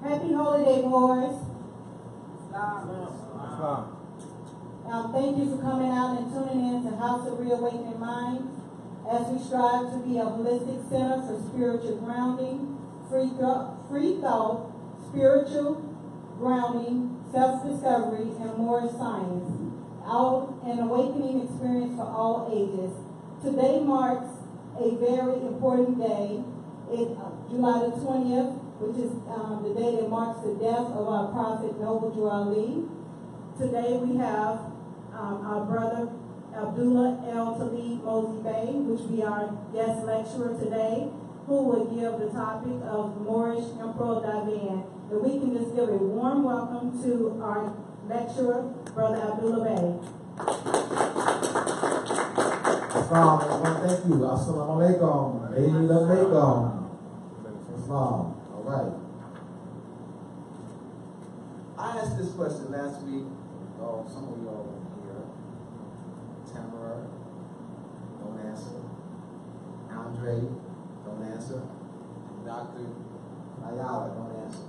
Happy holiday, Moors. Islam. Thank you for coming out and tuning in to House of Reawakening Minds as we strive to be a holistic center for spiritual grounding, free thought, spiritual grounding, self-discovery, and Moorish science. An awakening experience for all ages. Today marks a very important day. It's July the 20th, which is the day that marks the death of our prophet Noble Drew Ali. Today we have our brother Abdullah El Talib Mosey Bey, which will be our guest lecturer today, who will give the topic of Moorish Imperial Divan. And we can just give a warm welcome to our lecturer, Brother Abdullah Bey. Thank you. Assalamu alaikum. Islam. All right. I asked this question last week. Oh, some of y'all were here. Tamara, don't answer. Andre, don't answer. Dr. Ayala, don't answer.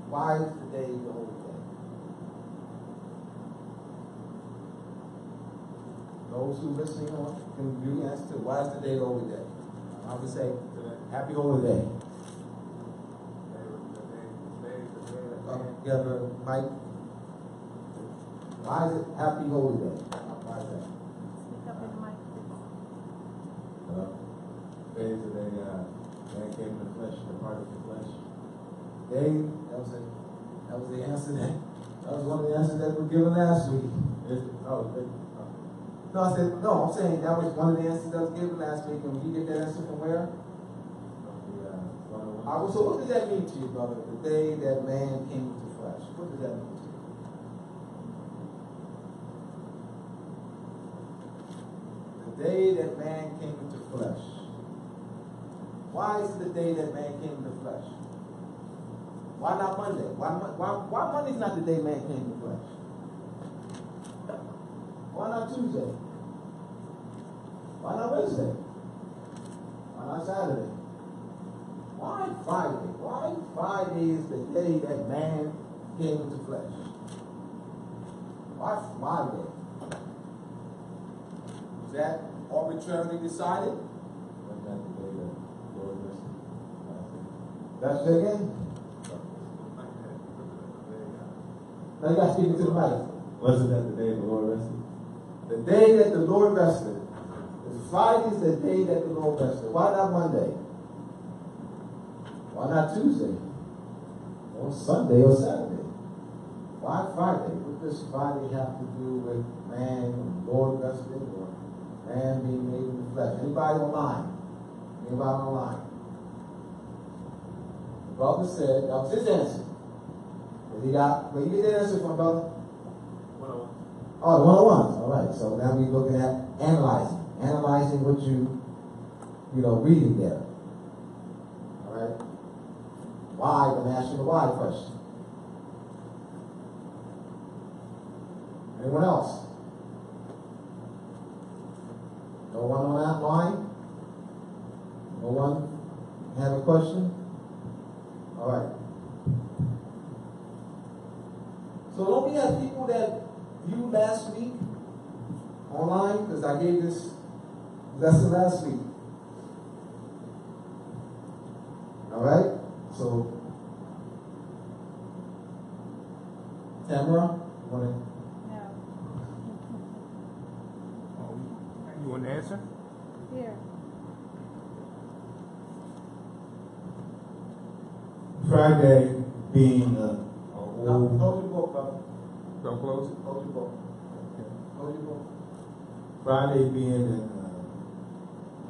Why is today the holy day? Those who are listening on can do answer. Why is today the holy day? I would say, happy holy day. Together, Mike. Why is it happy holy day? Why is that? Speak up in the mic. Today is the day man came in the flesh, the part of the flesh. Dave, that was the answer that was one of the answers that were given last week. No, I'm saying that was one of the answers that was given last week, and you get that answer from where? So what does that mean to you, brother? The day that man came into flesh. What does that mean to you? The day that man came into flesh. Why is it the day that man came into flesh? Why not Monday? Why Monday's not the day man came into flesh? Why not Tuesday? Why not Wednesday? Why not Saturday? Why Friday? Why Friday is the day that man came into flesh? Why Friday? Is that arbitrarily decided? That's it again? Now you got to speak it to the mic. Wasn't that the day the Lord rested? The day that the Lord rested. Friday is the day that the Lord rested. Why not Monday? Why not Tuesday? Or Sunday or Saturday? Why Friday? What does Friday have to do with man and Lord rested or man being made in the flesh? Anybody online? Anybody online? The brother said, that was his answer. Where you get the answer from, brother? 101. Oh, the 101s. All right. So now we're looking at analyzing what reading there. All right. Why? I'm asking the why question. Anyone else? No one on that line? No one have a question? All right. So don't we have people that viewed last week online? Because I gave this lesson last week. All right? So, Tamara, you want to? No. You want to answer? Here. Friday being No, close your book, brother. Don't close it. Close your book. Close your book. Friday being an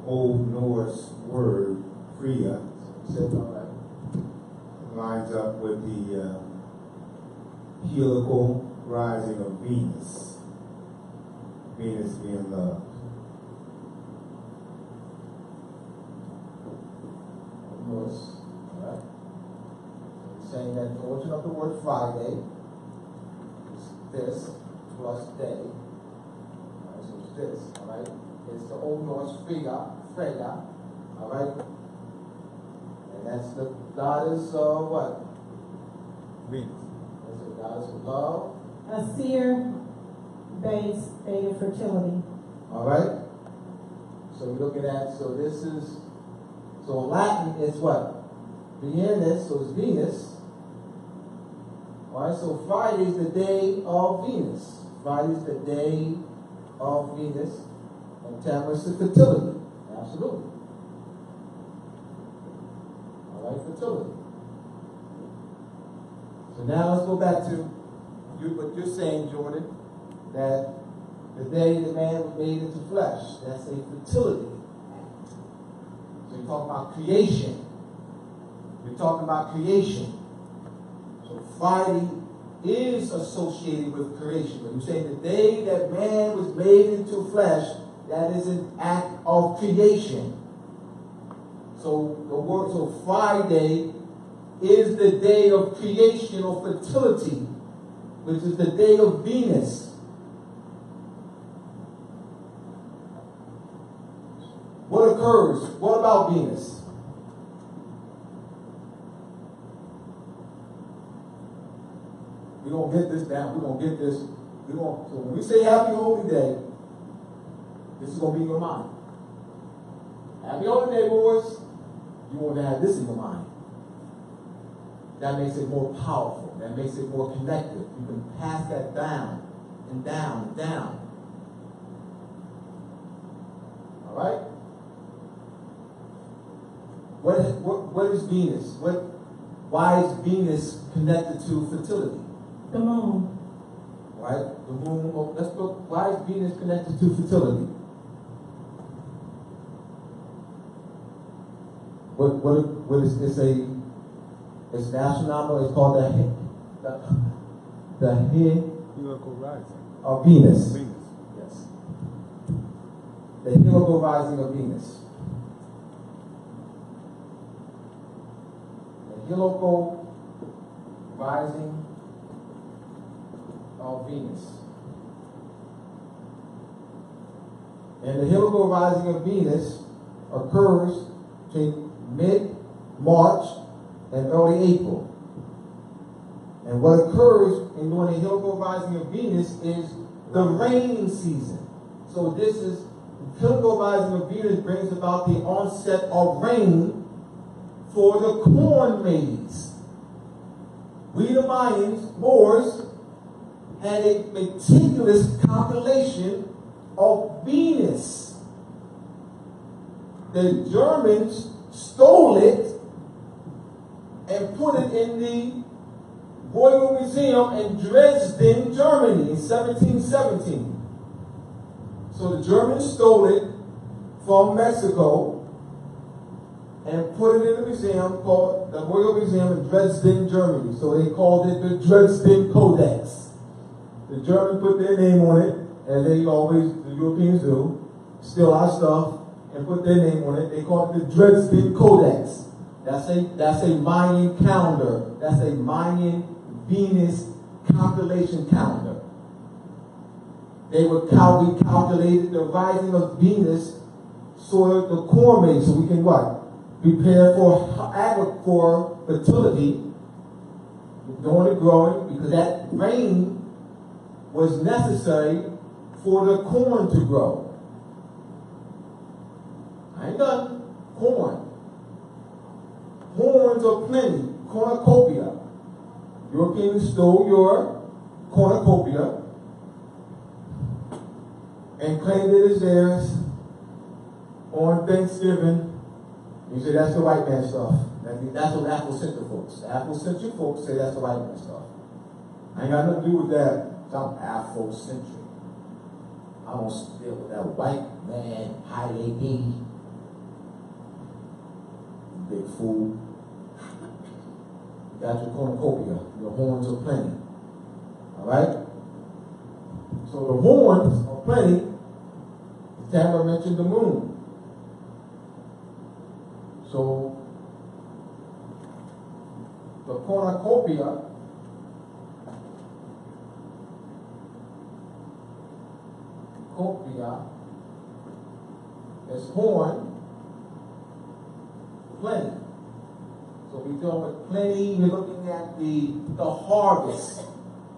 Old Norse word, Fria, Said all right. lines up with the helical rising of Venus. Venus being love. Norse. All right. So saying that the origin of the word Friday is this plus day. All right, so it's this. All right. It's the Old Norse Frega. All right. And that's the goddess of what? Venus. That's the goddess of love. A seer-based state of fertility. All right? So we're looking at, so in Latin, it's what? Venus, so it's Venus. All right, so Friday is the day of Venus. Friday is the day of Venus. And Tamara is the fertility. Absolutely. All right, fertility. So now let's go back to what you're saying, Jordan, that the day the man was made into flesh, that's a fertility. So you're talking about creation. You're talking about creation. So Friday is associated with creation. But you're saying the day that man was made into flesh, that is an act of creation. So the word, so Friday is the day of creation or fertility, which is the day of Venus. What occurs? What about Venus? We're going to get this down. We're going to get this. So when we say Happy Holy Day, this is going to be in your mind. Happy Holy Day, boys. You want to have this in your mind. That makes it more powerful. That makes it more connected. You can pass that down and down and down. All right? What is Venus? Why is Venus connected to fertility? The moon. Right? The moon. Well, let's look. Why is Venus connected to fertility? What is it's an astronomical. It's called the Heliacal rising of Venus. Venus. Yes. The heliacal rising of Venus. The heliacal rising of Venus. And the heliacal rising of Venus occurs between mid-March and early April. And what occurs in during the heliacal rising of Venus is the raining season. So this is, the heliacal rising of Venus brings about the onset of rain for the corn maze. We the Mayans, Moors, had a meticulous calculation of Venus. The Germans stole it and put it in the Royal Museum in Dresden, Germany in 1717. So the Germans stole it from Mexico and put it in a museum called the Royal Museum in Dresden, Germany. So they called it the Dresden Codex. The Germans put their name on it, as they always, the Europeans do, steal our stuff and put their name on it. They call it the Dresden Codex. That's a Mayan calendar. That's a Mayan Venus calculation calendar. We calculated the rising of Venus, sort of the corn maze, so we can what? Prepare for fertility, during the growing, because that rain was necessary for the corn to grow. I ain't done. Corn. Horns are plenty. Cornucopia. Europeans stole your cornucopia and claimed it as theirs on Thanksgiving. You say that's the white man stuff. That's what Afrocentric folks. The Afrocentric folks say that's the white man stuff. I ain't got nothing to do with that. I'm Afrocentric. I don't deal with that white man, high AD. Big fool. You got your cornucopia. Your horns are plenty. Alright? So the horns are plenty. Tamara mentioned the moon. So the cornucopia is horn plenty. we're talking about plenty, we're looking at the harvest.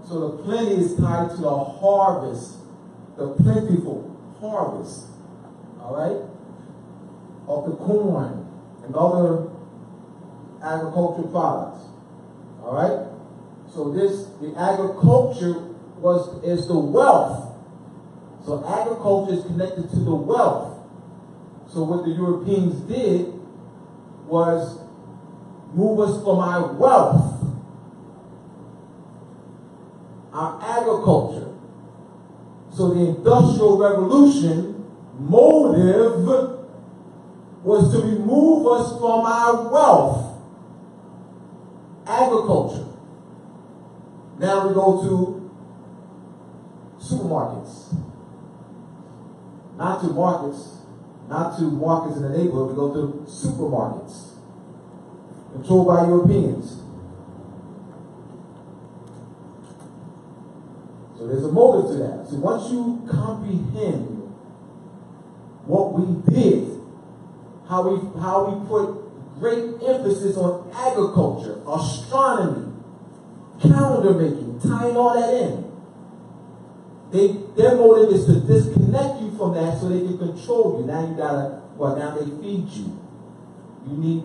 So the plenty is tied to the harvest, the plentiful harvest, all right, of the corn and other agricultural products, all right. So the agriculture is the wealth. So agriculture is connected to the wealth. So what the Europeans did was move us from our wealth, our agriculture. So the Industrial Revolution motive was to remove us from our wealth, agriculture. Now we go to supermarkets. Not to markets in the neighborhood, we go to supermarkets. Controlled by Europeans. So there's a motive to that. So once you comprehend what we did, how we put great emphasis on agriculture, astronomy, calendar making, tying all that in. Their motive is to disconnect you from that so they can control you. Now you gotta, now they feed you. You need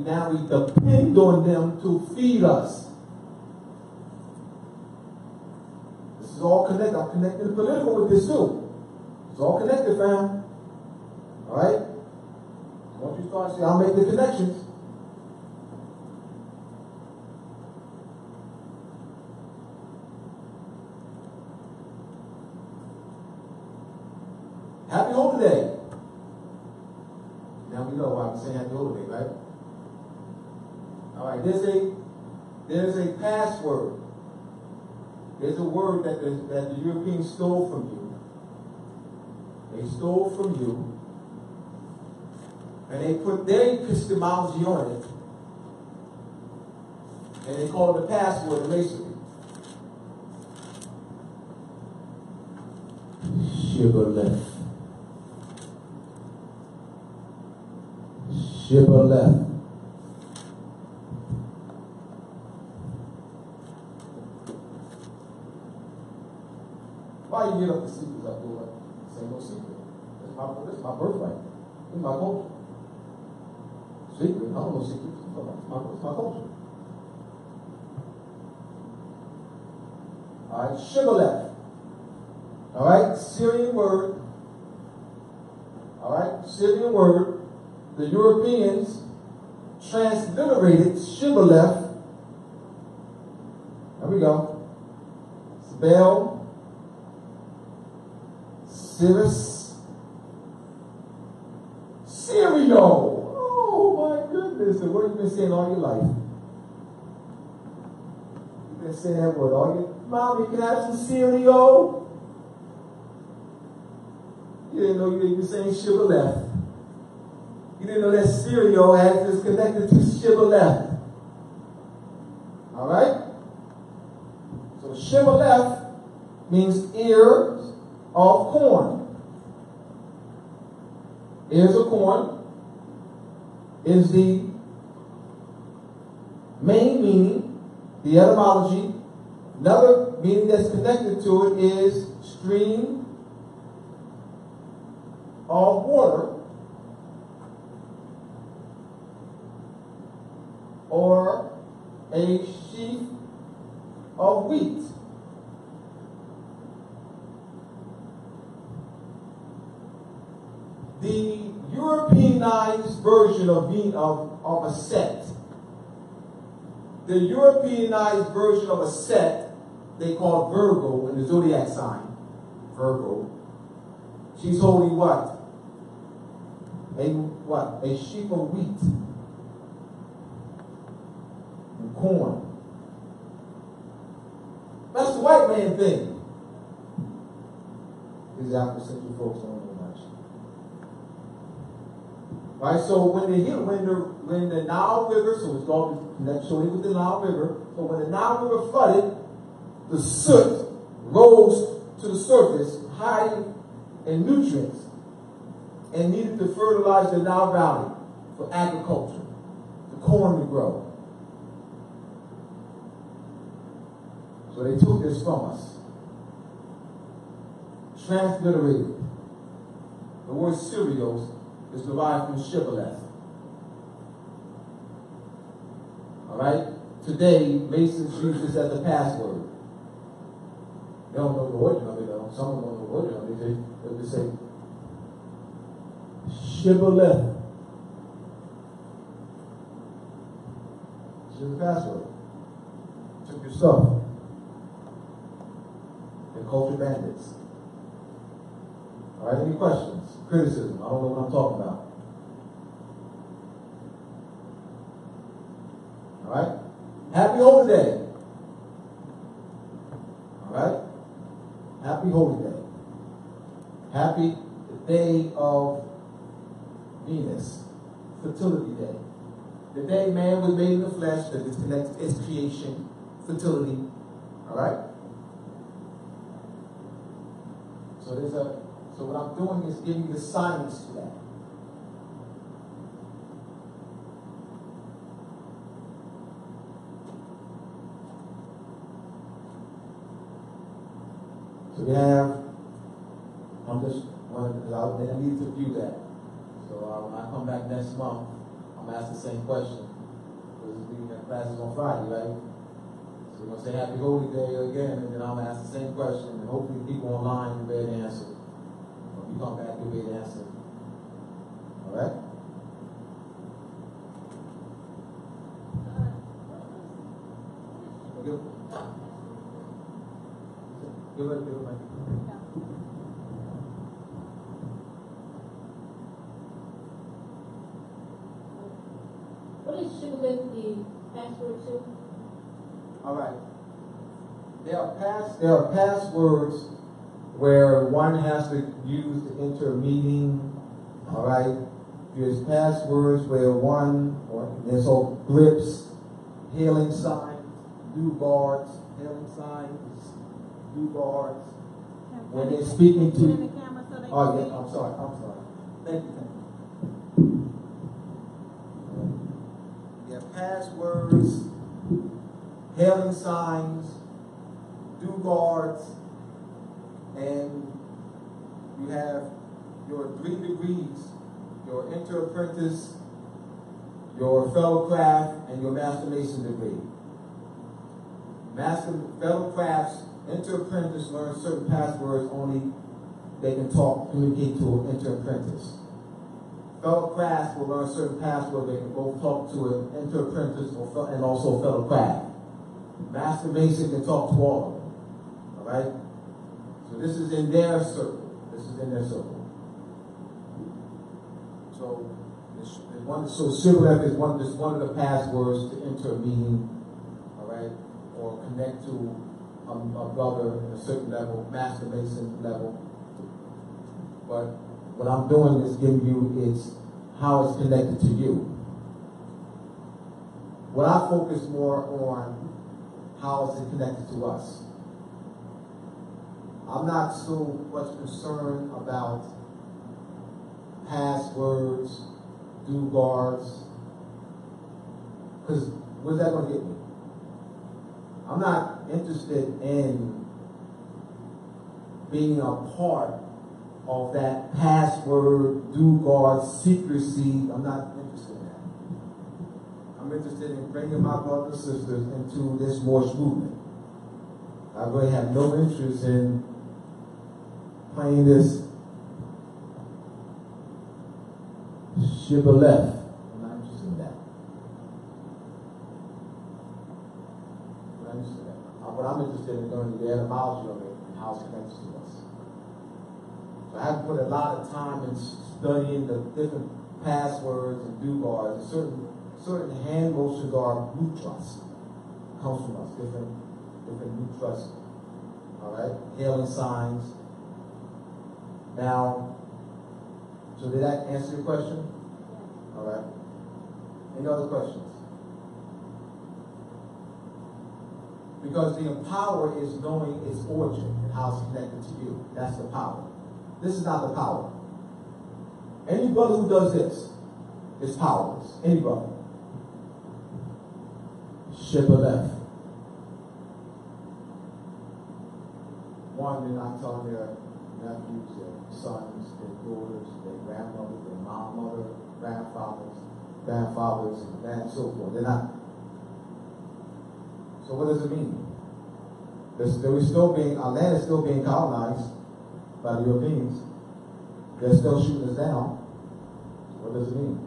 now we depend on them to feed us. This is all connected. I'm connecting the political with this too. It's all connected, fam. Alright? Once you start saying, I'll make the connections. Happy Holy Day. Now we know why I'm saying Happy Holy Day, right? All right, there's a password. There's a word that the Europeans stole from you. They stole from you, and they put their epistemology on it, and they call it a password racially. Shibboleth. Shibboleth. Why you get up the secrets I do it? This ain't no secret. This is my birthright. This is my culture. Secret? I don't know secrets. It's my culture. All right, shibboleth. All right, Syrian word. All right, Syrian word. The Europeans transliterated shibboleth. There we go. Spell. Cirrus. Cereal. Oh my goodness. The word you've been saying all your life. You've been saying that word all your life. Mommy, can I have some cereal? You didn't know you were saying shibboleth. You didn't know that cereal is connected to shibboleth. Alright? So shibboleth means ears of corn. Ears of corn is the main meaning, the etymology. Another meaning that's connected to it is stream of water, or a sheaf of wheat. The Europeanized version of a set. The Europeanized version of a set they call Virgo in the zodiac sign. Virgo. She's holding what? A sheaf of wheat and corn. That's the white man thing. These Afrocentric folks don't know much. Right, so when the Nile River, so it's called connected with the Nile River, so when the Nile River flooded, the soot rose to the surface, high in nutrients, and needed to fertilize the Nile Valley for agriculture, for corn to grow. So they took this from us. Transliterated. The word Syrios is derived from shibboleth. Alright? Today, Masons use this as a password. They don't know the origin of it though. Some don't know the origin of it. They just say shibboleth. It's just a password. Took your stuff. They're culture bandits. Alright, any questions? Criticism? I don't know what I'm talking about. Alright? Happy Holy Day. Alright? Happy Holy Day. Happy the day of Venus. Fertility Day. The day man was made in the flesh that disconnects its creation, fertility. Alright? So what I'm doing is giving you the science to that. So we have, I'm just wanted because I need to view that. So when I come back next month, I'm gonna ask the same question. Because we have classes on Friday, right? So we're gonna say Happy Holy Day again, and then I'm gonna ask the same question, and hopefully people online will be able to answer. When we come back, you'll be able to answer. All right? Give it. What is shibboleth the password to? All right. There are passwords where one has to use to enter a meeting. All right. There's passwords where there's all grips, hailing signs, do guards, hailing signs, do guards. When they're speaking to. Oh yeah. I'm sorry. Thank you. You have passwords, hailing signs, do guards, and you have your 3 degrees, your inter-apprentice, your fellow craft, and your master mason degree. Fellow crafts, inter-apprentice learn certain passwords only they can communicate to an inter-apprentice. Fellow crafts will learn certain passwords they can both talk to an inter-apprentice and also fellow craft. Master Mason can talk to all of them. Alright? So this is in their circle. So shibboleth is one of the passwords to enter a meeting, alright, or connect to a brother at a certain level, Master Mason level. But what I'm doing is giving you how it's connected to you. What I focus more on how is it connected to us. I'm not so much concerned about passwords, do guards, because where's that going to get me? I'm not interested in being a part of that password, do guard, secrecy. I'm not interested in that. I'm interested in bringing my brothers and sisters into this Moorish movement. I really have no interest in playing this shibboleth. I'm not interested in that. What I'm interested in learning the etymology of it and how it's connected to us. So I have to put a lot of time in studying the different passwords and do guards. Certain hand motions are mutras. Comes from us. Different mutras. Alright? Hailing signs. Now, so did that answer your question? Alright. Any other questions? Because the power is knowing its origin and how it's connected to you. That's the power. This is not the power. Any brother who does this is powerless. Any brother. Shibboleth. one, they're not telling their nephews, their sons, their daughters, their grandmothers, their mother, grandfathers, and so forth. They're not. So what does it mean? Our land is still being colonized by the Europeans. They're still shooting us down. What does it mean?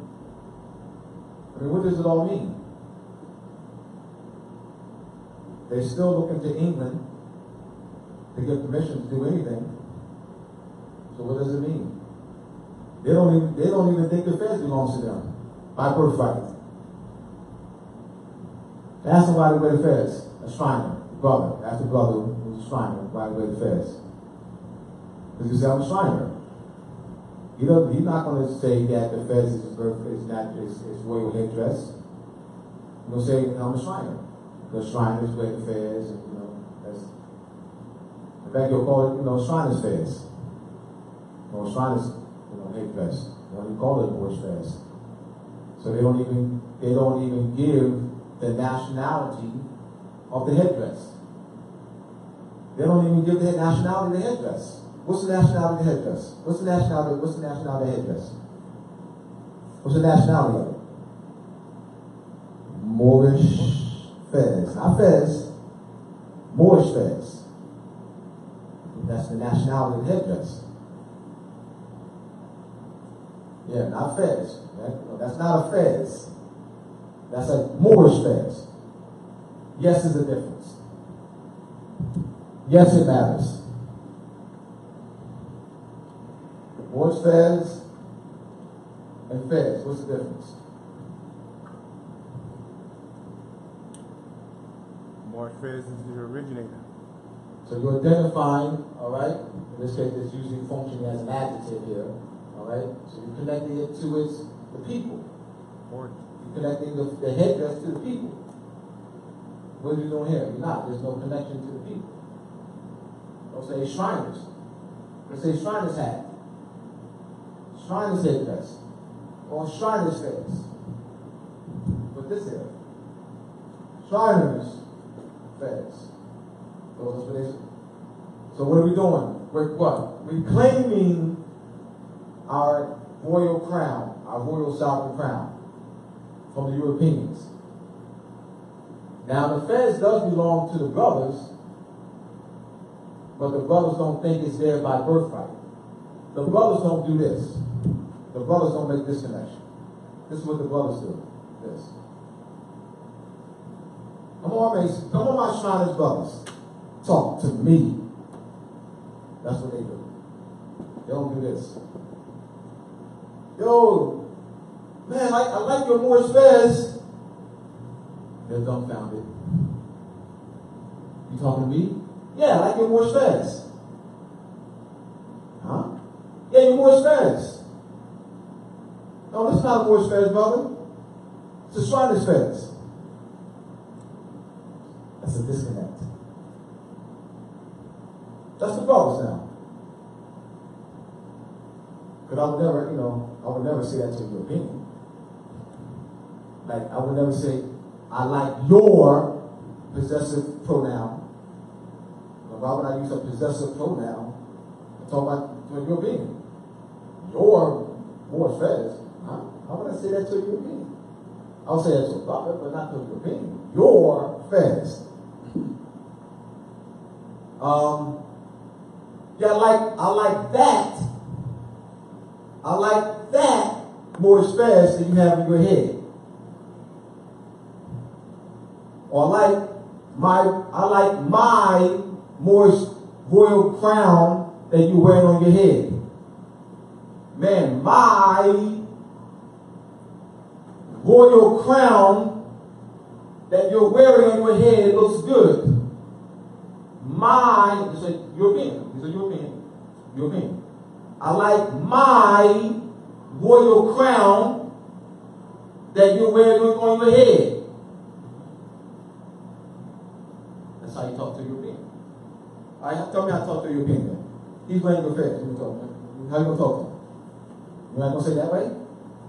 I mean, what does it all mean? They're still looking to England to get permission to do anything. So what does it mean? They don't even think the feds belongs to them by birthright. Ask somebody where the feds, a Shriner, brother. Ask the brother who's a Shriner, by the way the feds. Because you say, I'm a Shriner. He's not going to say that the feds is his royal headdress. He's going to say, I'm a Shriner. Because Shriners wear the fez, and that's. In fact, you'll call it, Shriners fez. Or Shriners, headdress. You call it Moorish fez. So they don't even give the nationality of the headdress. They don't even give the nationality of the headdress. What's the nationality of the headdress? What's the nationality of the headdress? What's the nationality of it? Moorish fez. Not fez. Moorish fez. That's the nationality of the headdress. Yeah, not fez. That's not a fez. That's a Moorish fez. Yes, there's a difference. Yes, it matters. Moorish fez and fez. What's the difference? Moorish fez is the originator. So you're identifying, all right? In this case, it's usually functioning as an adjective here, all right? So you're connecting it to the people. Moorish. You're connecting the headdress to the people. What are you doing here? You're not. There's no connection to the people. Don't say Shriners. Let's say Shriners hat. Shriners headdress. Or Shriners fez. Put this here. Shriners fez. Those are what they say. So what are we doing? We're what? Reclaiming our royal crown, our royal sovereign crown from the Europeans. Now the fez does belong to the brothers, but the brothers don't think it's there by birthright. The brothers don't do this. The brothers don't make this connection. This is what the brothers do. This. Come on, Mason. Come on, my Shriners brothers. Talk to me. That's what they do. They don't do this. Yo, man, I like your Moorish fez. They're dumbfounded. You talking to me? Yeah, I like your Moorish fez. Huh? Yeah, your Moorish fez. No, that's not a Moorish fez, brother. It's a Shriners fez. That's a disconnect. That's the brothers now. Because I would never say that to a European. Like, I would never say, I like your possessive pronoun. Why would I use a possessive pronoun to talk about to a European? Your Moorish fez. Huh? How would I say that to a European? I'll say that to a brother, but not to a European. Your fez. Yeah, I like that. I like that Moorish fez that you have in your head. Or I like my Moorish royal crown that you're wearing on your head. Man, my royal crown that you're wearing on your head looks good. It's a European. It's a European. I like my royal crown that you're wearing on your head. That's how you talk to a European. All right, tell me how to talk to a European then. He's wearing your fez. How you going to talk to him? You're not going to say that way?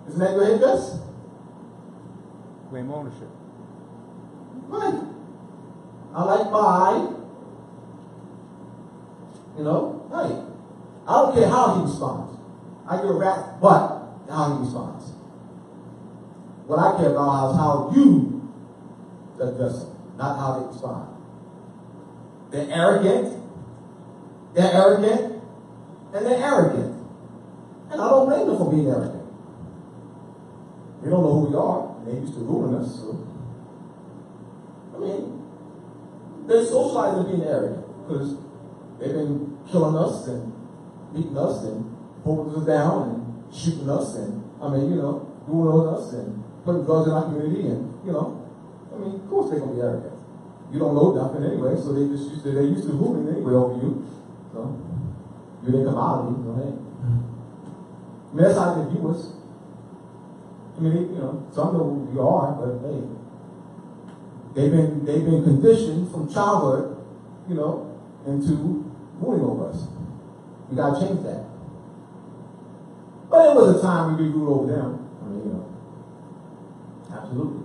Isn't that your headdress? Claim ownership. Right. I like my You know, hey, I don't care how he responds. I give a rat butt how he responds. What I care about is how you address them, not how they respond. They're arrogant, and they're arrogant. And I don't blame them for being arrogant. We don't know who we are. They used to ruling us, so. I mean, they're socialized as being arrogant because they've been killing us and beating us and holding us down and shooting us and, doing us and putting drugs in our community and, of course they're going to be arrogant. You don't know nothing anyway, so they used to ruling anyway over you. So, you're their commodity, hey. That's how they view us. Some know who we are, but hey, they've been conditioned from childhood, into ruling over us. We gotta change that. But there was a time we could rule over them. Absolutely.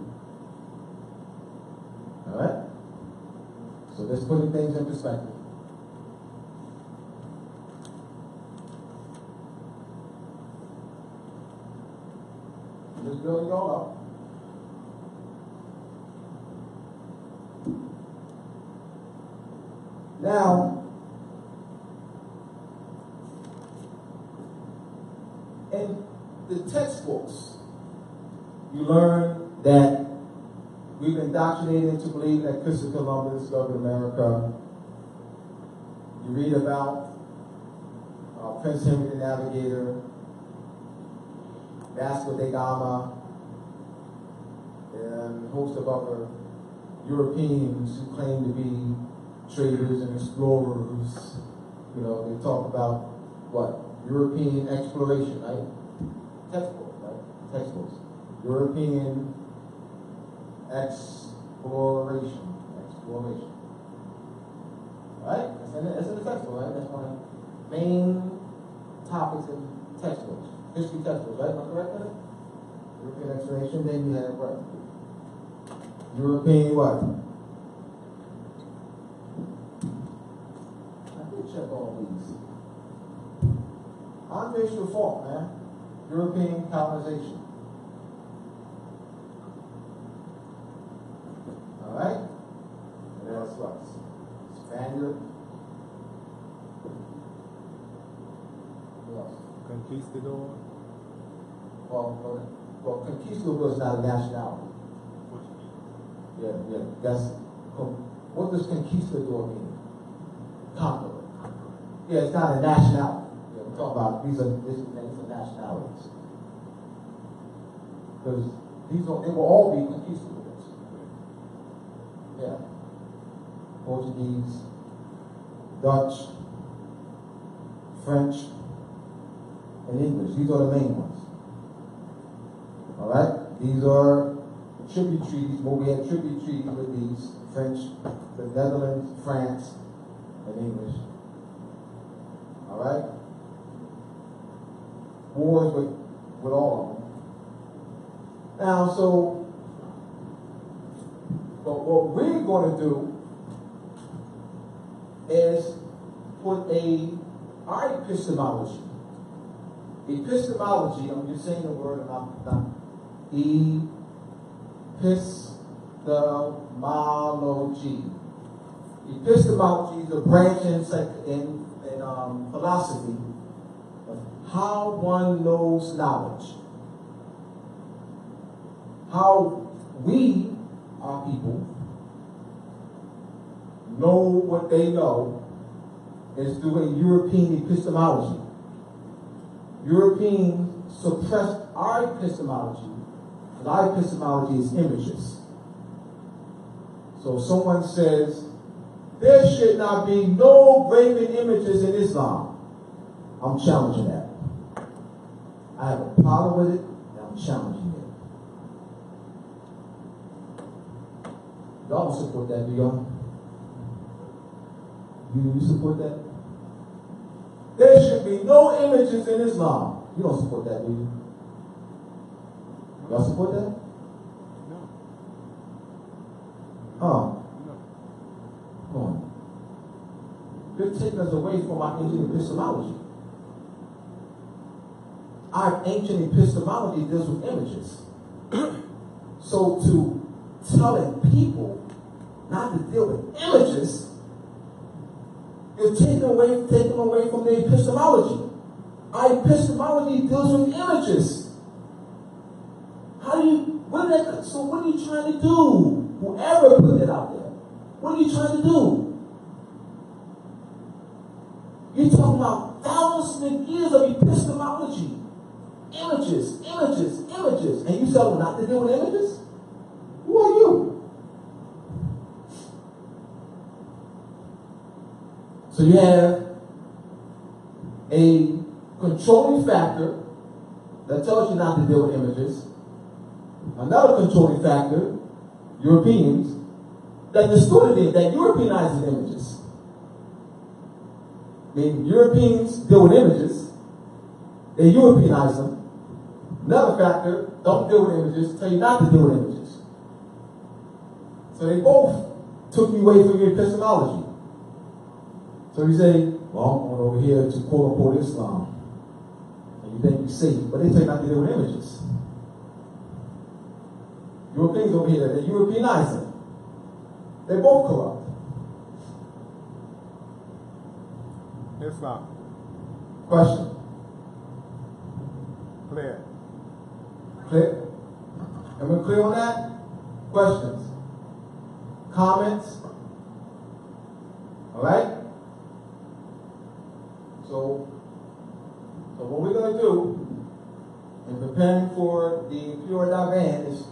All right. So let's put things in perspective. Just building it all up. Now, in the textbooks, you learn that we've been indoctrinated to believe that Christopher Columbus discovered America. You read about Prince Henry the Navigator, Vasco da Gama, and a host of other Europeans who claim to be traders and explorers. They talk about what? European exploration, right? Textbooks, right? Textbooks. European exploration. Right? That's in the textbook, right? That's one of the main topics in textbooks. History textbooks, right? Am I correct with it? European exploration, then you have what? European what? I did check all these. Andre Truffaut, man. European colonization. Alright? And that's what? Spaniard. Who else? Conquistador. Well, conquistador is not a nationality. Yeah, that's, what does conquistador mean? Conqueror. Yeah, it's not a nationality. Yeah, we're talking about, these are nationalities. Because they will all be conquistadors. Yeah. Portuguese, Dutch, French, and English. These are the main ones. Alright? These are tribute treaties. Well, we had tribute treaties with these French, the Netherlands, France, and English. Alright? Wars with all of them. Now, but what we're going to do is put our epistemology. Epistemology, I'm just saying the word, and I'm not. Epistemology. Epistemology is a branch in philosophy of how one knows knowledge. How we, our people, know what they know is through a European epistemology. Europeans suppressed our epistemology, because our epistemology is images. So someone says, there should not be no graven images in Islam. I'm challenging that. I have a problem with it, and I'm challenging it. Y'all don't support that, do y'all? You support that? There should be no images in Islam. You don't support that, do you? Y'all support that? No. Huh? No. Come on. 50-50. you're taking us away from our ancient epistemology. Our ancient epistemology deals with images. So to telling people not to deal with images, you're taking away from the epistemology. Our epistemology deals with images. So what are you trying to do? Whoever put it out there, what are you trying to do? You're talking about thousands of years of epistemology. Images, images, images. And you tell them not to deal with images? Who are you? So you have a controlling factor that tells you not to deal with images. Another controlling factor, Europeans, that distorted it, that Europeanizes images. I mean, Europeans deal with images. They Europeanize them. Another factor, don't deal with images, tell you not to deal with images. So they both took you away from your epistemology. So you say, well, I'm going over here to quote-unquote Islam. And you think you're safe, but they tell you not to deal with images. Europeans over here, they Europeanize them. They're both corrupt. Islam. Question. Clear. Clear? Am I clear on that? Questions? Comments? All right? So what we're going to do in preparing for the Imperial Divan is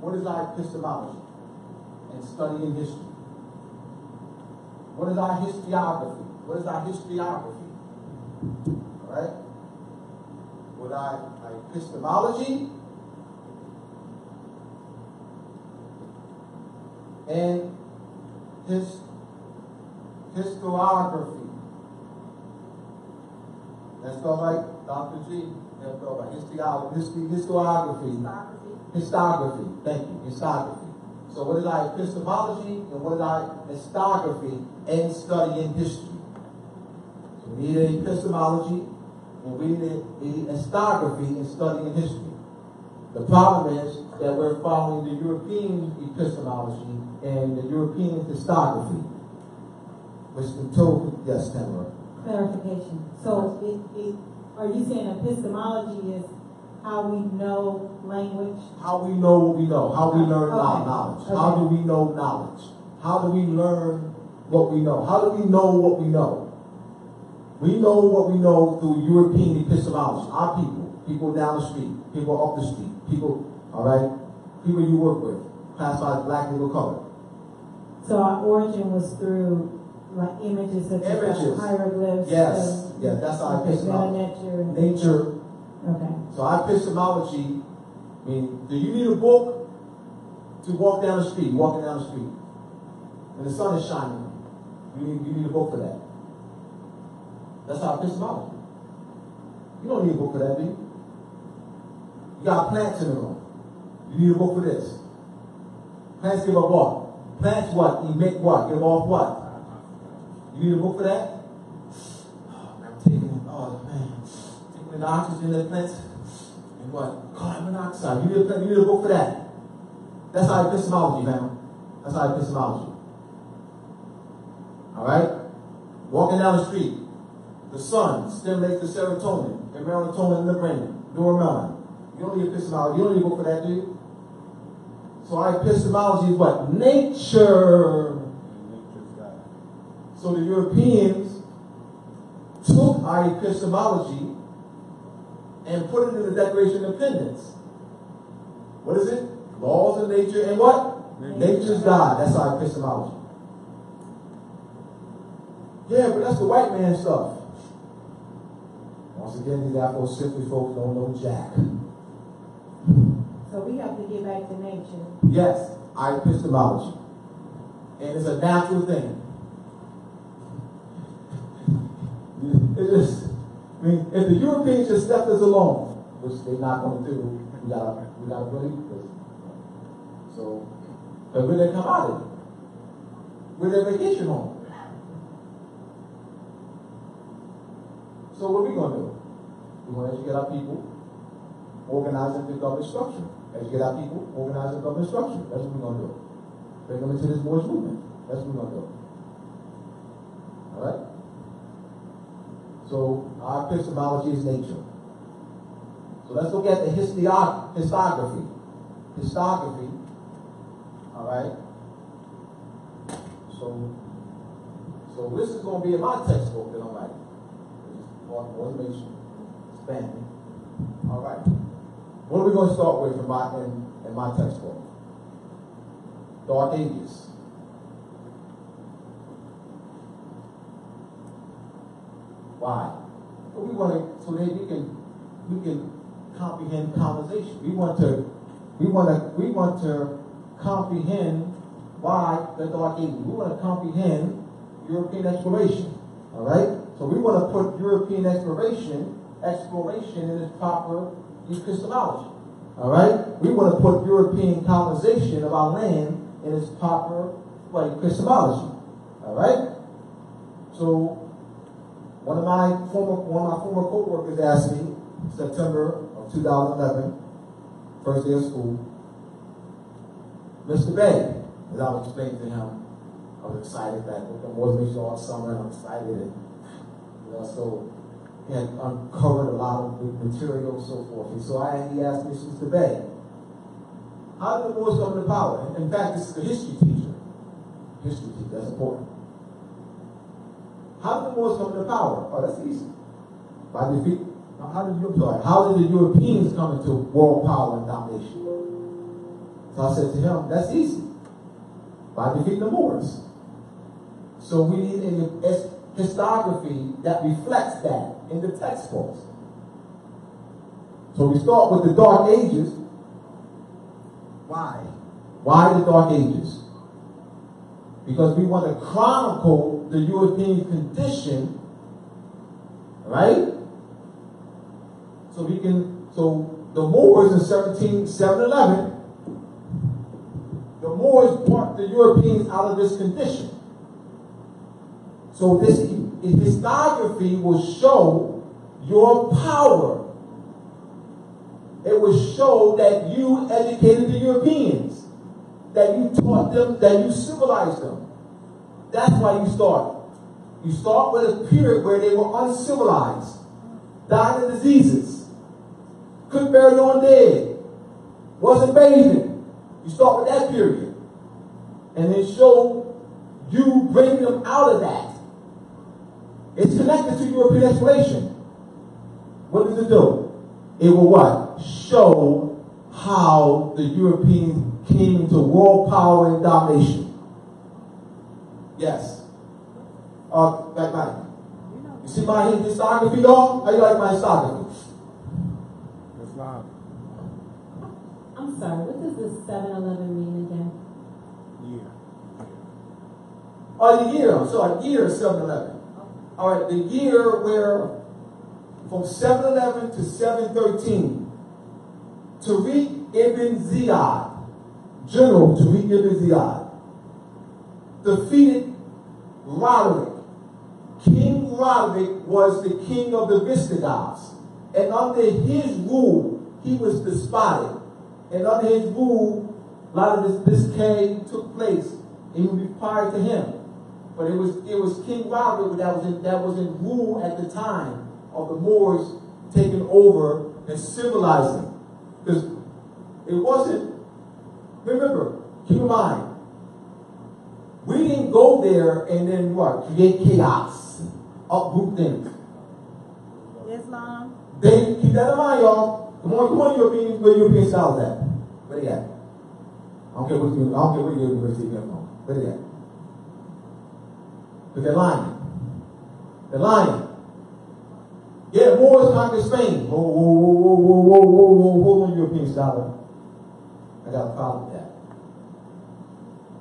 what is our epistemology and studying history? What is our historiography? What is our historiography? All right? With our epistemology and historiography. That's spelled like Dr. G. That's spelled like historiography. Histography. Thank you. Histography. So what is our epistemology and what is our histography and studying history? So we need an epistemology and we need histography and studying history. The problem is that we're following the European epistemology and the European histography. Which in total, yes, Tamara. Clarification. So are you saying epistemology is how we know language? How we know what we know. How we learn knowledge. Okay. How do we know knowledge? How do we learn what we know? How do we know what we know? We know what we know through European epistemology. Our people down the street, people up the street, people, all right, people you work with, classified black, people, color. So our origin was through like images such as hieroglyphs. Yes, that's our epistemology. Nature. Okay. So our epistemology, I mean, do you need a book to walk down the street, walking down the street, and the sun is shining? You need a book for that. That's our epistemology. You don't need a book for that, do you? You got plants in the room. You need a book for this. Plants give up what? Plants what? Emit what? Give off what? You need a book for that? Oh, I'm taking the oxygen in the plants and what? Carbon monoxide. You need a book for that. That's our epistemology, man. That's our epistemology. All right? Walking down the street. The sun stimulates the serotonin and melatonin in the brain. Neuromelon. You don't need epistemology. You don't need a book for that, do you? So our epistemology is what? Nature. So the Europeans took our epistemology and put it in the Declaration of Independence. What is it? Laws of nature and what? Nature's God. That's our epistemology. Yeah, but that's the white man stuff. Once again, these Afro-centric folks don't know jack. So we have to get back to nature. Yes, our epistemology. And it's a natural thing. It's just, I mean, if the Europeans just left us alone, which they're not going to do, we gotta believe this. So, but where they come out of it? Where their vacation home? So what are we going to do? We're going to educate our people, organize them into government structure. Educate our people, organize the government structure. That's what we're going to do. Bring them into this Moorish movement. That's what we're going to do. All right? So our epistemology is nature. So let's look at the histography. Histography. All right? So this is going to be in my textbook that I'm writing. Automation, expanding. All right. What are we going to start with in my textbook? Dark Ages. Why? Well, we want to, so that we can comprehend colonization. We want to comprehend why the Dark Ages. We want to comprehend European exploration. All right. So we want to put European exploration in its proper epistemology. All right? We want to put European colonization of our land in its proper epistemology. All right? So one of my former co-workers asked me in September of 2011, first day of school, Mr. Bay, as I was explaining to him, I was excited that the Moorish all summer, and I'm excited, and so he had uncovered a lot of material and so forth. And so he asked me, Mr. Bay, how did the Moors come to power? In fact, this is a history teacher. History teacher, that's important. How did the Moors come to power? Oh, that's easy. By defeat. How did the Europeans come into world power and domination? So I said to him, that's easy. By defeating the Moors. So we need a histography that reflects that in the textbooks. So we start with the Dark Ages. Why? Why the Dark Ages? Because we want to chronicle the European condition, right? So the Moors in 711, the Moors brought the Europeans out of this condition. So this histography will show your power. It will show that you educated the Europeans, that you taught them, that you civilized them. That's why you start. You start with a period where they were uncivilized, dying of diseases, couldn't bury their own dead, wasn't bathing. You start with that period. And then show you bringing them out of that. It's connected to European exploration. What does it do? It will what? Show how the Europeans came into world power and domination. Yes. Like Mike. You see my histography, dog? How you like my histography? That's loud. I'm sorry, what does this 711 mean again? Yeah. The year. I'm sorry, year 711. All right, the year where from 711 to 713, Tariq ibn Ziyad, General Tariq ibn Ziyad, defeated Roderick. King Roderick was the king of the Visigoths. And under his rule, he was despotic. And under his rule, a lot of this decay took place even prior to him. But it was King Roderick that was in rule at the time of the Moors taking over and civilizing. Because it wasn't, remember, keep in mind, we didn't go there and then what? Create chaos, uproot things. Islam. They keep that in mind, y'all. Come on, Europeans, where European styles at? Where they at? I don't care what university you're from. Where they at? Because they're lying. They're lying. Yeah, Moors conquered Spain. Whoa, hold on, European scholar. I got a problem with that.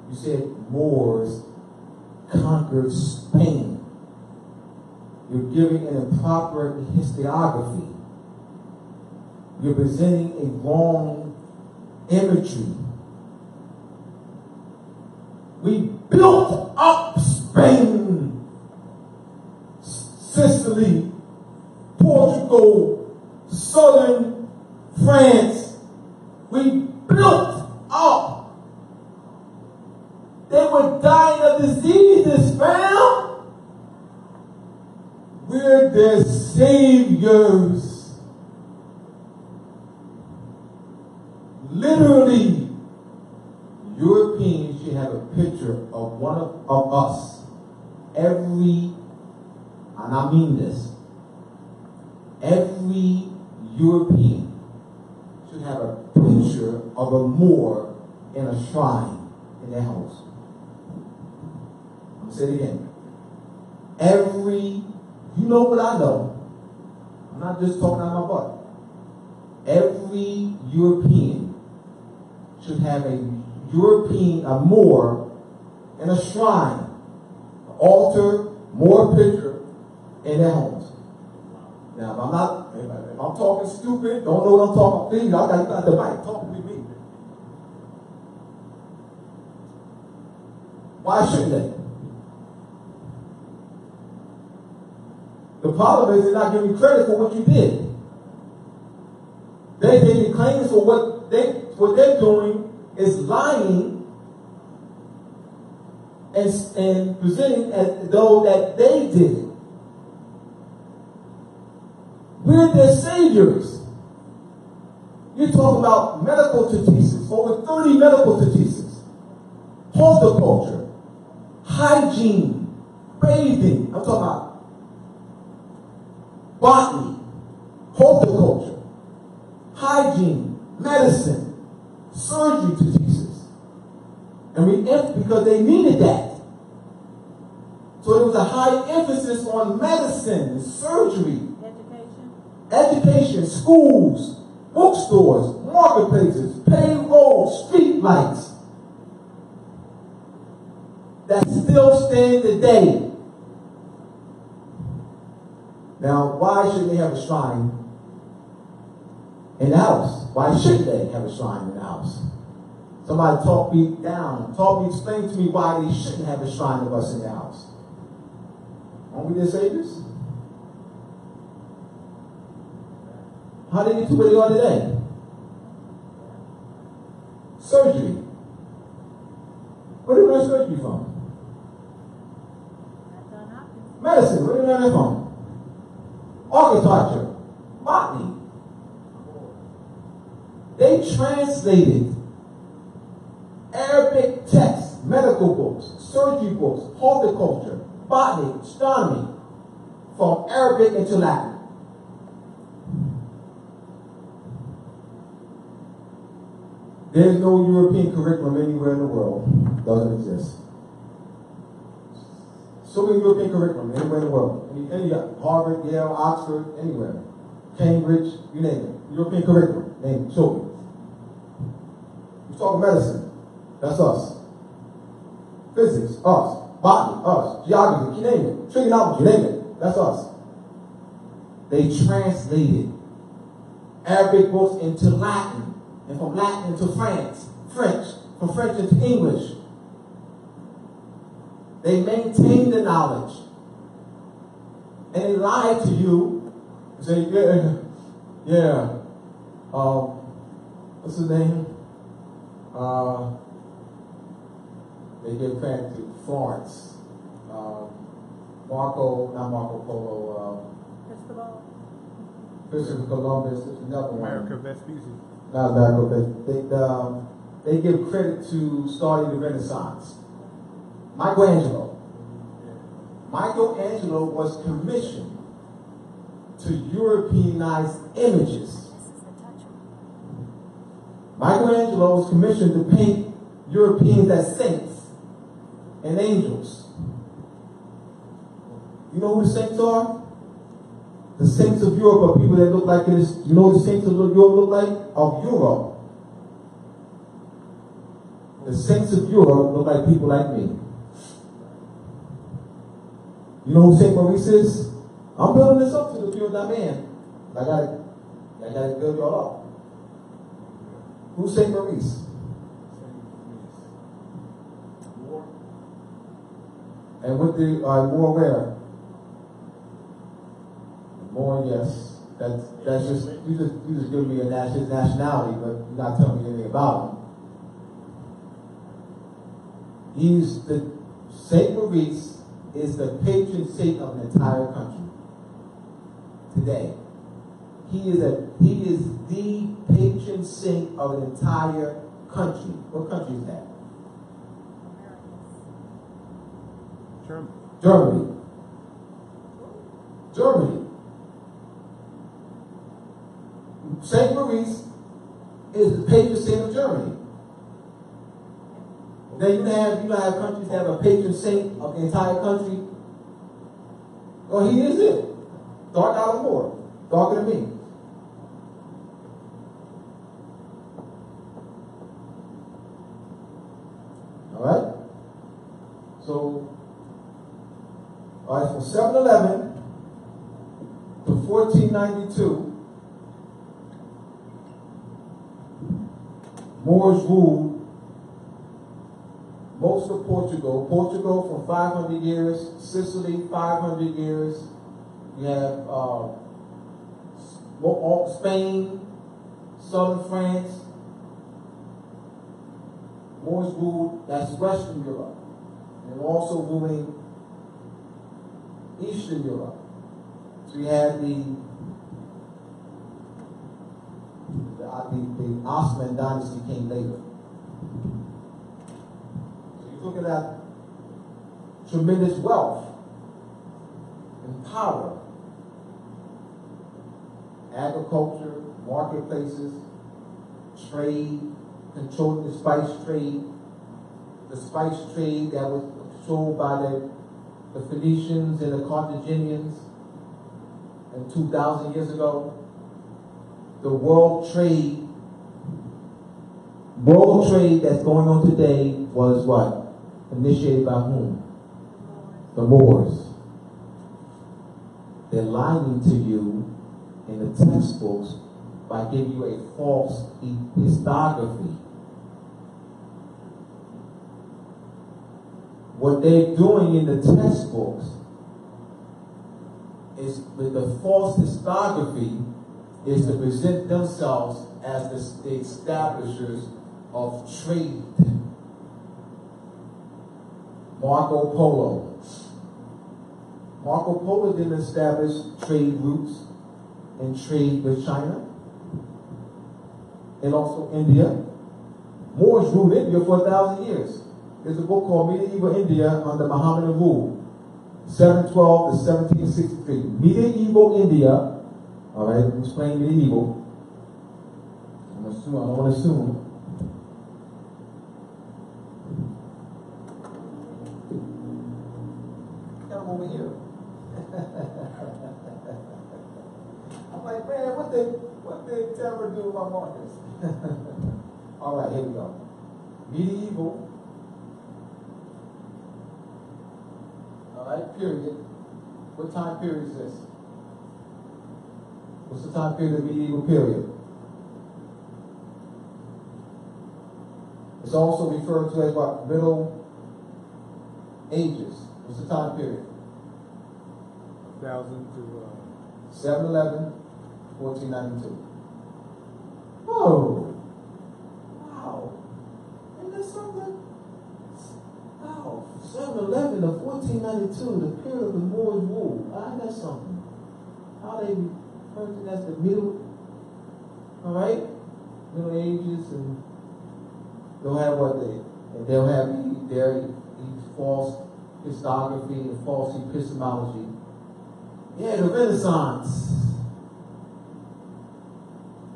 You said Moors conquered Spain. You're giving an improper historiography. You're presenting a wrong imagery. We built up Spain, Sicily, Portugal, to southern France. We built up. They were dying of diseases, fam. We're their saviors. Literally, Europeans should have a picture of one of us. Every, and I mean this, every European should have a picture of a Moor in a shrine in their house. I'm going to say it again. Every, you know what I know. I'm not just talking out my butt. Every European should have a Moor in a shrine, an altar, Moor picture in their homes. Now, if I'm talking stupid, don't know what I'm talking. Please, you got the mic. Talk with me. Why shouldn't they? The problem is they're not giving you credit for what you did. They're taking claims for what they're doing is lying and presenting as though that they did it. We're their saviors. You're talking about medical treatises, over 30 medical treatises, horticulture, hygiene, bathing. I'm talking about botany, horticulture, hygiene, medicine, surgery treatises. And because they needed that. So there was a high emphasis on medicine and surgery. Education, schools, bookstores, marketplaces, payroll, street lights. That still stand today. Now, why shouldn't they have a shrine in the house? Why should they have a shrine in the house? Somebody talk me down, explain to me why they shouldn't have a shrine of us in the house. Aren't we their saviors? How did they get to where they are today? Surgery. Where did they learn surgery from? Medicine. Where did they learn that from? Architecture. Botany. They translated Arabic texts, medical books, surgery books, horticulture, botany, astronomy, from Arabic into Latin. There's no European curriculum anywhere in the world. Doesn't exist. So many European curriculum anywhere in the world. Any Harvard, Yale, Oxford, anywhere. Cambridge, you name it. European curriculum. Name it. Show me. You talk medicine. That's us. Physics, us. Botany, us. Geography, you name it. Trigonometry, you name it. That's us. They translated Arabic books into Latin. And from Latin into French, from French into English. They maintain the knowledge. And they lie to you. Say, what's his name? They give credit to Florence. Not Marco Polo. Christopher Columbus, another one. America Vespucci. Not America, but they give credit to starting the Renaissance. Michelangelo was commissioned to Europeanize images. Michelangelo was commissioned to paint Europeans as saints and angels. You know who the saints are? The saints of Europe are people that look like this. You know what the saints of Europe look like? Of Europe. The saints of Europe look like people like me. You know who St. Maurice is? I'm building this up to the pure man. I gotta build y'all up. Who's St. Maurice? And with the more where? Moor, yes. That's just you just giving me his nationality, but you're not telling me anything about him. He's the Saint Maurice is the patron saint of an entire country today. He is the patron saint of an entire country. What country is that? Germany. Saint Maurice is the patron saint of Germany. Now you have countries that have a patron saint of the entire country. Well, he is it. Dark out more. Darker than me. Alright? So, alright, from 711 to 1492, Moors ruled most of Portugal. Portugal for 500 years, Sicily 500 years. You have Spain, southern France. Moors ruled, that's Western Europe. And also ruling Eastern Europe. So you had the Ottoman dynasty came later. So you're looking at tremendous wealth and power, agriculture, marketplaces, trade, controlling the spice trade that was controlled by the Phoenicians and the Carthaginians, and 2,000 years ago. The world trade that's going on today was what? Initiated by whom? The Moors. They're lying to you in the textbooks by giving you a false historiography. What they're doing in the textbooks is, with the false historiography, is to present themselves as the establishers of trade. Marco Polo. Marco Polo didn't establish trade routes and trade with China and also India. Moors ruled India for 1,000 years. There's a book called Medieval India under Mohammedan rule, 712 to 1763. Medieval India. All right, I'm explaining medieval. I don't want to assume. Come over here. I'm like, man, what did terror do about Marcus? All right, here we go. Medieval. All right, period. What time period is this? What's the time period of the medieval period? It's also referred to as what? Middle Ages. What's the time period? 1000 to 711, 1492. Oh, wow! And there's something. Wow, 711 to 1492, the period of the Moorish rule. I got something. How they refer to that's the middle. All right, Middle Ages, and they'll have what they'll have their false historiography and false epistemology. Yeah, the Renaissance.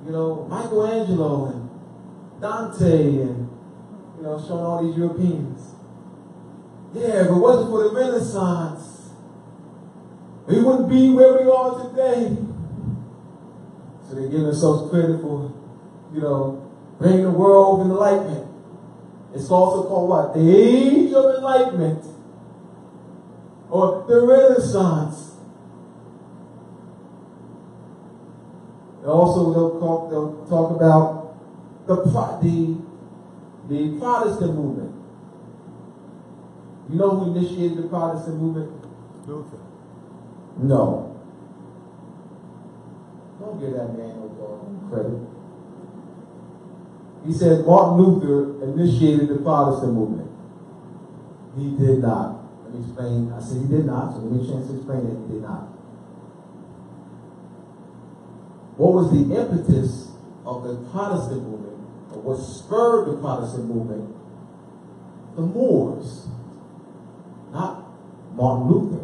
You know, Michelangelo and Dante and, you know, showing all these Europeans. Yeah, if it wasn't for the Renaissance, we wouldn't be where we are today. So they give themselves credit for, you know, bringing the world of enlightenment. It's also called what? The Age of Enlightenment. Or the Renaissance. They'll talk about the Protestant movement. You know who initiated the Protestant movement? Luther. No. Don't give that man no credit. He said Martin Luther initiated the Protestant movement. He did not. Let me explain. I said he did not, so let me chance to explain that he did not. What was the impetus of the Protestant movement, or what spurred the Protestant movement? The Moors, not Martin Luther.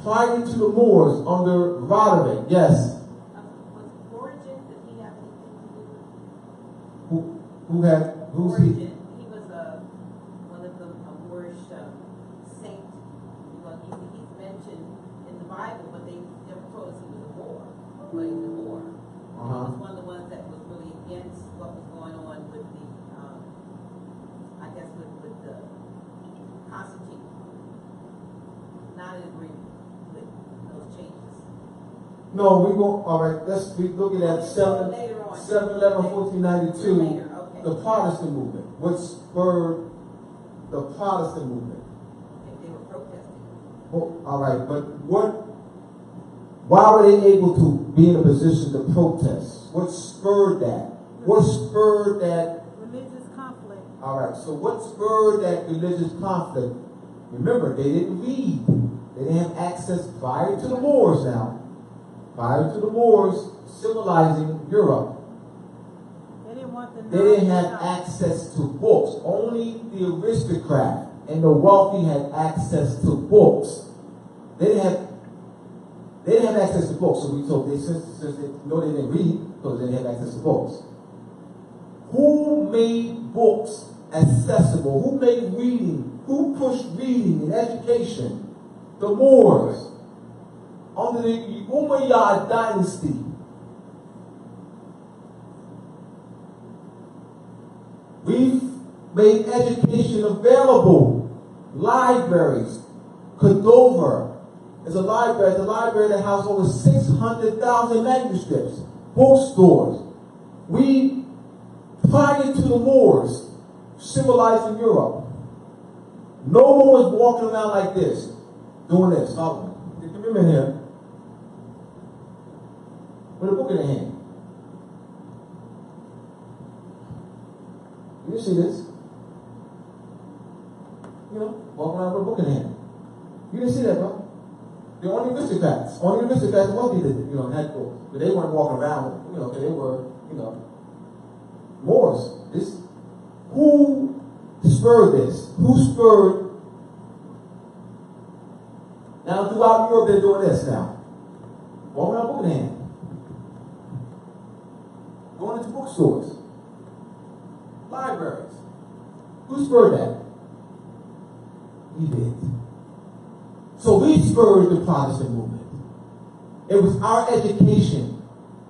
Prior to the Moors, under Roderick, yes. Was Origin, did he have anything to do with Who's he? Origin? He was one of the Moorish saint. Well, he's mentioned in the Bible, but they never told us he was a Moor, playing the Moor. He was one of the ones that was really against what was going on with the, I guess, with the Constantine. Not in agreement with those changes. No, we won't. All right, let's be looking at 7/11/1492, Later, okay. the Protestant movement. What spurred the Protestant movement? Okay, they were protesting. Well, all right, but why were they able to be in a position to protest? What spurred that? What spurred that? Religious conflict. All right, so what spurred that religious conflict? Remember, they didn't read. They didn't have access prior to the Moors now. Prior to the Moors civilizing Europe, they didn't have access to books. Only the aristocrat and the wealthy had access to books. They didn't have access to books. So since they know they didn't read, because they didn't have access to books. Who made books accessible? Who made reading? Who pushed reading and education? The Moors. Under the Umayyad dynasty. We've made education available. Libraries. Cordova is a library. It's a library that houses over 600,000 manuscripts. Bookstores. Prior to the Moors, civilizing Europe, no one was walking around like this, doing this. Follow me. Come in here. With a book in their hand. You see this? Walking around with a book in their hand. You didn't see that, bro? The only aristocrats and wealthy did it, had books. But they weren't walking around, because they were, Moors. Who spurred this? Who spurred? Now, throughout Europe, they're doing this now. Walking around with a book in their hand. Going into bookstores. Libraries. Who spurred that? We did. So we spurred the Protestant movement. It was our education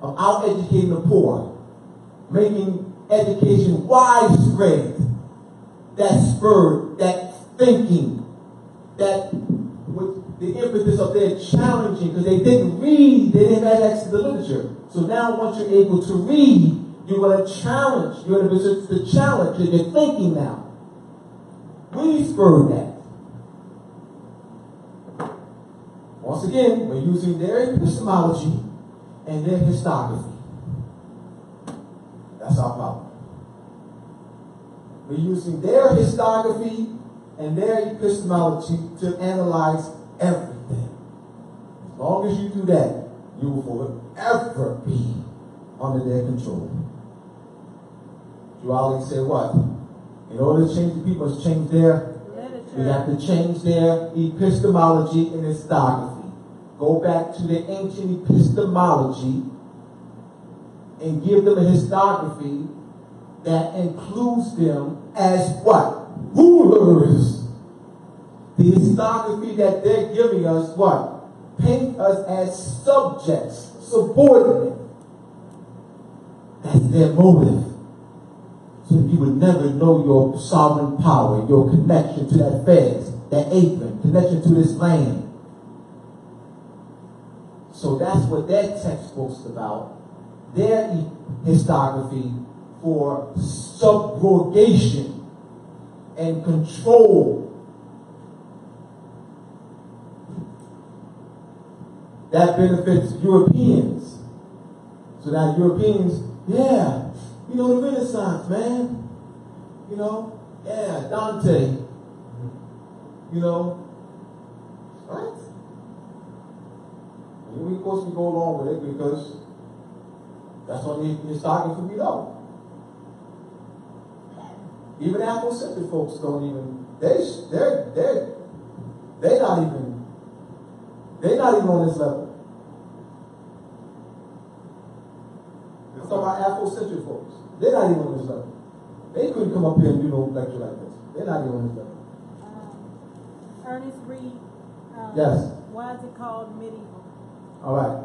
of out-educating the poor, making education widespread, that spurred, that thinking, that with the impetus of their challenging, because they didn't read, they didn't have access to the literature. So now once you're able to read, you're going to challenge, you're in a position to challenge, and you're thinking now. We spurred that. Once again, we're using their epistemology and their historiography. That's our problem. We're using their historiography and their epistemology to analyze everything. As long as you do that, you will forever be under their control. Duality said what? In order to change the people, must change their literature. We have to change their epistemology and historiography. Go back to the ancient epistemology and give them a historiography that includes them as what? Rulers. The historiography that they're giving us what? Paint us as subjects, subordinate. That's their motive. So that you would never know your sovereign power, your connection to that fez, that apron, connection to this land. So that's what their textbook's about. Their historiography for subrogation and control. that benefits Europeans. So now Europeans, yeah, you know, the Renaissance, man. You know, yeah, Dante. You know, right? And we, of course, we go along with it because that's what you're starting to read out. Even Afrocentric folks don't even, they're not even on this level. I'm talking about Afrocentric folks. They're not even on this level. They couldn't come up here and do no lecture like this. They're not even on this level. Ernest Reed. Yes. Why is it called medieval? All right.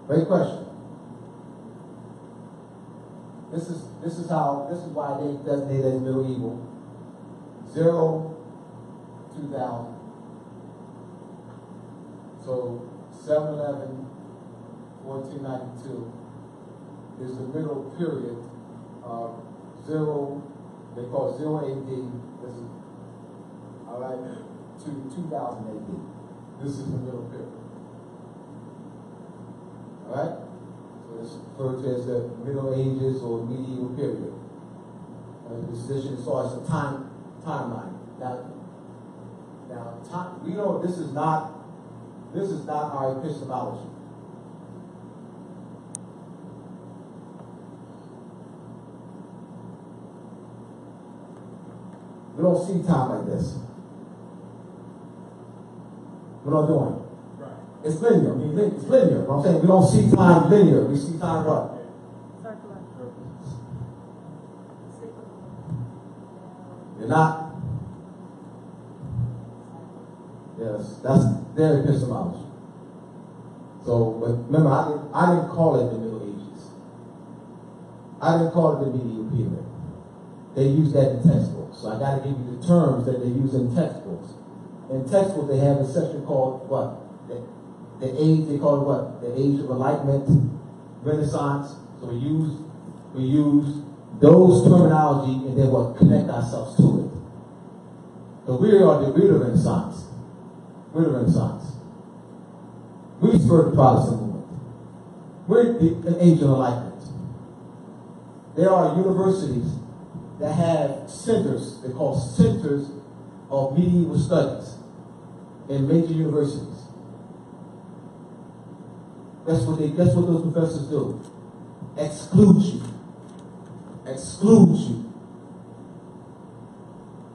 Great question. This is why they designate as medieval. 0, 2000. So 7/11, 1492 is the middle period of 0. They call it 0 AD. This is all right to 2000 AD. This is the middle period. All right. So it's referred to as the Middle Ages or medieval period. This edition as far as the timeline. Now, we know this is not our epistemology. We don't see time like this. We're not doing it. Right. It's linear. I mean, it's linear. What I'm saying, we don't see time linear. We see time what? Circular. You're not. Yes, that's their epistemology. So, but remember, I didn't call it the Middle Ages. I didn't call it the medieval period. They use that in textbooks. So I got to give you the terms that they use in textbooks. In textbooks, they have a section called what? The age. They call it what? The Age of Enlightenment, Renaissance. So we use those terminology and then what? Connect ourselves to it. So we're the Renaissance. We're the Renaissance. We spurred the Protestant movement. We're the Age of Enlightenment. There are universities that have centers, they call centers of medieval studies in major universities. That's what those professors do. Exclude you. Exclude you.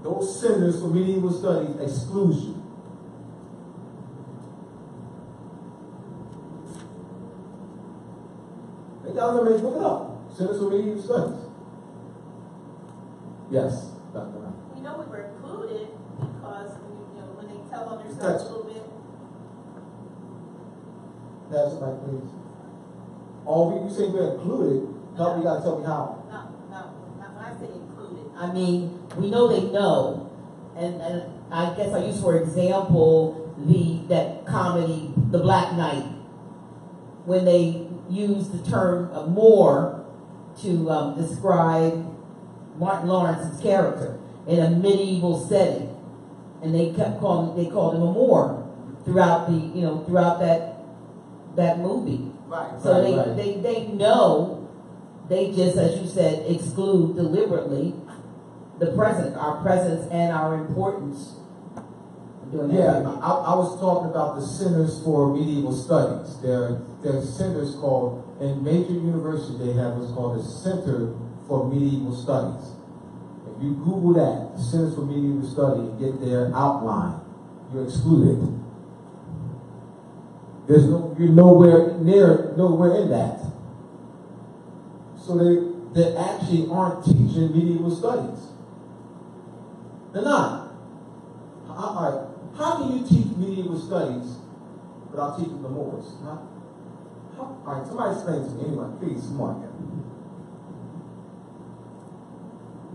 Those centers for medieval studies exclude you. They got to look it up. Centers for medieval studies. Yes, Dr. Ryan. We know we were included because when they tell on themselves a little bit. Pass it back, please. Oh, you say we're included. No, you gotta tell me how. No. When I say included, I mean, we know they know, and I guess I use for example that comedy, The Black Knight, when they use the term Moor to describe Martin Lawrence's character in a medieval setting, and they called him a Moor throughout that movie. right? So they know, they just, as you said, exclude deliberately the present, our presence and our importance. Yeah, I was talking about the Centers for Medieval Studies. There are centers called, in major universities, they have what's called the Center for Medieval Studies. If you Google that, the Centers for Medieval Studies, and get their outline, you're excluded. You're nowhere in that. So they actually aren't teaching medieval studies. They're not. All right. How can you teach medieval studies without teaching the Moors? All right, somebody explain to me. Anyone, please, come on here.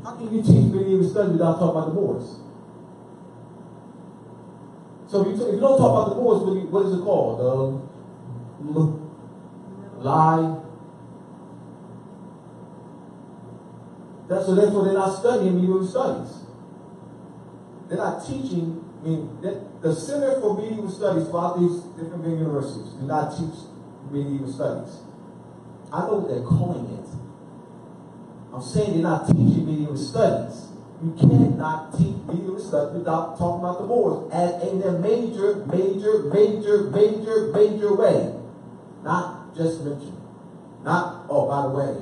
How can you teach medieval studies without talking about the Moors? So if you don't talk about the Moors, what is it called? Lie. So therefore they're not studying medieval studies. they're not teaching. I mean, the Center for Medieval Studies throughout these different universities do not teach medieval studies. I know what they're calling it. I'm saying they're not teaching medieval studies. You cannot teach medieval studies without talking about the Moors in a major way. Not just mentioned. Not, oh, by the way.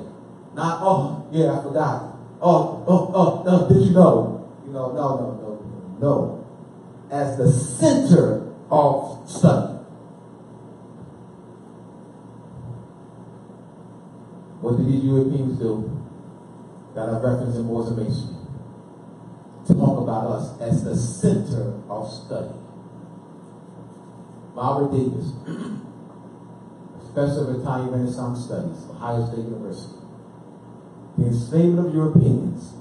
Not, oh, yeah, I forgot. No, did you know? You know, no. As the center of study. What did these Europeans do that are referenced in Moors and Masonry? Talk about us as the center of study. Robert Davis, Professor of Italian Renaissance Studies, Ohio State University. The enslavement of Europeans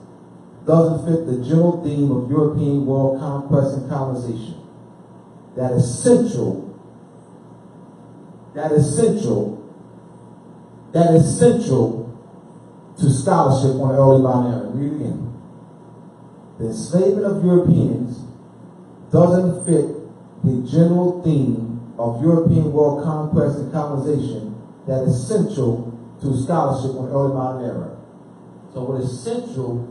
doesn't fit the general theme of European world conquest and colonization. That is central to scholarship on the early modern era. Read it again. The enslavement of Europeans doesn't fit the general theme of European world conquest and colonization that is central to scholarship on the early modern era. So what is central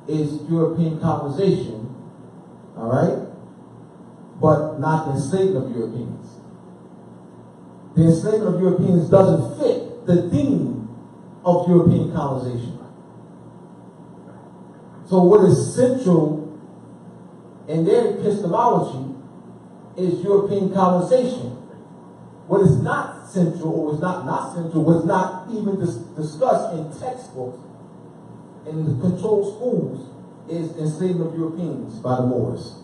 is European colonization, all right, but not the enslavement of Europeans. The enslavement of Europeans doesn't fit the theme of European colonization. So what is central in their epistemology is European colonization. What is not central, or was not central, was not even discussed in textbooks in the controlled schools, is enslavement of Europeans by the Moors.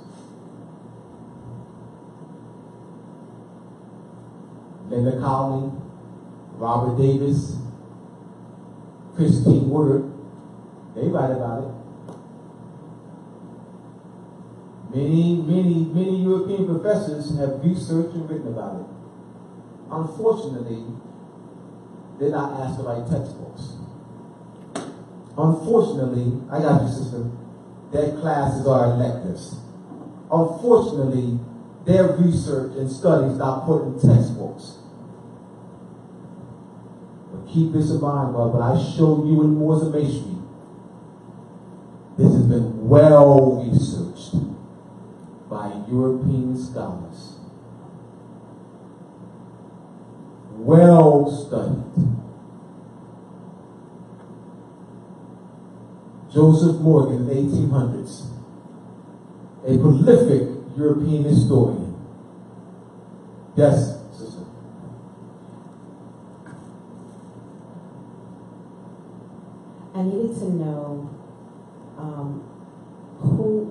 Linda Colony, Robert Davis, Christine Woodard, they write about it. Many European professors have researched and written about it. Unfortunately, they're not asked to write textbooks. Unfortunately, I got you, sister, their classes are electives. Unfortunately, their research and studies not put in textbooks. But keep this in mind, what I showed you in Moors and Masonry, this has been well researched by European scholars. Well studied. Joseph Morgan in the 1800s, a prolific European historian. Yes, sister. I needed to know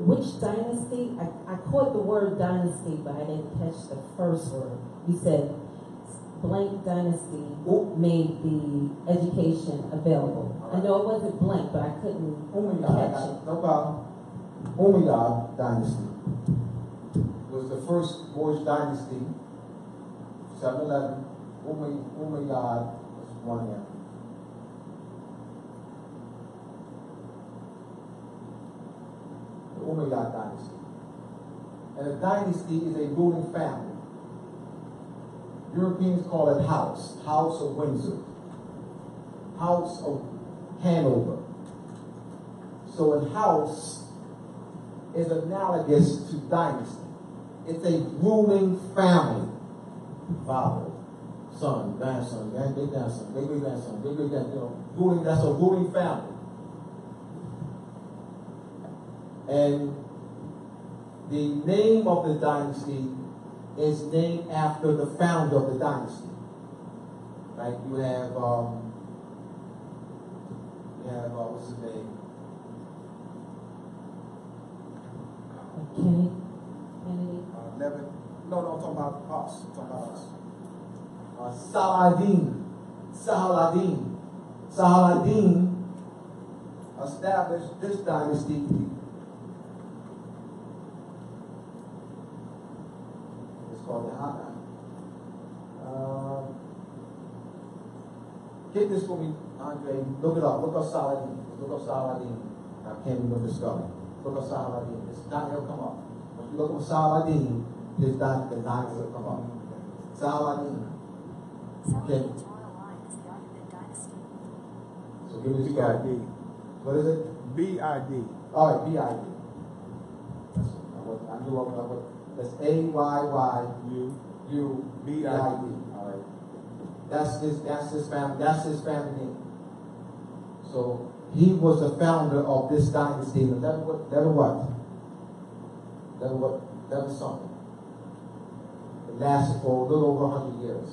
which dynasty. I caught the word dynasty, but I didn't catch the first word. You said blank dynasty made the education available. Right. I know it wasn't blank, but I couldn't catch it. No problem. Umayyad dynasty was the first Moorish dynasty. 711. Umayyad was one here. The Umayyad dynasty. And a dynasty is a ruling family. Europeans call it House of Windsor, House of Hanover. So a house is analogous to dynasty. It's a ruling family. Father, son, grandson, great-grandson, great-grandson, great-grandson, ruling, that's a ruling family. And the name of the dynasty is named after the founder of the dynasty. Like you have what's his name? Kennedy. Nevin. No, I'm talking about us. Saladin established this dynasty. Called the get this for me, Andre. Look it up. Look up Saladin. I can't remember the spelling. Look up Saladin. It'll come up. When you look up Saladin, the dynasty will come up. Saladin. Okay. So give me the BID. What is it? BID. All right, BID. I knew what. That's AYYU All right. That's his family. That's his family name. So he was the founder of this dynasty. And that was something. It lasted for a little over 100 years.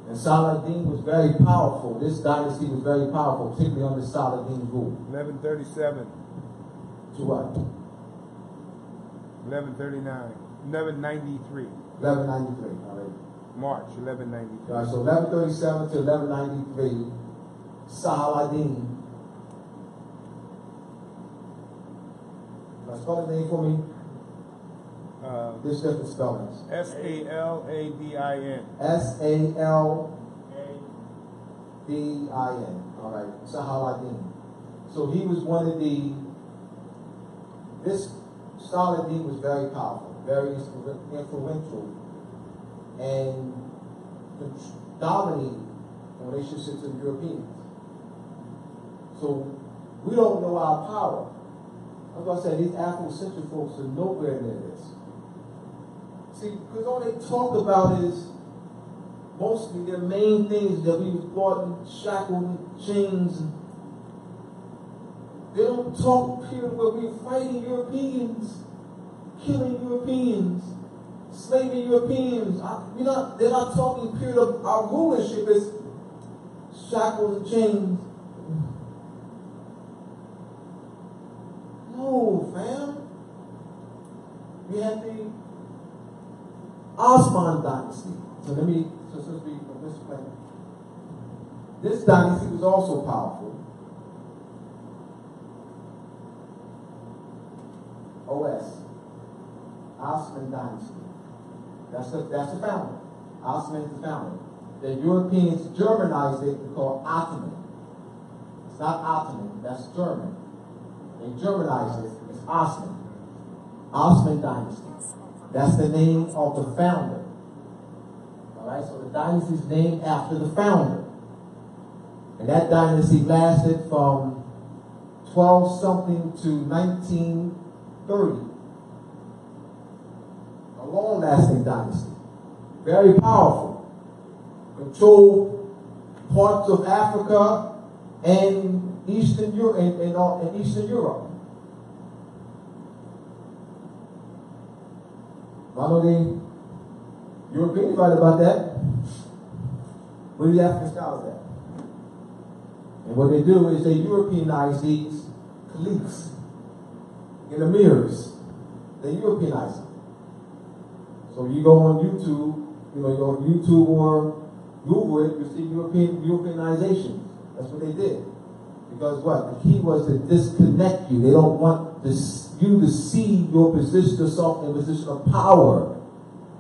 And Saladin was very powerful. This dynasty was very powerful, particularly under Saladin's rule. 1137. To what? 1139. 1193. 1193. All right. March 1193. All right, so 1137 to 1193, Saladin. Now spell the name for me. There's different spellings. Saladin. Saladin. All right, Saladin. So he was one of this Saladin was very powerful, very influential, and dominated in relationship to the Europeans. So we don't know our power. That's why I said these Afrocentric folks are nowhere near this. See, because all they talk about is mostly their main things that we brought in shackled and chains. They don't talk period where we're fighting Europeans, killing Europeans, slaving Europeans. They're not talking period of our rulership is shackles and chains. No, fam. We had the Osman dynasty. So since we from this planet. This dynasty was also powerful. Osman dynasty. That's the founder. Osman is the founder. The Europeans Germanized it and called Ottoman. It's not Ottoman, that's German. They Germanized it, it's Osman. Osman dynasty. That's the name of the founder. Alright, so the dynasty is named after the founder. And that dynasty lasted from 12-something to 1930. A long-lasting dynasty. Very powerful. Controlled parts of Africa and Eastern Europe and Eastern Europe. I know the Europeans write about that. Where the African scholars at? And what they do is they Europeanize these caliphs in the mirrors. They Europeanize them. So you go on YouTube, you go on YouTube or Google it, you see Europeanization. That's what they did. Because what? The key was to disconnect you. They don't want you to see your position, yourself in a position of power.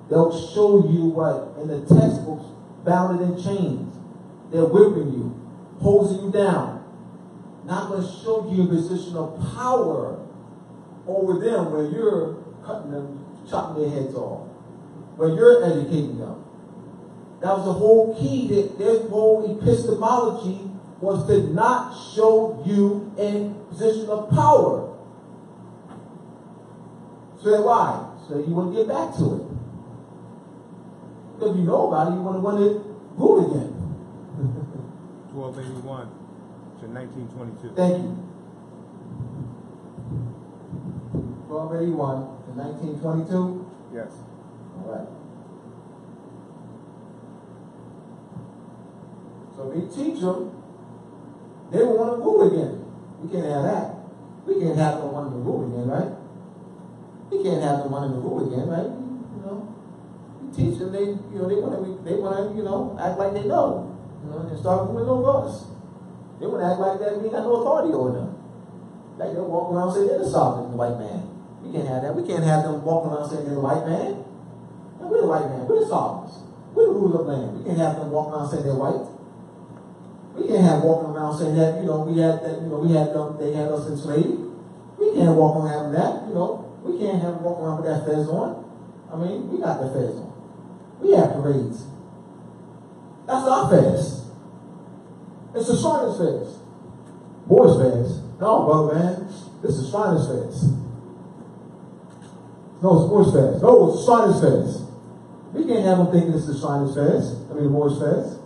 They'll show you what? In the textbooks, bound in chains. They're whipping you, holding you down. Not going to show you a position of power over them where you're cutting them, chopping their heads off. Where you're educating them. That was the whole key. That their whole epistemology was to not show you in position of power. So that why? So you want to get back to it. Because you know about it, you want to rule again. 1281 to 1922. Thank you. 1281 to 1922? Yes. All right. So they teach them, they want to rule again. We can't have that. We can't have them wanting to rule again, right? We can't have them wanting to rule again, right? You know, we teach them, they want to, act like they know, and start ruling over us. They want to act like that we got no authority over them. Like they walk around saying they're the sovereign white man. We can't have that. We can't have them walking around saying they're the white man. And we're the white man. We're the sovereigns. We're the rulers of land. We can't have them walking around saying they're white. We We can't have walking around saying that, we had that, they had us enslaved. We can't walk around having that, We can't have walk around with that fez on. I mean, we got the fez on. We have parades. That's our fez. It's the Shriners fez. Boys fez. No, brother man. This is Shriners fez. No, it's Moorish fez. No, it's Shriners fez. We can't have them thinking it's the Shriners fez. I mean, the Moorish fez.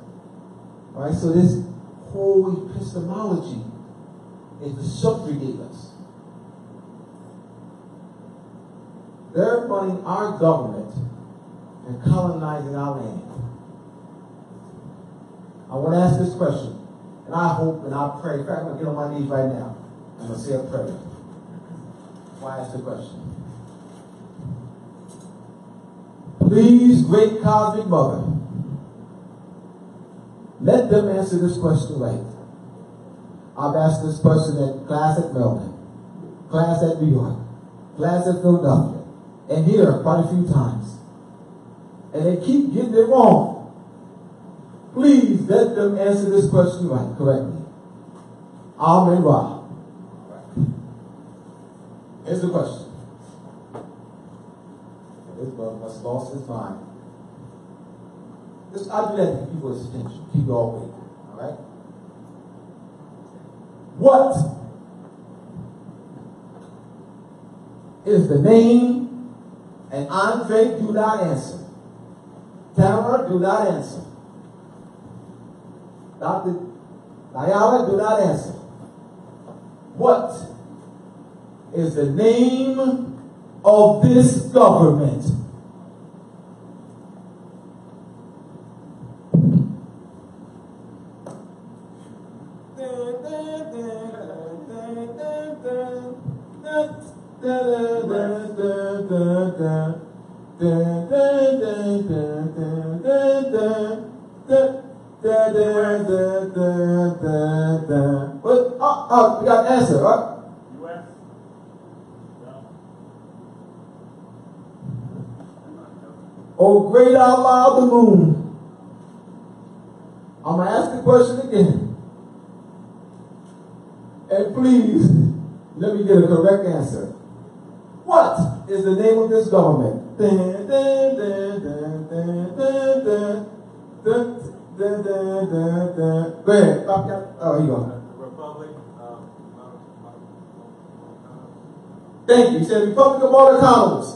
All right, so this whole epistemology is to subjugate us. They're running our government and colonizing our land. I want to ask this question, and I hope and I pray. In fact, I'm going to get on my knees right now. I'm going to say a prayer. Why ask the question? Please, great cosmic mother, let them answer this question right. I've asked this question at class at Melbourne, class at New York, class at Philadelphia, and here quite a few times. And they keep getting it wrong. Please let them answer this question right, correctly. Amen. Ra. Here's the question. This brother must have lost his mind. I do that to keep people's attention, keep you all awake. All right? What is the name? And Andre, do not answer. Tamara, do not answer. Dr. Diana, do not answer. What is the name of this government? We got an answer, right? U.S. Oh, great Allah of the moon. I'm going to ask the question again. And please, let me get a correct answer. What is the name of this government? Go ahead. Oh, here you go. Republic. Thank you. He said Republic of Marticanos.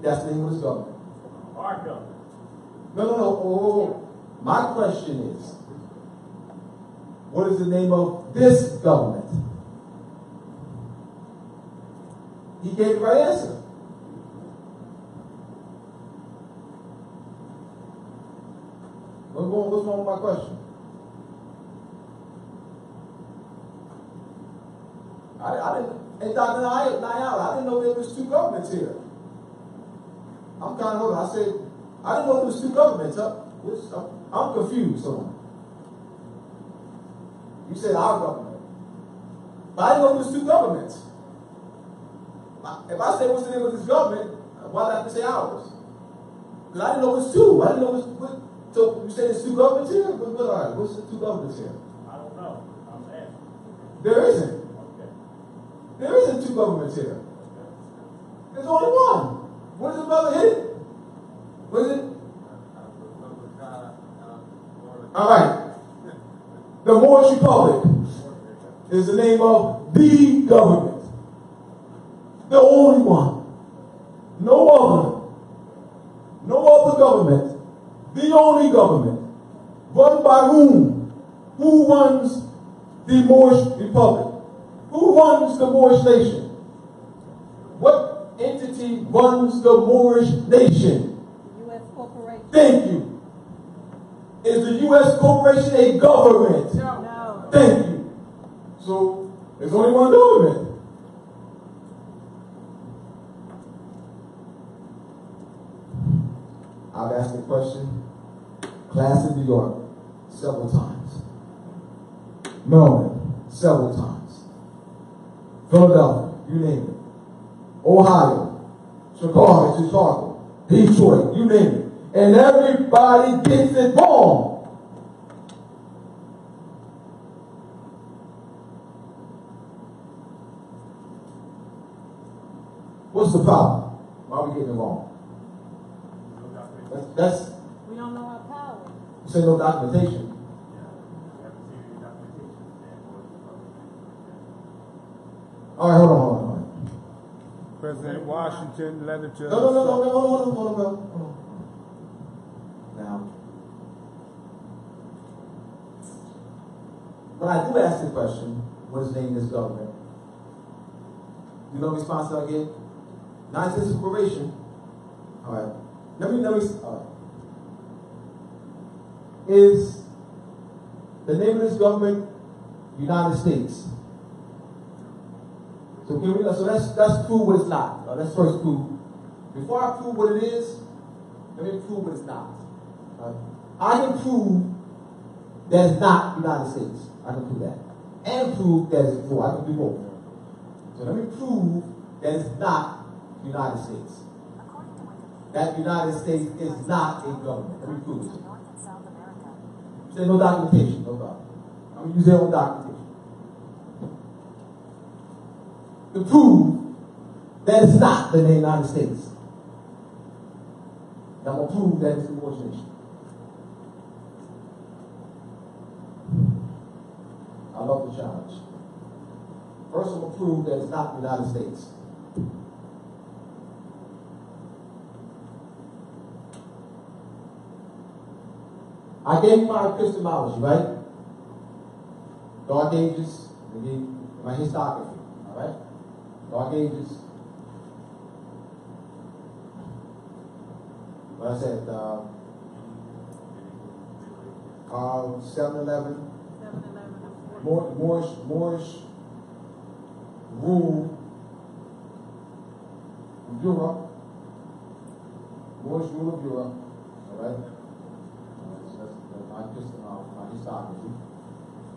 That's the name of this government. Our government. No. Oh. My question is, what is the name of this government? He gave the right answer. What's wrong with my question? I didn't, and Dr. Nayal, I didn't know there was two governments here. I'm kind of, I said, I didn't know there was two governments. I'm confused. So you said our government. But I didn't know there was two governments. If I say what's the name of this government, why did I have to say ours? Because I didn't know it was two. I didn't know it was, so you said there's two governments here? What's the two governments here? I don't know. I'm asking. There isn't. Okay. There isn't two governments here. There's only one. What is the brother hit? What is it? All right. The Moorish Republic is the name of the government. The only one. No other. No other government. The only government. Run by whom? Who runs the Moorish Republic? Who runs the Moorish nation? What entity runs the Moorish nation? The U.S. corporation. Thank you. Is the U.S. corporation a government? No. Thank you. So, there's only one government. I've asked the question, class in New York, several times. Maryland, several times. Philadelphia, you name it. Ohio, Chicago, Detroit, you name it. And everybody gets it wrong. What's the problem? Why are we getting it wrong? That's We don't know our power. you say no documentation. All right, hold on. President Washington, letter to. No, hold on. Now, when I do ask the question, what is the name of this government? You know the response I get? Non-citizen probation. All right. Let me. All right. Is the name of this government United States? So can we? So let's prove what it's not. Let's first prove. Before I prove what it is, let me prove what it's not. I can prove that it's not United States. I can prove that, and prove that it's before. I can do both. So let me prove that it's not United States. That United States is not a government. Let me prove it to you. Say no documentation, no problem. I'm going to use their own documentation. To prove that it's not the United States. I'm going to prove that it's the Moorish nation. I love the challenge. First, I'm going to prove that it's not the United States. I gave you my epistemology, right? Dark Ages, I gave my historiography, all right? Dark Ages. What I said, 7-11. 7-11. Moorish rule of Europe. Moorish rule of Europe, all right? So that's my historiography.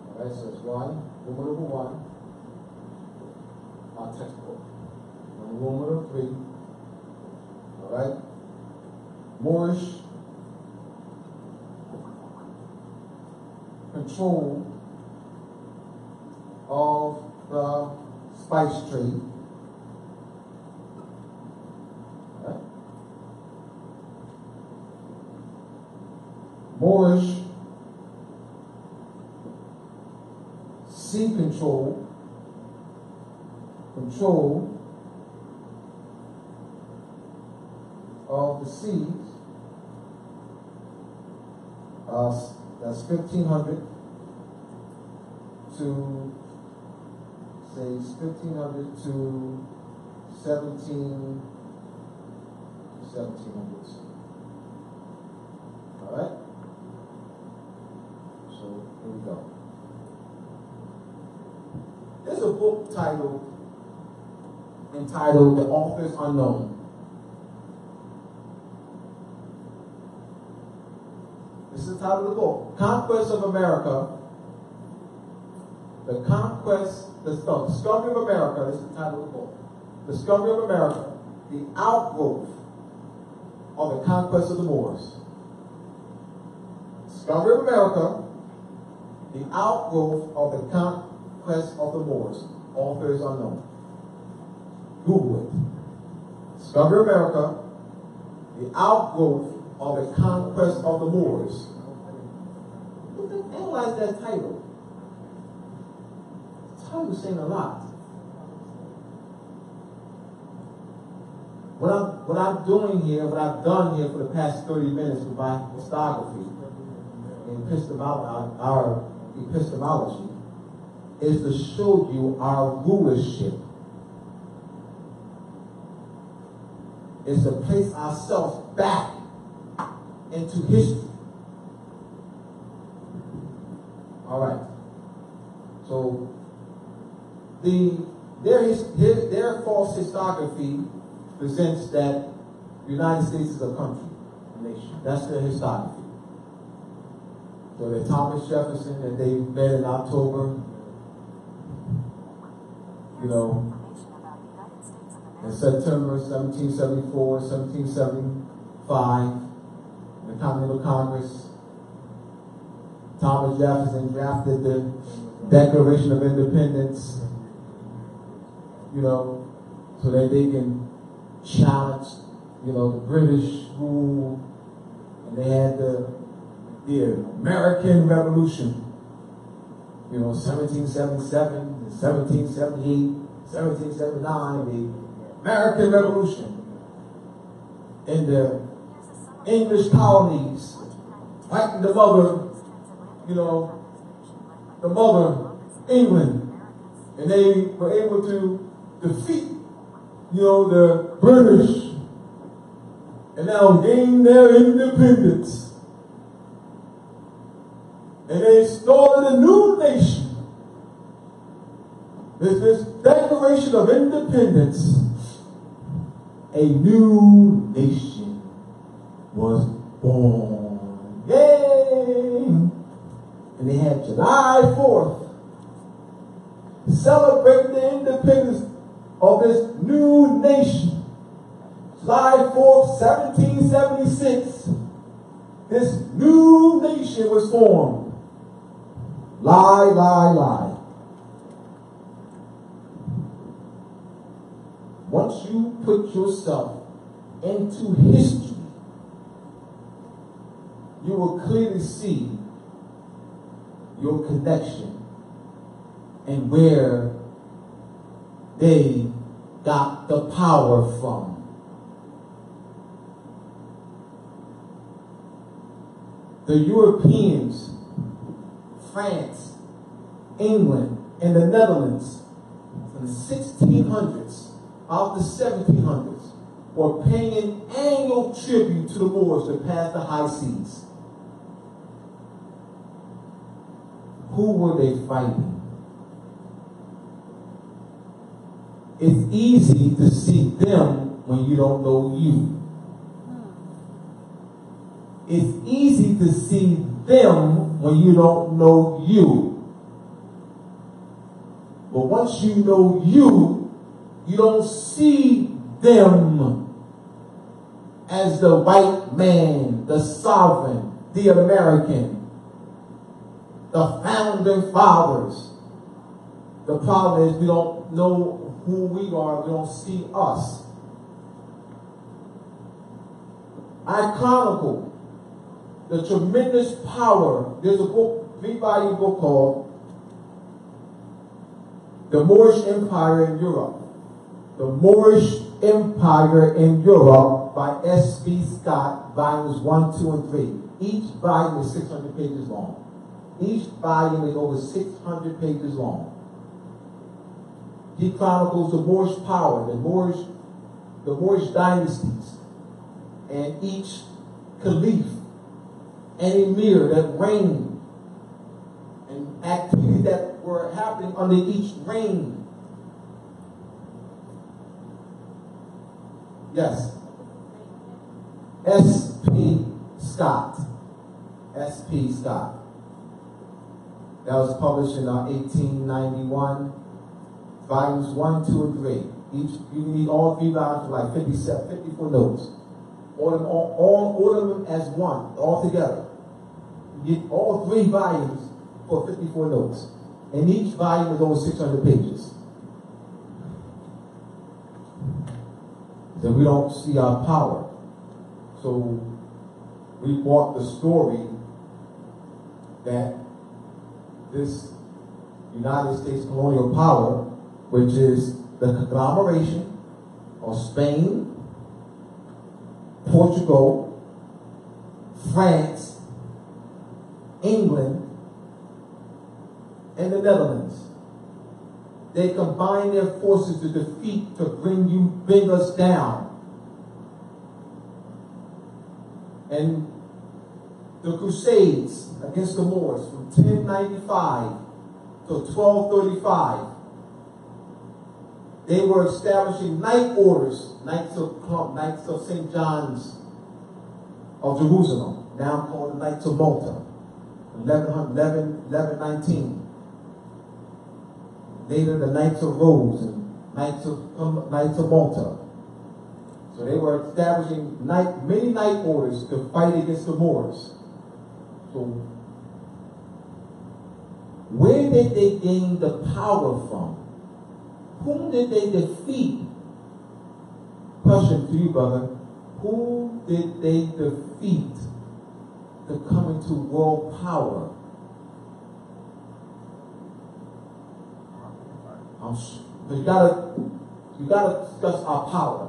All right, so it's Roman number 1, our textbook. Roman number 3, all right? Moorish control of the spice trade. All right? Moorish sea control of the seas. That's 1500 to say 1500 to 1700s. All right. So here we go. There's a book entitled "The Authors Unknown." This is the title of the book. Conquest of America. The Discovery of America. This is the title of the book. Discovery of America. The outgrowth of the conquest of the Moors. Discovery of America. The outgrowth of the conquest of the Moors. Authors unknown. Google it. Discovery of America. The outgrowth of the conquest of the Moors. Analyze that title. The title is saying a lot. What I'm doing here, what I've done here for the past 30 minutes with my historiography and our epistemology is to show you our rulership. Is to place ourselves back into history. All right. So their false historiography presents that the United States is a country, a nation. That's their historiography. So that Thomas Jefferson that they met in October, in September 1774, 1775, the Continental Congress, Thomas Jefferson drafted the Declaration of Independence, so that they can challenged, the British rule, and they had the American Revolution, 1777, 1778, 1779, the American Revolution. In the English colonies, fighting the mother, the mother, England, and they were able to defeat, the British, and now gain their independence. And they started a new nation. This Declaration of Independence. A new nation was born. Yay! And they had July 4th, celebrating the independence of this new nation. July 4th, 1776, this new nation was formed. Lie, lie, lie. Once you put yourself into history, you will clearly see your connection and where they got the power from. The Europeans, France, England, and the Netherlands in the 1600s, out the 1700s, were paying an annual tribute to the Moors to pass the high seas. Who were they fighting? It's easy to see them when you don't know you. It's easy to see them when you don't know you. But once you know you, you don't see them as the white man, the sovereign, the American, the founding fathers. The problem is we don't know who we are. We don't see us. I chronicle the tremendous power. There's a book, 3-volume book called The Moorish Empire in Europe. The Moorish Empire in Europe by S.B. Scott, volumes 1, 2, and 3. Each volume is 600 pages long. Each volume is over 600 pages long. He chronicles the Moorish power, the Moorish dynasties, and each caliph and emir that reigned, and activities that were happening under each reign. Yes. S.P. Scott. S.P. Scott. That was published in 1891. Volumes 1, 2, and 3. You need all 3 volumes for like 54 notes. Order them as one, all together. You get all 3 volumes for 54 notes. And each volume is over 600 pages. Then we don't see our power. So we bought the story that this United States colonial power, which is the conglomeration of Spain, Portugal, France, England, and the Netherlands. They combine their forces to defeat, to bring us down. And the Crusades against the Moors from 1095 to 1235, they were establishing night orders, Knights of St. John's of Jerusalem, now called the Knights of Malta, 1119. Later, the Knights of Rose and Knights of Malta. So they were establishing many night orders to fight against the Moors. So where did they gain the power from? Whom did they defeat? question to you, brother. Who did they defeat to come into world power? But you gotta discuss our power.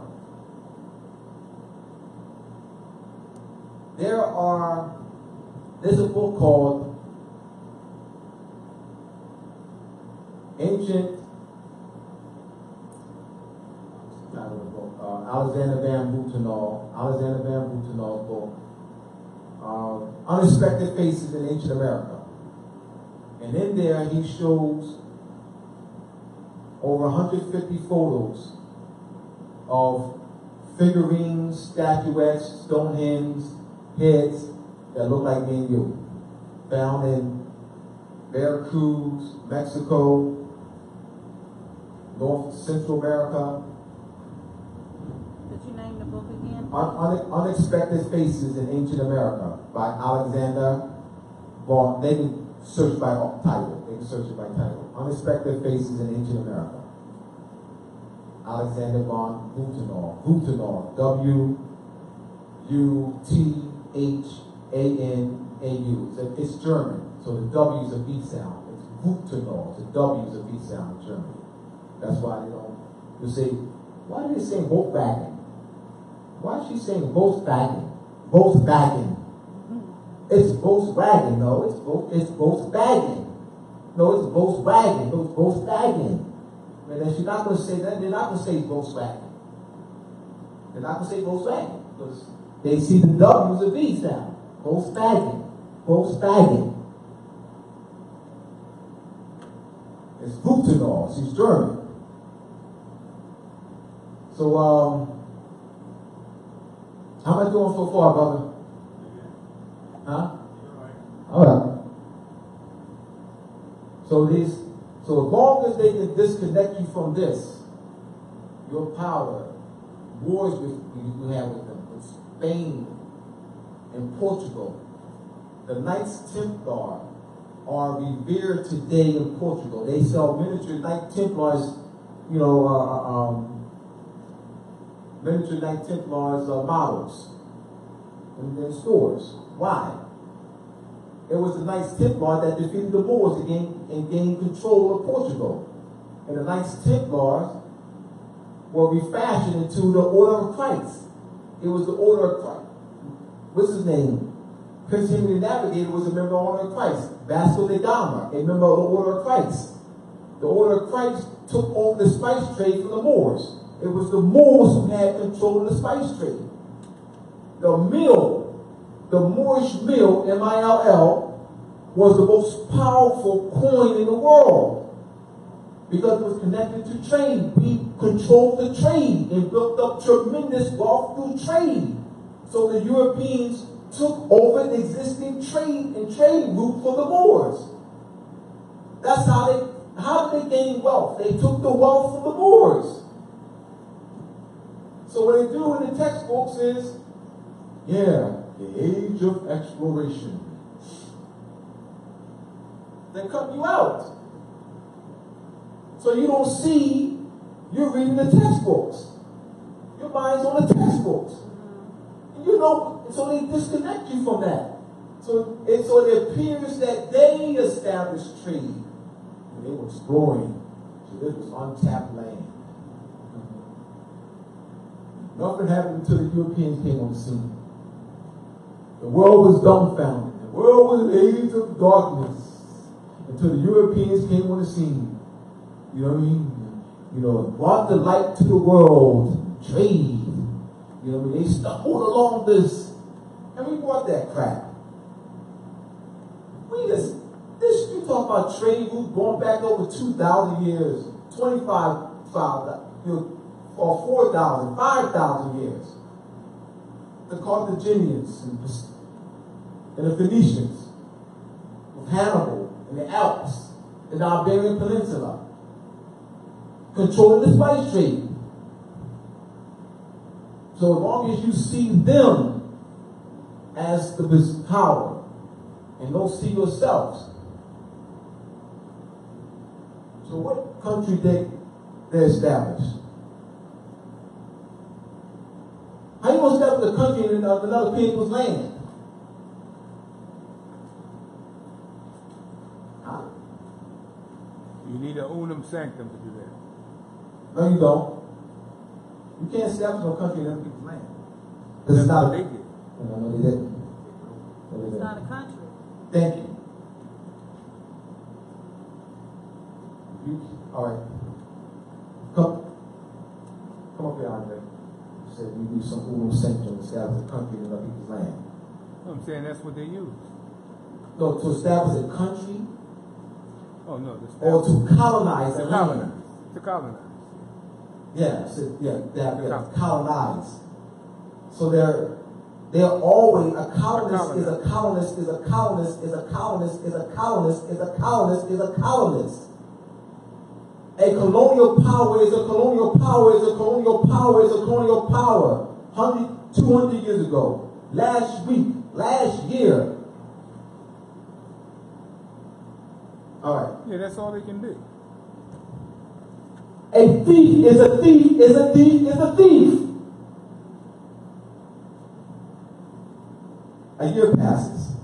There's a book called Alexander Van Boutenal's book, Unexpected Faces in Ancient America. And in there he shows over 150 photos of figurines, statuettes, Stonehenge, heads that look like me and you, found in Veracruz, Mexico, North Central America. Did you name the book again? Unexpected Faces in Ancient America by Alexander Von. They can search by title. They can search it by title. Unexpected Faces in Ancient America. Alexander von Boutenal. Boutenal. W-U-T-H-A-N-A-U. It's German, so the W is a V sound. It's Boutenal. The W is a V sound in German. That's why they don't. You say, why are they saying Volkswagen? Why is she saying Volkswagen? Volkswagen. It's Volkswagen. No, it's Volkswagen. No, it's Volkswagen. No, it's Volkswagen. And then she's not going to say that. They're not going to say Volkswagen. They're not going to say Volkswagen because they see the W as a V sound. Volkswagen. Volkswagen. It's Boutenal. She's German. So, how am I doing so far, brother? Huh? All right. So as long as they can disconnect you from this, your power, wars you have with them, with Spain and Portugal, the Knights Templar are revered today in Portugal. They sell miniature Knight Templars, miniature Knight Templars models in stores. Why? It was the Knights Templar that defeated the Moors and gained control of Portugal. And the Knights Templars were refashioned into the Order of Christ. It was the Order of Christ. What's his name? Prince Henry the Navigator was a member of the Order of Christ. Vasco da Gama, a member of the Order of Christ. The Order of Christ took over the spice trade from the Moors. It was the Moors who had control of the spice trade. The Moorish mill, M-I-L-L, was the most powerful coin in the world because it was connected to trade. We controlled the trade and built up tremendous wealth through trade. So the Europeans took over the existing trade route for the Moors. That's how did they gain wealth? They took the wealth from the Moors. So what they do in the textbooks is, the age of exploration. They cut you out. So you don't see, you're reading the textbooks. Your mind's on the textbooks. And so they disconnect you from that. So it appears that they established trade. And they were exploring. So this was untapped land. Nothing happened until the Europeans came on the scene. The world was dumbfounded. The world was an age of darkness until the Europeans came on the scene. You know what I mean? Brought the light to the world. Trade. You know what I mean? They stumbled along this. And we brought that crap. You talk about trade route going back over 2,000 years, 25,000, or 4,000, 5,000 years. The Carthaginians and the Phoenicians, with Hannibal and the Alps, and the Iberian Peninsula, controlling the spice trade. So as long as you see them as the power and don't see yourselves. So what country they established? How you gonna establish a country in another people's land? Another people's land? Huh? You need an unum sanctum to do that. No, you don't. You can't establish no country in other people's land. Because it's not a They did. No, they didn't. No, they It's didn't. not a country. Thank you. All right. Come up here, Andre. You said you do some unum sanctum to establish a country in other people's land. I'm saying that's what they use. No, to establish a country Oh no, or to colonize a to land. colonize. To colonize. Yeah, colonize. So they're always a colonist is a colonist is a colonist is a colonist is a colonist is a colonist is a colonist. A colonial power is a colonial power is a colonial power is a colonial power. 100, 200 years ago, last week, last year. All right. Yeah, that's all they can do. A thief is a thief is a thief is a thief. A year passes.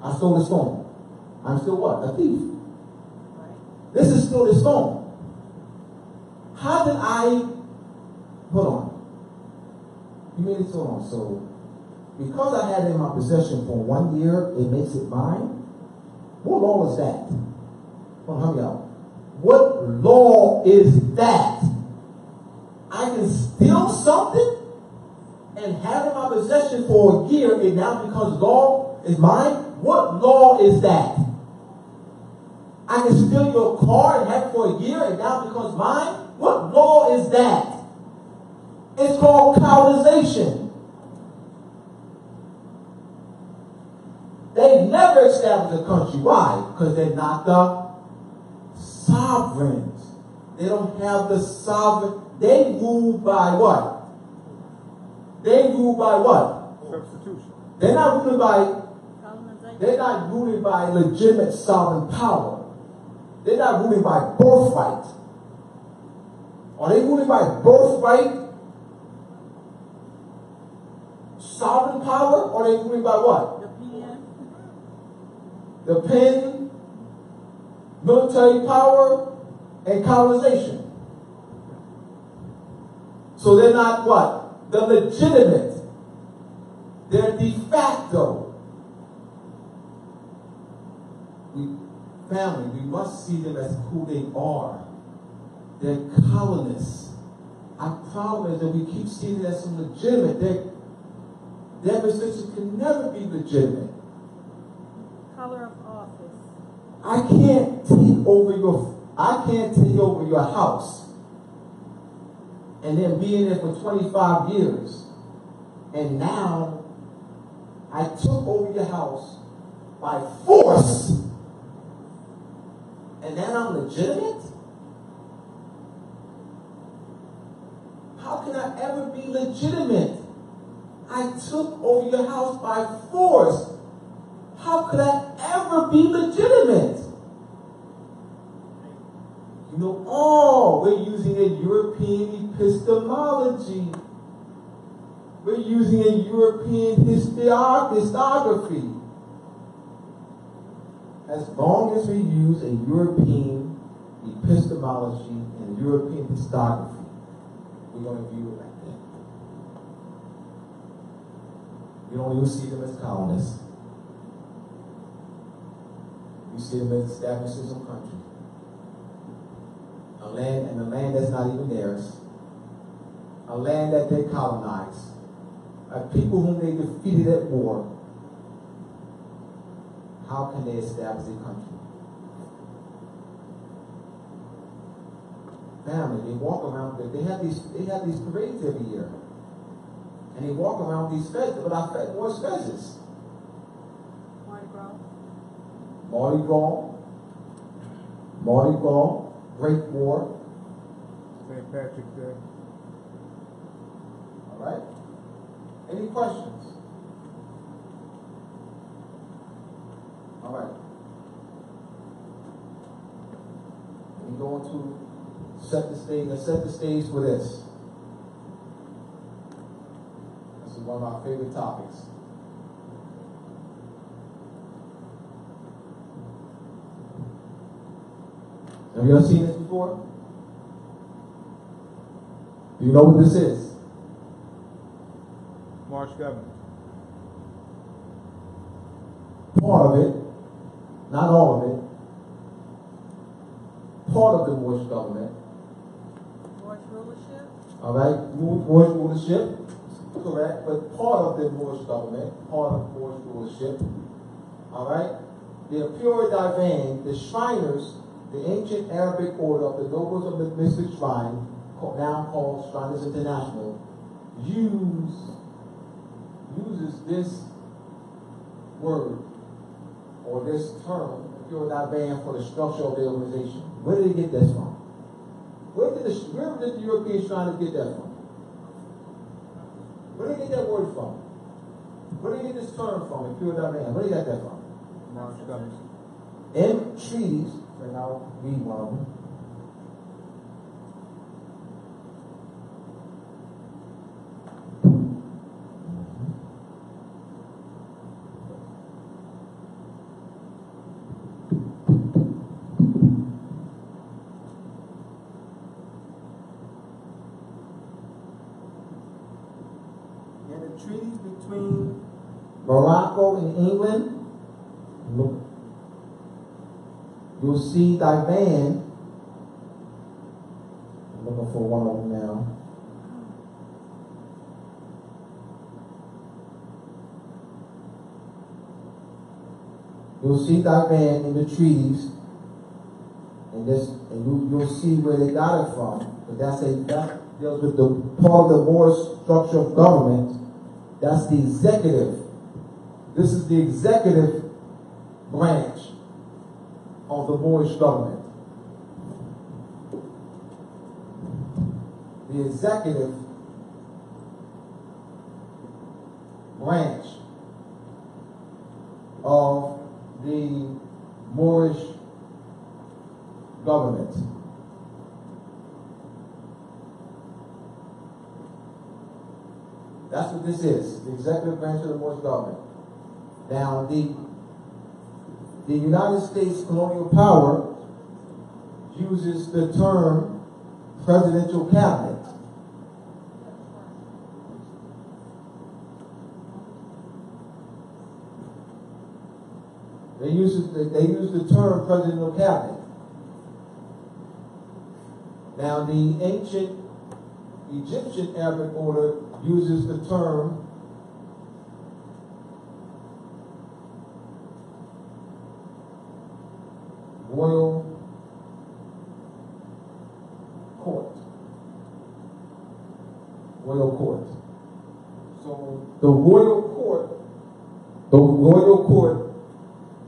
I stole the stone. I'm still what? A thief. This is still the stone. How did I... Hold on. You made it so long. So, because I had it in my possession for 1 year, it makes it mine? What law is that? Well, help me out. What law is that? I can steal something and have it in my possession for a year, and now because law is mine? What law is that? I can steal your car and have it for a year, and now becomes mine? What law is that? It's called colonization. They never established a country. Why? Because they're not the sovereigns. They don't have the sovereign. They rule by what? They rule by what? Substitution. They're not ruling by. Colonization. They're not ruling by legitimate sovereign power. They're not ruling by birthright. Are they ruling by birthright? Sovereign power? Or are they ruling by what? The pen, military power, and colonization. So they're not what? The legitimate. They're de facto. We must see them as who they are. They're colonists. Our problem is that we keep seeing them as some legitimate. Their position can never be legitimate. Color of office. I can't take over your house and then be in there for 25 years. And now I took over your house by force. And then I'm legitimate? How can I ever be legitimate? I took over your house by force. How could I ever be legitimate? You know, we're using a European epistemology. We're using a European historiography. As long as we use a European epistemology and European historiography, we're going to view it like that. We don't even see them as colonists. We see them as establishing some country. A land that's not even theirs. A land that they colonized. A people whom they defeated at war. How can they establish a country? Family, they walk around, they have these parades every year. And they walk around these feds, but I fed more feds. Mardi Gras. Mardi Gras, Great War. St. Patrick's Day. All right? Any questions? All right. We're going to set the stage. Let's set the stage for this. one of our favorite topics. Have you ever seen this before? Do you know what this is? Moorish government. Part of it, not all of it, part of the Moorish government. Moorish rulership? All right, Moorish rulership, correct, but part of the Moorish government, part of Moorish rulership. All right, the Imperial Divan, the Shriners, the ancient Arabic order of the nobles of the mystic shrine, now called Shriners International, uses this word or this term, Imperial Divan, for the structure of the organization. Where did they get this from? Where did the European Shriners get that from? Where did they get that word from? Where did they get this term from, Imperial Divan? Where did they get that from? Moorish government. In treaties, and I'll read one of them. And the treaties between Morocco and England, look, you'll see Divan. I'm looking for one of them now. You'll see Divan in the treaties, and you'll see where they got it from. But that deals with the part of the Moorish structure of government. That's the executive. This is the executive branch of the Moorish government. The executive branch of the Moorish government. That's what this is, the executive branch of the Moorish government. Now, the United States colonial power uses the term presidential cabinet. They use the term presidential cabinet. Now, the ancient Egyptian Arabic order uses the term royal court. Royal court. So the royal court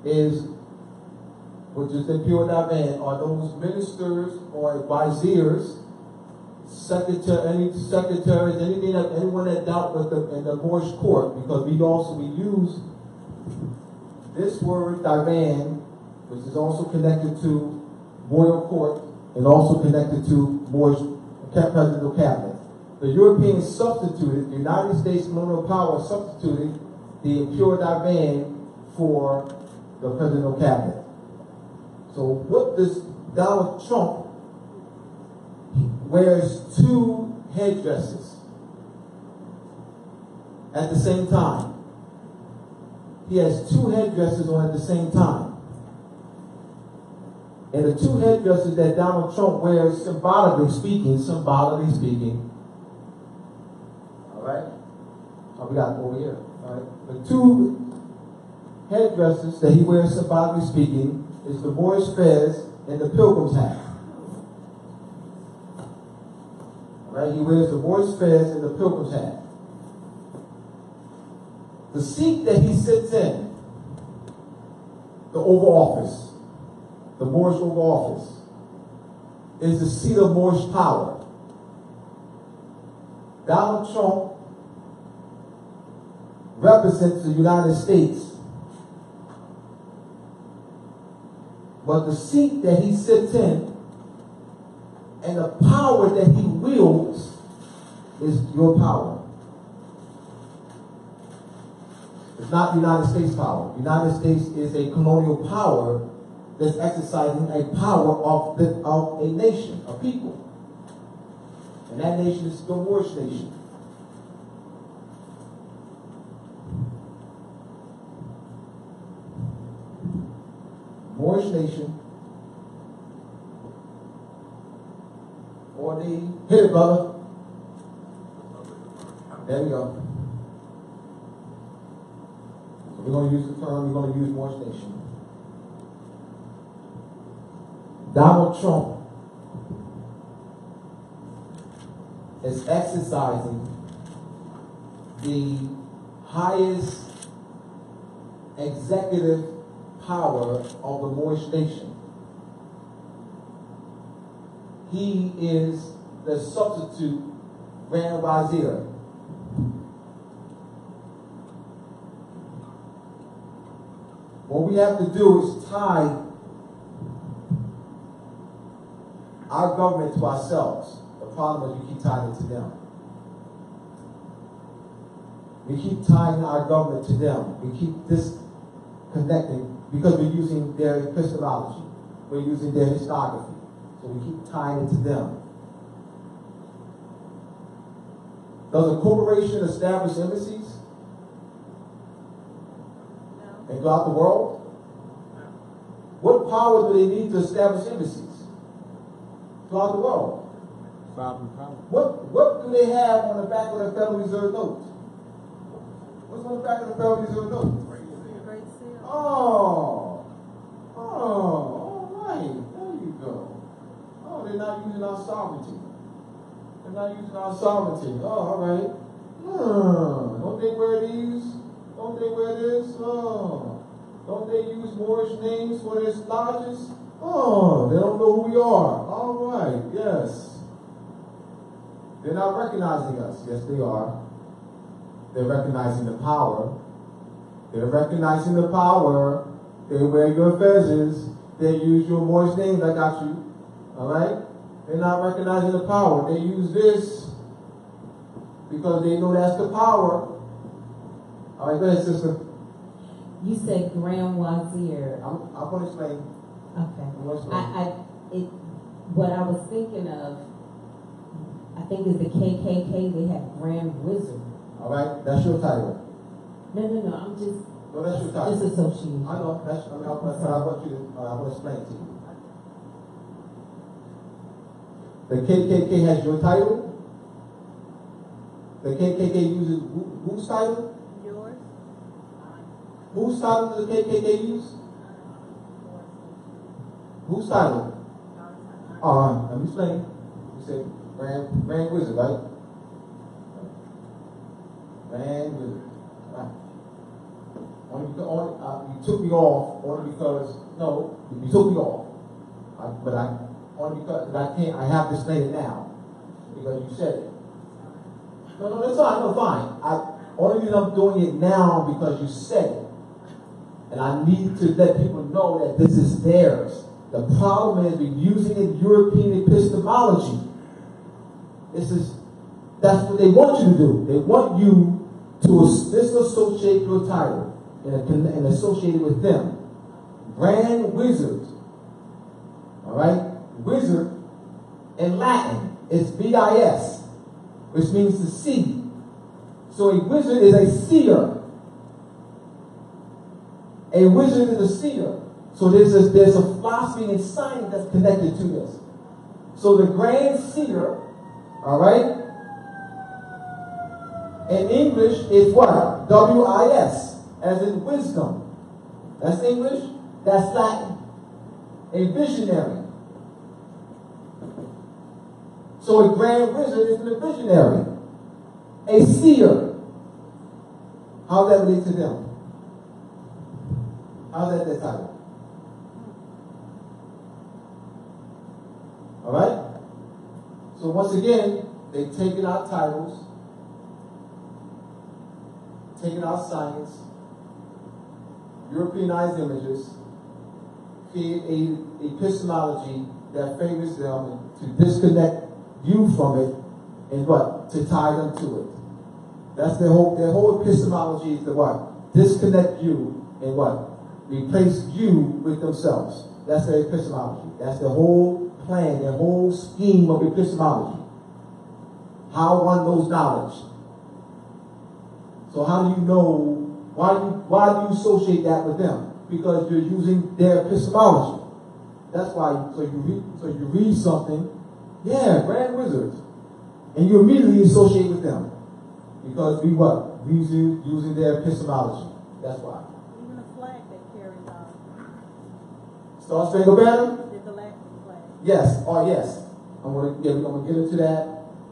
is, which is the Imperial Divan, are those ministers or viziers, secretaries, anyone that dealt with in the Moorish court, because we use this word Divan, which is also connected to royal court and also connected to Moorish presidential cabinet. The Europeans substituted, the United States colonial power substituted the Imperial Divan for the presidential cabinet. So what does Donald Trump wears two headdresses at the same time. He has two headdresses on at the same time. And the two headdresses that Donald Trump wears, symbolically speaking, all right? Oh, we got it over here, all right? The two headdresses that he wears, symbolically speaking, is the Moorish fez and the pilgrim's hat. Right? He wears the Moorish fez and the pilgrim's hat. The seat that he sits in, the Oval Office, the Moorish Oval Office, is the seat of Moorish power. Donald Trump represents the United States, but the seat that he sits in and the power that he wields is your power. It's not the United States power. The United States is a colonial power that's exercising a power of a nation, a people. And that nation is the Moorish nation. Moorish nation. Or the hit it, brother. There we go. So we're going to use the term, we're going to use Moorish nation. Donald Trump is exercising the highest executive power of the Moorish nation. He is the substitute Grand Vizier. What we have to do is tie our government to ourselves. The problem is we keep tying it to them. We keep tying our government to them. We keep disconnecting because we're using their epistemology. We're using their historiography. So we keep tying it to them. Does a corporation establish embassies? No. And go out the world? No. What power do they need to establish embassies? Throughout the world. Sovereign power. What do they have on the back of the Federal Reserve note? What's on the back of the Federal Reserve note? Great seal. Oh, all right. There you go. Oh, they're not using our sovereignty. They're not using our sovereignty. Oh, all right. Don't they wear these? Don't they wear this? Oh, don't they use Moorish names for their lodges? Oh, they don't know who we are. All right, yes. They're not recognizing us. Yes, they are. They're recognizing the power. They're recognizing the power. They wear your fezzes. They use your Moorish names. I got you. All right? They're not recognizing the power. They use this because they know that's the power. All right, go ahead, sister. You said Grand Wazir. I'm going to explain. Okay. What I was thinking of, I think is the KKK. They have Grand Wizard. All right, that's your title. No. I'm just. No, that's your title. Disassociation. I know. That's. I want you to. I want to explain to you. The KKK has your title. The KKK uses whose title? Yours. Whose title does the KKK use? Whose title? Let me explain. You said Grand Wizard, right? Grand Wizard. Right. You took me off only because you took me off. Only because I have to explain it now because you said it. No, that's fine. No, fine. Only reason I'm doing it now because you said it, and I need to let people know that this is theirs. The problem is we're using it European epistemology. That's what they want you to do. They want you to disassociate your title and associate it with them. Grand Wizard. All right? Wizard in Latin is vis, which means to see. So a wizard is a seer. A wizard is a seer. So there's a philosophy and science that's connected to this. So the grand seer, all right, in English is what? W-I-S, as in wisdom. That's English, that's Latin. A visionary. So a grand wizard is a visionary. A seer. How's that relate to them? How's that their title? All right? So once again, they've taken our titles, taken our science, Europeanized images, create a epistemology that favors them to disconnect you from it and what? To tie them to it. That's their whole epistemology is the what? disconnect you and what? Replace you with themselves. That's their epistemology. That's their whole plan, their whole scheme of epistemology. How one knows knowledge. So how do you know, why do you associate that with them? Because you're using their epistemology. That's why, so you read something, yeah, Grand Wizards, and you immediately associate with them. Because we what? Using their epistemology. That's why. Even the flag that carries on. Star Spangled Banner? The galactic flag. Yes. Oh, yes. I'm gonna get into that.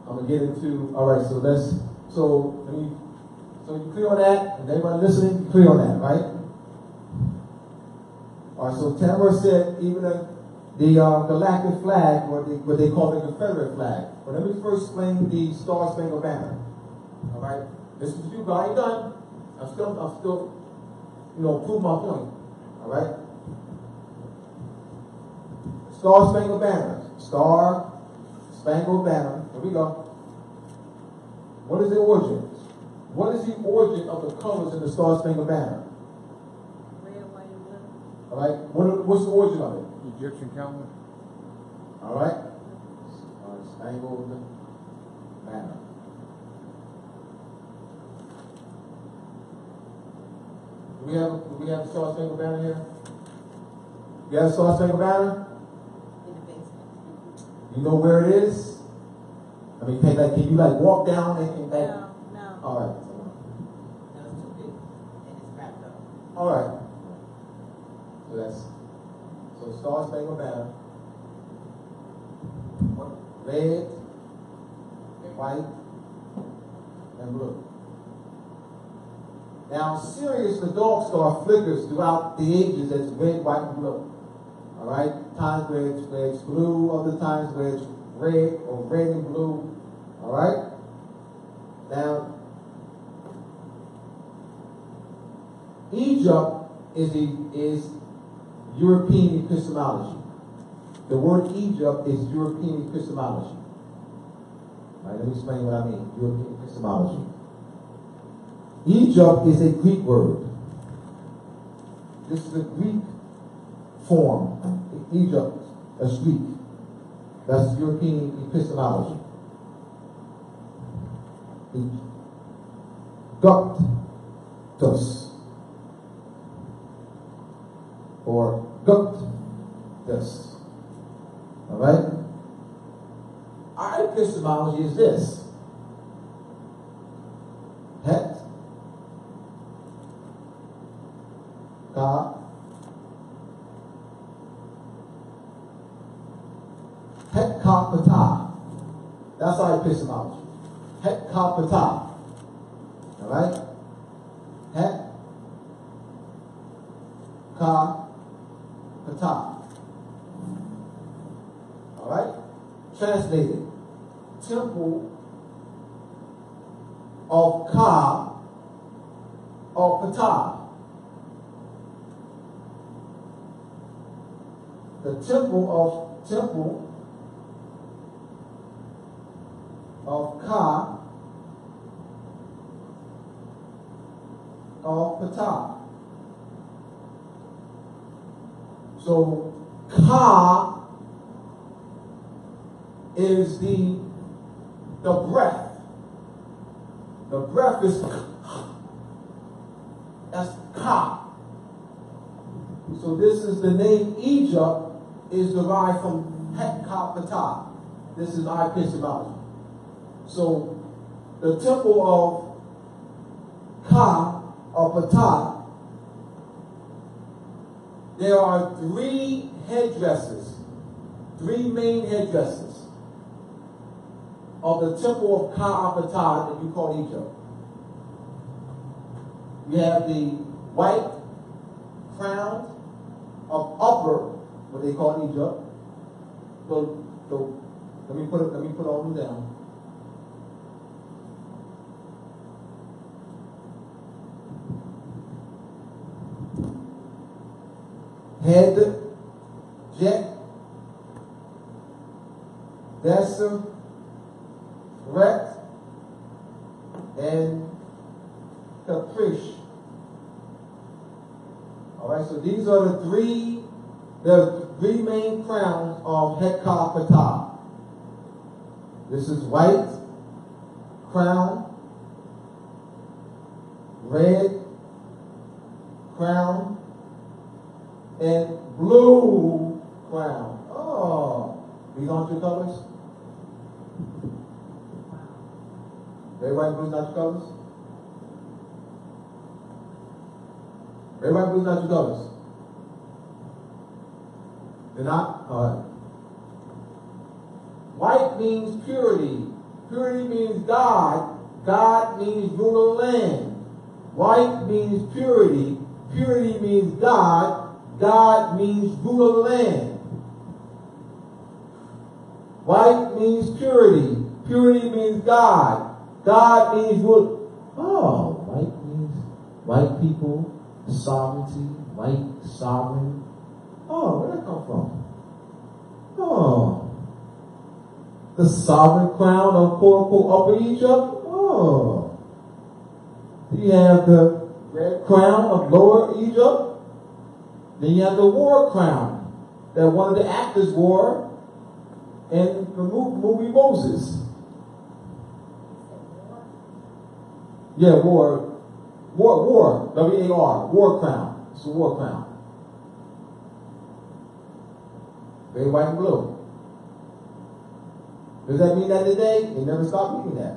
I'm gonna get into. All right. So you clear on that? And everybody listening, you clear on that, right? All right. So Tamara said even the galactic flag, what they call the Confederate flag. But let me first explain the Star Spangled Banner. All right. This is you, guys. I ain't done. I'm still, prove my point. All right. Star Spangled Banner. Star Spangled Banner. Here we go. What is the origin? What is the origin of the colors in the Star Spangled Banner? Red, white, and blue. All right. What's the origin of it? Egyptian calendar. All right. Star Spangled Banner. Do we have a Star Spangled Banner here? You have a Star Spangled Banner? In the basement. You know where it is? I mean, can you walk down and No. all right. No, it's too big. And it's wrapped up. All right. So Star Spangled Banner. Red, white, and blue. Now, Sirius, the dog star, flickers throughout the ages as red, white, and blue. All right? Times where it's blue, other times where it's red or red and blue. All right? Now, Egypt is European epistemology. The word Egypt is European epistemology. All right, let me explain what I mean. European epistemology. Egypt is a Greek word. This is a Greek form. Egypt, that's Greek. That's European epistemology. Guptus. Or Guptus. All right? Our epistemology is this. Het. Ka. Het ka pata. That's our epistemology. Het ka pata. All right? Het ka pata. All right? Translated. Temple of Ka or Ptah. The temple of Ka or Ptah. So Ka is the breath. The breath is that's Ka. So this is the name Egypt is derived from Het Ka Ptah. This is our epistemology. So the temple of Ka or Ptah, there are three main headdresses of the temple of Ka or Ptah that you call Egypt. We have the white crown of upper, what they call Egypt. So let me put all of them down. Head, jet, desert, rect, and caprice. Alright, so these are the three main crowns of Hekah Patah. This is white crown, red crown, and blue crown. Oh, these aren't your colors? Red, white, blue is not your colors? Red, white, blue is not your colors? They're not? Alright. White means purity. Purity means God. God means ruler of land. White means purity. Purity means God. God means ruler of land. White means purity. Purity means God. God means ruler. Oh, white means white people, sovereignty, white sovereign. Oh, where'd that come from? Oh. The sovereign crown of quote-unquote Upper Egypt? Oh. You have the red crown of Lower Egypt. Then you have the war crown that one of the actors wore in the movie Moses. Yeah, war, W-A-R, war crown. It's a war crown. Red, white, and blue. Does that mean that today? They never stopped meaning that.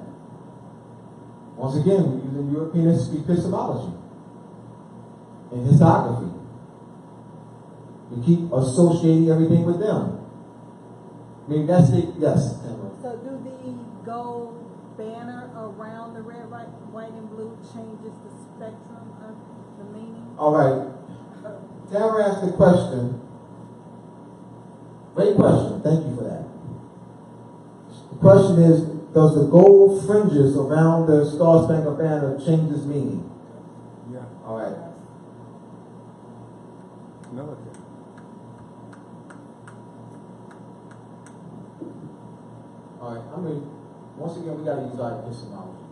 Once again, we're using European epistemology and historiography. We keep associating everything with them. I mean, that's it. Yes. So do the gold banner around the red, white, and blue changes the spectrum of the meaning? All right. Tamara asked the question. Great question. Thank you for that. The question is, does the gold fringes around the Star Spangled Banner change its meaning? Yeah. All right. Military. All right. I mean, once again, we got to use our epistemology.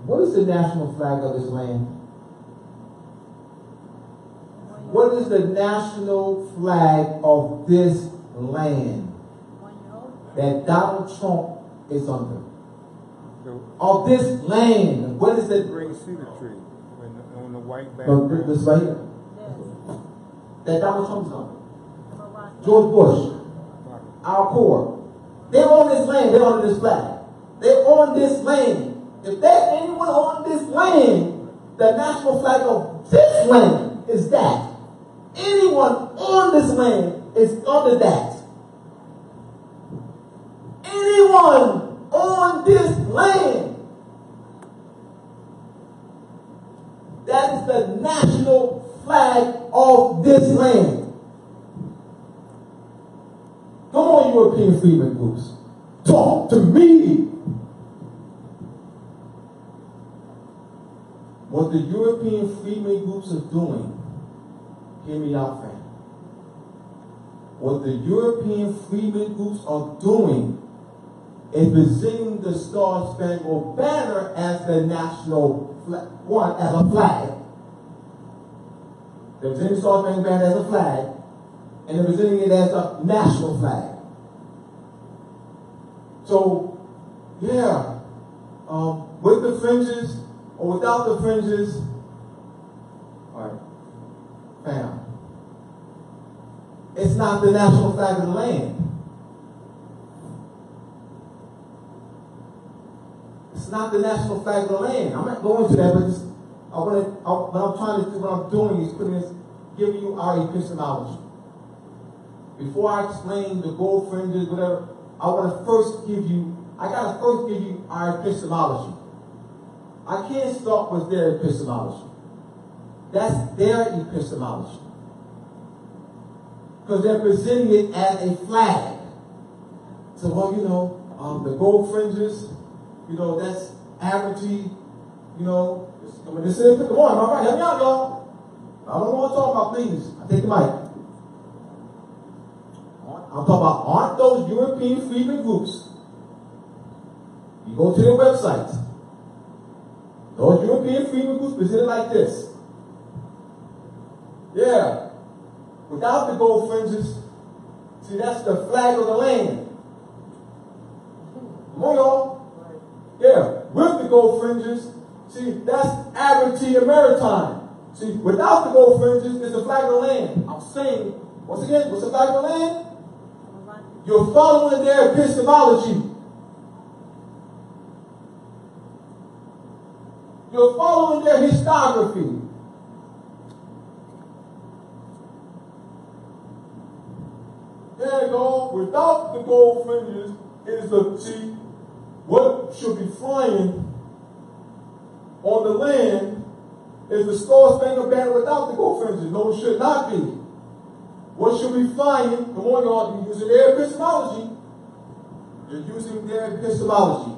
What is the national flag of this land? What is the national flag of this land that Donald Trump is under? Of this land, what is the great cedar tree on the white background? This right here. That Donald Trump is under. George Bush, our core. They're on this land. They're under this flag. They're on this land. If there's anyone on this land, the national flag of this land is that. Anyone on this land is under that. Anyone on this land, that is the national flag of this land. Come on, European freedmen groups. Talk to me. What the European freedmen groups are doing, hear me out, fam. What the European freedmen groups are doing is presenting the Star Spangled Banner as the national flag, as a flag. They're presenting the Star Spangled Banner as a flag, and they're presenting it as a national flag. So, yeah, with the fringes or without the fringes, all right, fam. It's not the national flag of the land. It's not the national flag of the land. I'm not going to that, but what I'm trying to do, what I'm doing is giving you our epistemology. Before I explain the gold fringes, whatever, I gotta first give you our epistemology. I can't start with their epistemology. That's their epistemology. Because they're presenting it as a flag. So, well, the gold fringes, that's admiralty, come on, am I right? Help me out, y'all. I don't want to talk about, please. I take the mic. I'm talking about, aren't those European freedmen groups? You go to their websites. Those European freedmen groups presented like this. Yeah. Without the gold fringes, see, that's the flag of the land. Come on, y'all. Yeah. With the gold fringes, see, that's Admiralty and Maritime. See, without the gold fringes, it's the flag of the land. I'm saying, once again, what's the flag of the land? You're following their epistemology. You're following their historiography. There you go. Without the gold fringes, it is the, see, what should be flying on the land is the Star Spangled Banner without the gold fringes. No, it should not be. What should be flying, come on y'all, you're using their epistemology. You're using their epistemology.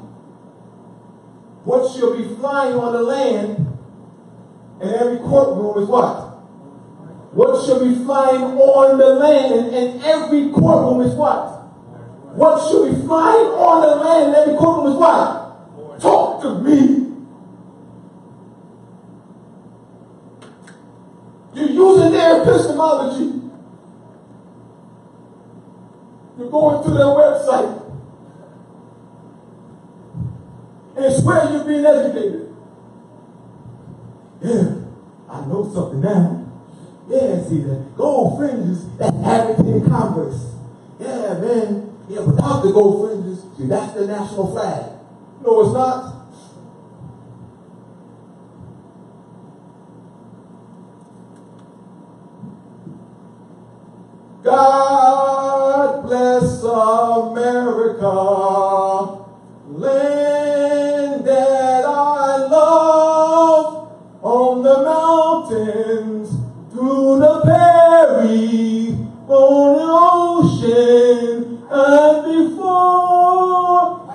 What should be flying on the land in every courtroom is what? What should be flying on the land in every courtroom is what? What should be flying on the land in every courtroom is what? Talk to me. You're using their epistemology. You're going to their website. And it's where you're being educated. Yeah, I know something now. Yeah, see, the gold fringes, that's Admiralty Congress. Yeah, man. Yeah, without the gold fringes, see, that's the national flag. No, it's not. God bless America, land that I love, on the mountains, through the prairie, on the ocean, and before.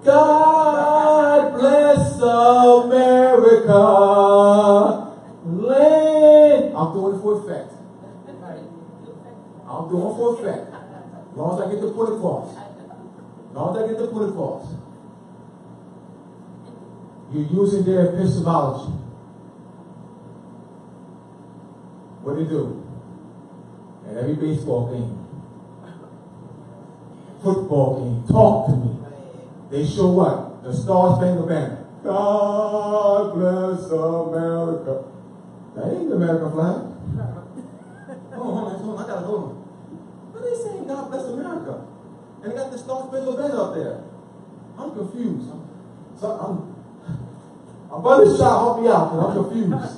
God bless America, land. I'm doing it for effect. I'm doing it for effect. As long as I get the point across. As long as I get the point across. You're using their epistemology. What do you do? At every baseball game, football game, talk to me. They show what? The Star Spangled Banner. God bless America. That ain't the American flag. Hold on, I gotta hold on. What are they saying? God bless America. And they got the Star Spangled Banner up there. I'm confused. I'm Brother Shaw, help me out, because I'm confused.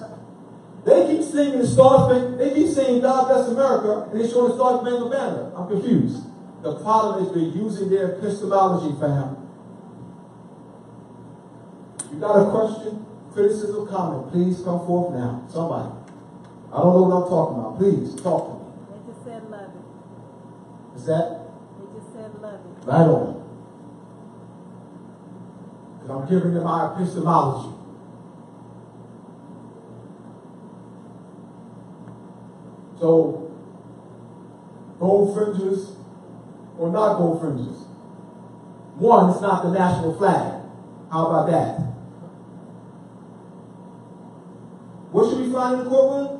They keep singing the Star Spangled, they keep saying God bless America, and they show the Star Spangled Banner. I'm confused. The problem is they're using their epistemology, fam. You got a question, criticism, comment, please come forth now. Somebody. I don't know what I'm talking about. Please, talk to me. They just said love it. Is that? They just said love it. Right on. Because I'm giving them our epistemology. So, gold fringes or not gold fringes? One, it's not the national flag. How about that? What should be flying in the courtroom?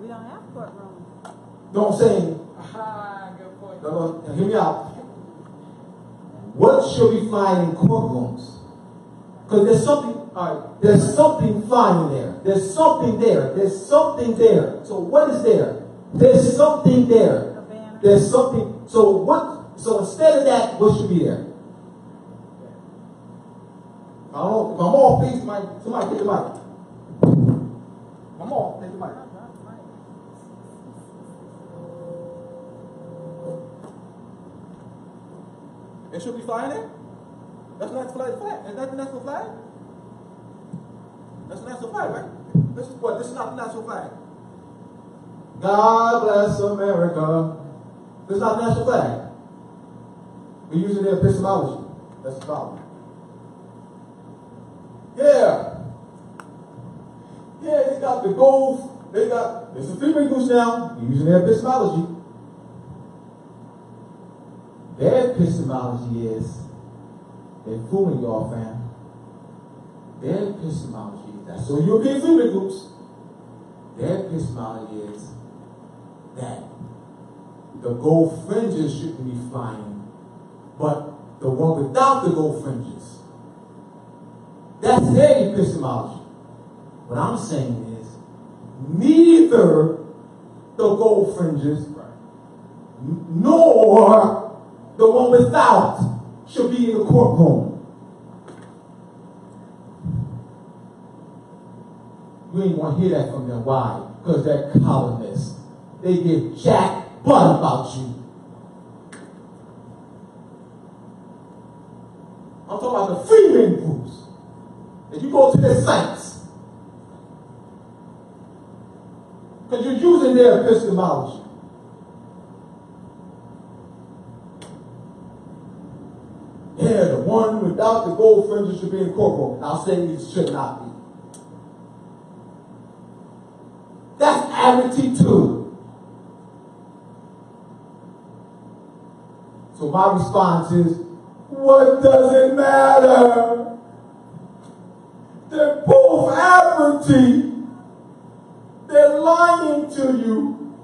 We don't have courtrooms. No, I'm saying, Good point. no, hear me out. What should be flying in courtrooms? Because there's something, all right, there's something flying there. There's something there. There's something there. So what is there? There's something there. There's something. So what? So instead of that, what should be there? I don't know. If I'm off, please, somebody take the mic. I'm off. Take the mic. It should be flying there? That's not the flag. Is that the national flag? That's the national flag, right? This is what? This is not the national flag. God bless America. This is not the national flag. We're using their epistemology. That's the problem. Yeah. Yeah, they got the gold. They got, there's some freemakers now. They're using their epistemology. Their epistemology is They're fooling y'all, fam. Their epistemology, that's so European freedom groups, their epistemology is that the gold fringes shouldn't be flying, but the one without the gold fringes. That's their epistemology. What I'm saying is, neither the gold fringes nor the one without should be in the courtroom. You ain't want to hear that from them. Why? Because they're colonists. They give jack butt about you. I'm talking about the freeman groups. If you go to their sites, because you're using their epistemology. Yeah, the one without the gold fringes should be in courtroom. I'll say it should not be. That's amity too. So my response is, what does it matter? They're both amity. They're lying to you.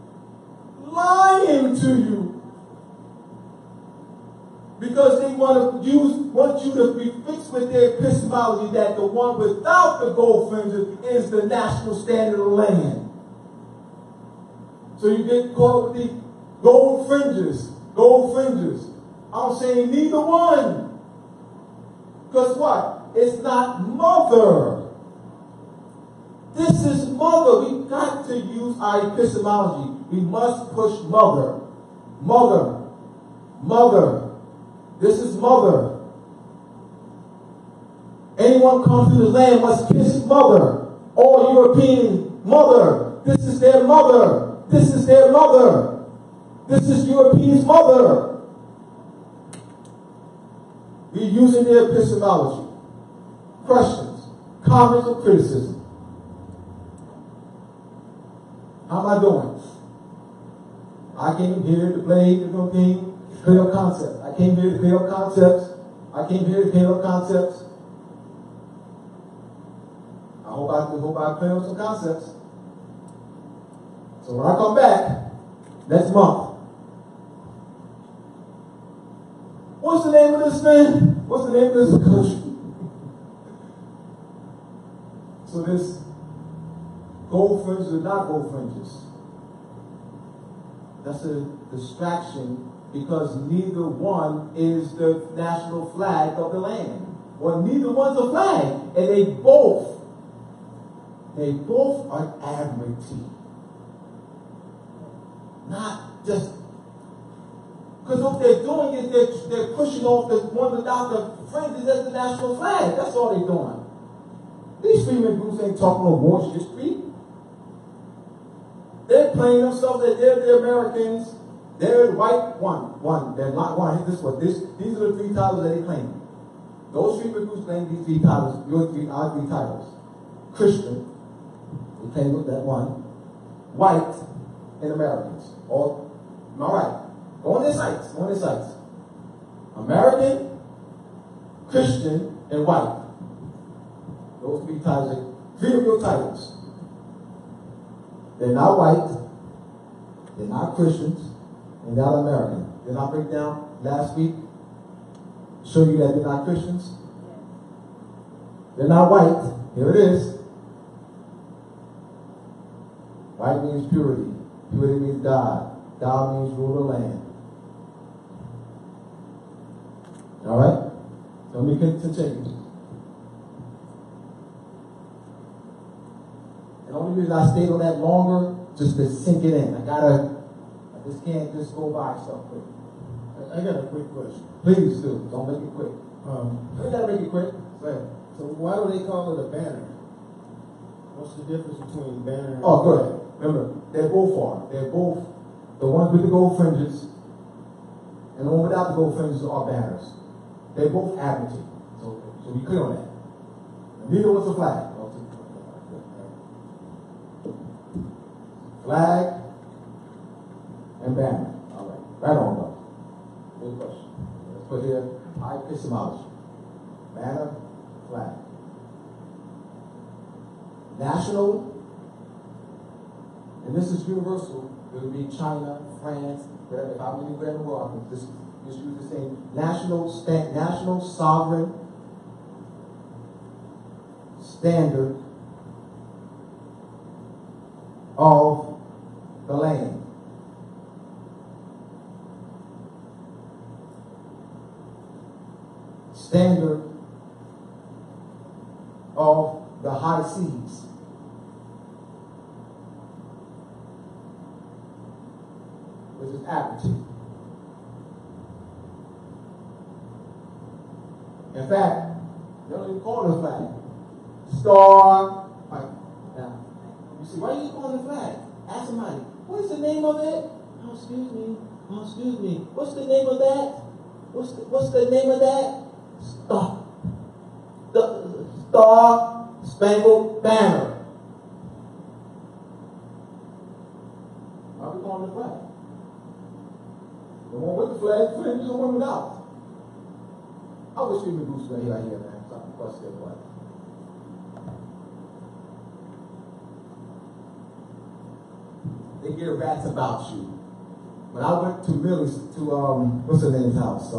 Lying to you. Because they want you to be fixed with their epistemology that the one without the gold fringes is the national standard of the land. So you get caught with the gold fringes. Gold fringes. I'm saying neither one. Because what? It's not mother. This is mother. We've got to use our epistemology. We must push mother. Mother. Mother. This is mother. Anyone comes to the land must kiss mother. All European mother. This is their mother. This is their mother. This is Europeans' mother. We're using their epistemology. Questions, comments, or criticism? How am I doing? I came here to play the thing. Clear up concepts. I came here to clear up concepts. I came here to clear up concepts. I hope I clear up some concepts. So when I come back next month, what's the name of this man? What's the name of this country? So this gold fringes or not gold fringes, that's a distraction. Because neither one is the national flag of the land. Or neither one's a flag. And they both are admiralty. Not just, because what they're doing is they're pushing off the one without the fringes as the national flag. That's all they're doing. These freeman groups ain't talking no Moorish history. They're playing themselves that they're Americans. They're the white one. They're not one. These are the three titles that they claim. Those three groups claim these three titles. Our three titles. Christian, they claim that one. White and Americans. All right. Go on their sites. Go on their sites. American, Christian, and white. Those three titles. Three of your titles. They're not white. They're not Christians. And not American. Did I break down last week? Show you that they're not Christians? They're not white. Here it is. White means purity. Purity means God. God means rule the land. Alright? So let me continue. And the only reason I stayed on that longer, just to sink it in. I just can't just go by stuff quick. I got a quick question. Please do. Don't make it quick. We gotta make it quick. Go ahead. So why do they call it a banner? What's the difference between banner and good. Remember, they're both are. They're both, the ones with the gold fringes and the one without the gold fringes are banners. They're both admiralty. So be clear on that. Neither one's a flag. Flag and banner. All right. Right on, though. Good question. Let's put here epistemology. banner, flag. National, and this is universal. It would be China, France, whatever, how many where in the world. Just use the same national sovereign standard of the land. Standard of the high seas. Which is aptitude. In fact, they don't even call it a flag. Star. Right. Now, you see, why are you calling it a flag? Ask somebody, what's the name of it? Oh, excuse me. Oh, excuse me. What's the name of that? What's the name of that? Star. The Star Spangled Banner. Why are we calling it a flag? The one with the flag, fringes, the one without. I wish we would do something right here, man. Something plus their flag. They get rats about you. When I went to what's her name's house?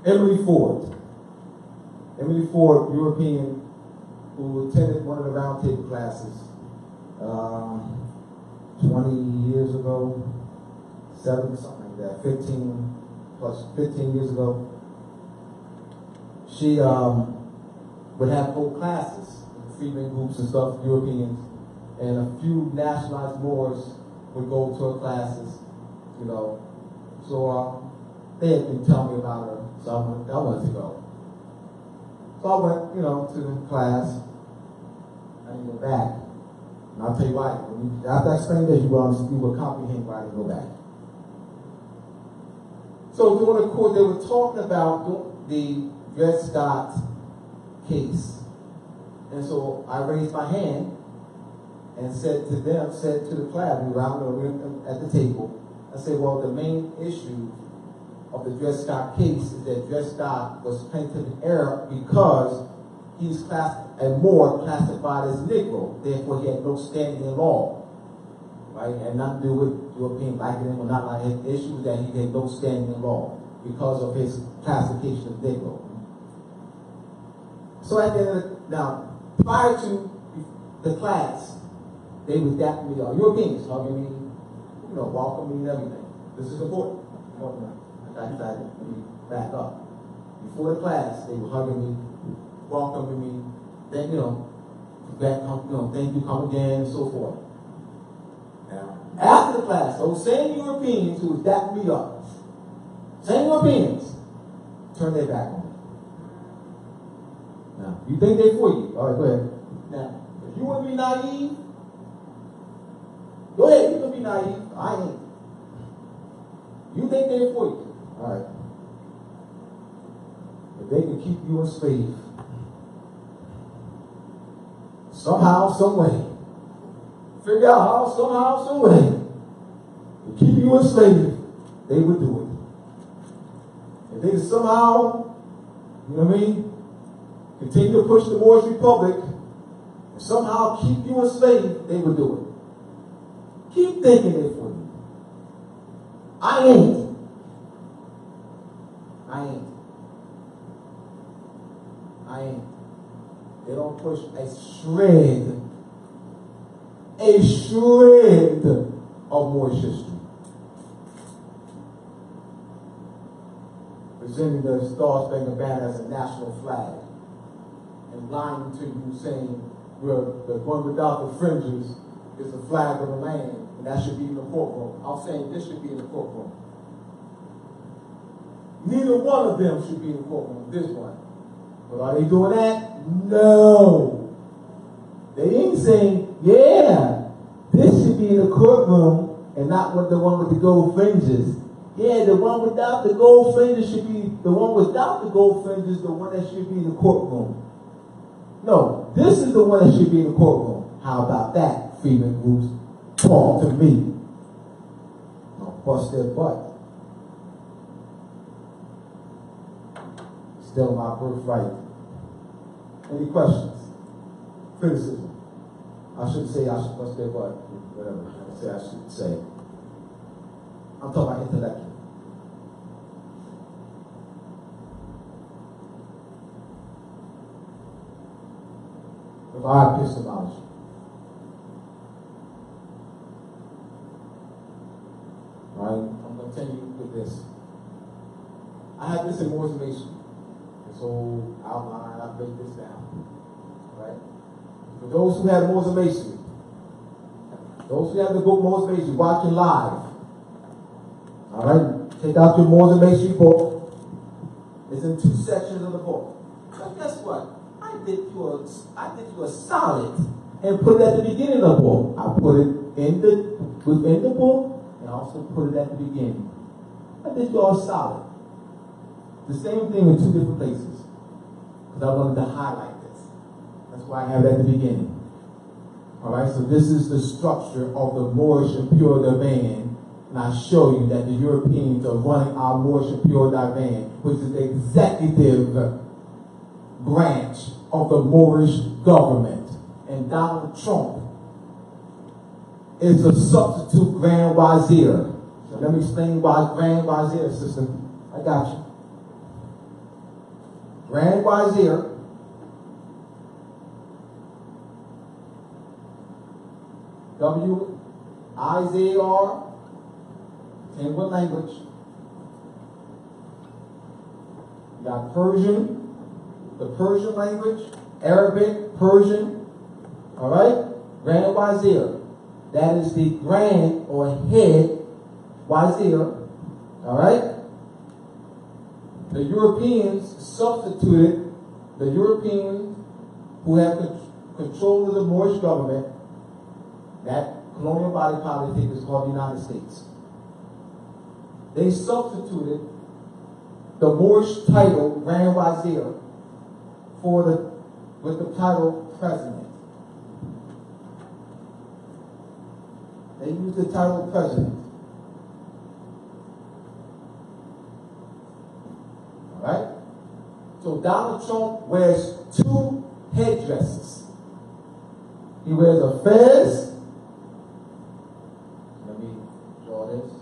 Emily Ford. Emily Ford, European, who attended one of the round table classes 20 years ago, 7, something like that, 15 years ago. She would have whole classes, freedmen groups and stuff, Europeans, and a few nationalized Moors would go to her classes, you know. So they had been telling me about her, so I wanted to go. So I went, you know, to the class. I didn't go back. And I'll tell you why. After I explained this, you will comprehend why I didn't go back. So during the course, they were talking about the Dred Scott case. And so I raised my hand and said to the class, we were out at the table, I said, well, the main issue of the Dred Scott case is that Dred Scott was plaintiff in error because he's more classified as Negro. Therefore, he had no standing in law. Right? And nothing to do with European liking him or not liking him. The issue is that he had no standing in law because of his classification of Negro. So at the end of now, prior to the class, they would dap me up. Europeans hugging me, you know, welcoming me and everything. This is important. I got excited. Let me back up. Before the class, they were hugging me, welcoming me, then, you know, thank you, come again, and so forth. Now, after the class, those same Europeans who was dapping me up, same Europeans, turned their back on me. Now, you think they're for you? All right, go ahead. Now, if you want to be naive, go ahead, you can be naive. I ain't. You think they're for you? All right. If they can keep you enslaved, somehow, some way, figure out how, somehow, some way, to keep you enslaved, they would do it. If they could somehow, you know what I mean, continue to push the Moorish Republic, and somehow keep you enslaved, they would do it. Keep thinking it for you. I ain't. They don't push a shred of Moorish history. Presenting the Star Spangled Banner as a national flag and lying to you saying, well, the one without the fringes is the flag of the land, and that should be in the courtroom. I'm saying this should be in the courtroom. Neither one of them should be in the courtroom, this one. But are they doing that? No. They ain't saying, yeah, this should be in the courtroom and not the one with the gold fringes. Yeah, the one without the gold fringes should be, the one without the gold fringes, the one that should be in the courtroom. No, this is the one that should be in the courtroom. How about that, freedmen groups? Talk to me. I'll bust their butt. Still my birthright. Any questions? Criticism? I should say, let's say what? Whatever. I should say. I'm talking about intellectual. Of our epistemology. Alright, I'm going to continue with this. I have this in Moore's Masonry. This whole outline, I break this down. Right? For those who have Moore's Masonry, those who have the book Moore's Masonry, watching live. Alright, take out your Moore's Masonry book. It's in 2 sections of the book. But guess what? I did you a solid and put it at the beginning of the book. I put it within the book and also put it at the beginning. I did you all solid. The same thing in 2 different places. Because I wanted to highlight this. That's why I have it at the beginning. Alright, so this is the structure of the Moorish Imperial Divan. And I show you that the Europeans are running our Moorish Imperial Divan, which is the executive branch of the Moorish government. And Donald Trump is a substitute Grand Vizier. So let me explain why Grand Vizier, sister. I got you. Grand Vizier W-I-Z-R in what language? You got Persian, the Persian language, Arabic, Persian, all right? Grand Vizier. That is the grand or head Vizier, all right? The Europeans substituted, the Europeans who have control of the Moorish government, that colonial body politic is called the United States. They substituted the Moorish title, Grand Vizier, with the title President. They used the title President. Alright? So Donald Trump wears 2 headdresses. He wears a fez. Let me draw this.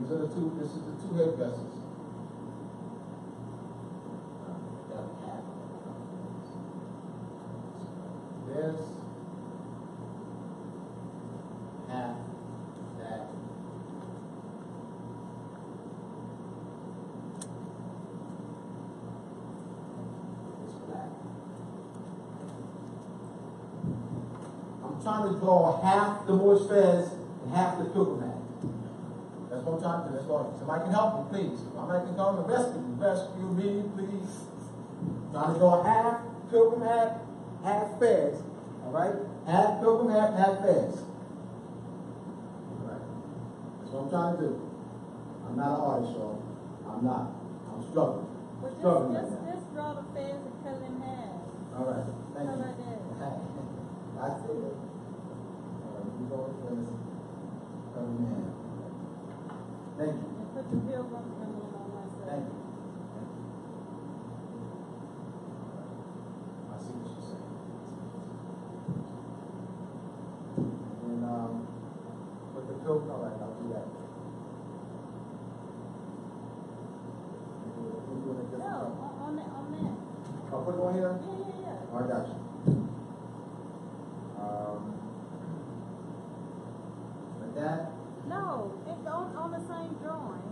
These are the 2, this is the 2 headdresses. This, half, that. It's black. I'm trying to draw half the Moorish fez and half the pilgrim hat. That's what I'm trying to do. That's what. Somebody can help me, please. Somebody can come and rescue me, please. I'm trying to draw half pilgrim hat, half fez. All right? Half pilgrim hat, half fez. All right. That's what I'm trying to do. I'm not an artist, y'all. I'm not. I'm struggling. Well, Struggling right just now. draw the fez and cut it in half. All right. Thank How you. about that? I see it. All right. You go with this. Cut it in half. Thank you. And put the pilgrim symbol on one side. Thank you. I see what you're saying. And with the pilgrim, all right, I'll do that. No, on that. I'll put it on here? Yeah. Oh, I got you. Like that? No, it's on the same drawing.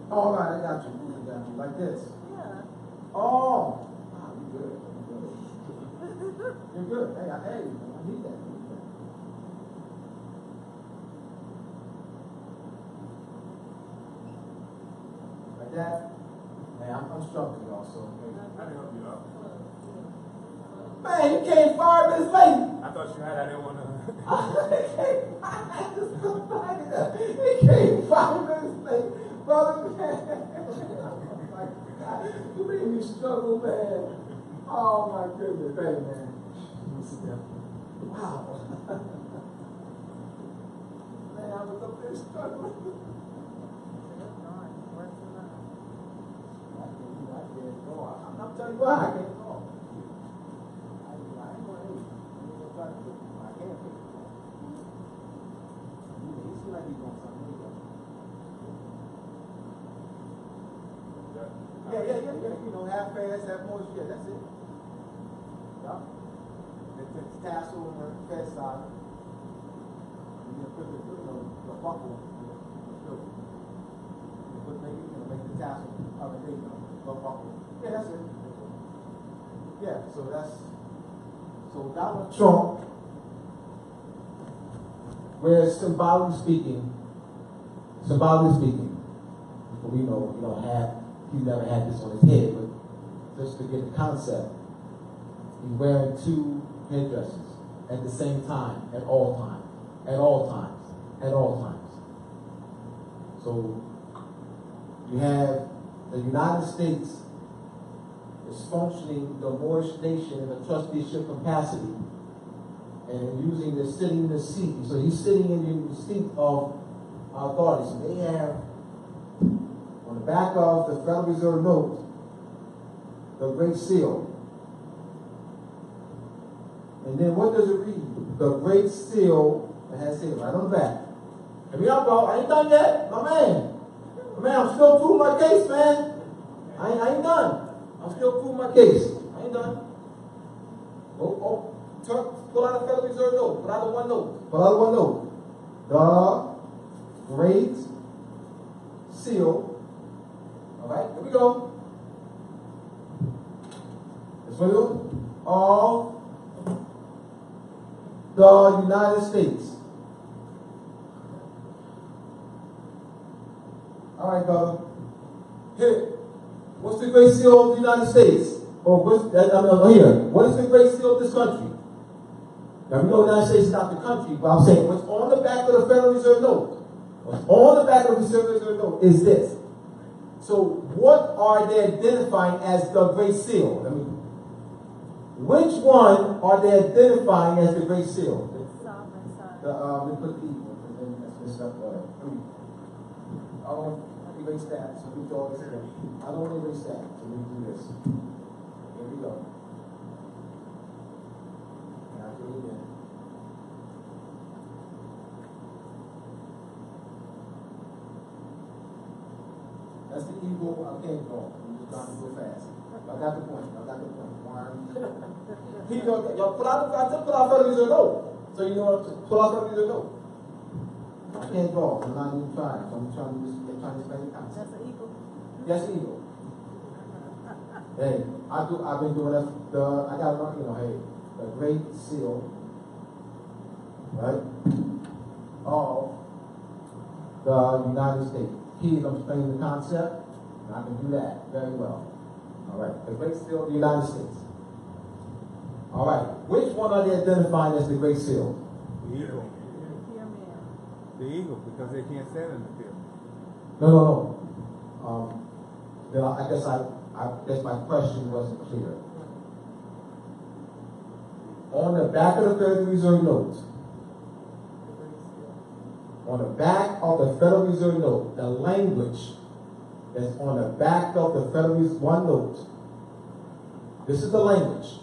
Oh, all right, I got you. I got you. Like this. Yeah. Oh. Wow, you're good. You're good. Hey, I need that. Like that. Hey, I'm struggling also. I didn't help you out. Man, you came 5 minutes late. I thought you had. I didn't want to. He came 5 minutes late. Brother, man. Oh my God. You big struggle, man. Oh my goodness, hey man. Wow. Man, I was up there struggling. I can't go. I'm telling you why I can't go. I ain't going to try to do it. I can't do it. He seems like he's doing something. Yeah. You know, half fast, half Moorish. Yeah, that's it. Yeah. It's tassel on the fast side. You know, put the buckle. Make the tassel. The buckle. Yeah, that's it. Yeah, so Donald Trump, where symbolically speaking, we know he's never had this on his head, but just to get the concept, he's wearing two headdresses at the same time, at all times. So you have the United States is functioning the Moorish nation in a trusteeship capacity and using the sitting in the seat. So he's sitting in the seat of authority. So they have on the back of the Federal Reserve note the Great Seal. And then what does it read? The Great Seal, it has it right on the back. Here we are, bro. I ain't done yet. My man, I'm still proving my case, man. I ain't done. I'm still proving my case. I ain't done. Pull out the Federal Reserve note. Pull out the one note. The Great Seal. All right, here we go. This one of the United States. All right, brother. Here. What's the Great Seal of the United States? Or here. What is the Great Seal of this country? Now we know the United States is not the country, but I'm saying what's on the back of the Federal Reserve note? What's on the back of the Federal Reserve note is this. So what are they identifying as the Great Seal? Which one are they identifying as the Great Seal? Let me put the eagle. I don't erase that, so we do all this again. I don't want to erase that, so we do this. Here we go. Now do it again. That's the eagle I can't go. I'm just trying to go fast. I got the point. Y'all pull out Federal Reserve note. So you know what? Pull out Federal Reserve note. I can't draw. I'm not even trying. So I'm trying to explain the concept. That's an eagle. Yes, eagle. Hey, I've been doing that. I got hey, the Great Seal, right? Of the United States. Keys, I'm explaining the concept, and I can do that very well. All right, the Great Seal of the United States. All right, which one are they identifying as the Great Seal? The eagle. The eagle, because they can't stand in the field. No. Then I guess my question wasn't clear. On the back of the Federal Reserve note, on the back of the Federal Reserve note, the language that's on the back of the Federal Reserve one note. This is the language.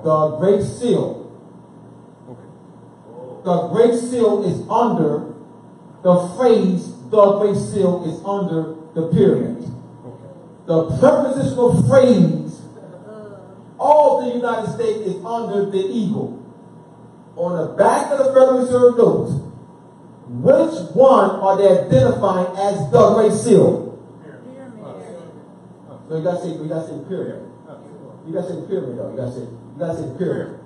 The Great Seal. The Great Seal is under the phrase, the Great Seal is under the period. The prepositional phrase of the United States is under the eagle. On the back of the Federal Reserve note, which one are they identifying as the Great Seal? So you gotta say period. You gotta say the pyramid though. You gotta say the pyramid.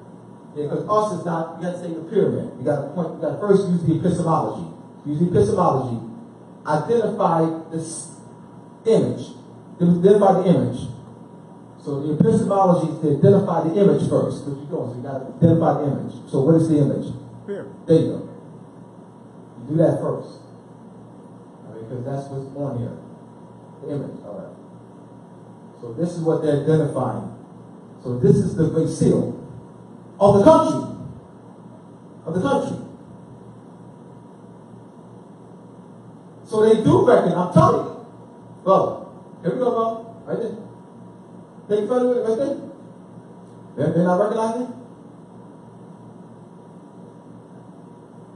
Yeah, because us is not, you gotta say the pyramid. You gotta first use the epistemology. Use the epistemology. Identify this image. Identify the image. So the epistemology is to identify the image first. What you're doing, so you gotta identify the image. So what is the image? Pyramid. There you go. You do that first. All right, because that's what's on here. The image, all right. So this is what they're identifying. So this is the Great Seal of the country. Of the country. So they do reckon, I'm telling you. Well, here we go, bro. Right there. Take it further, right there. They're not recognizing it?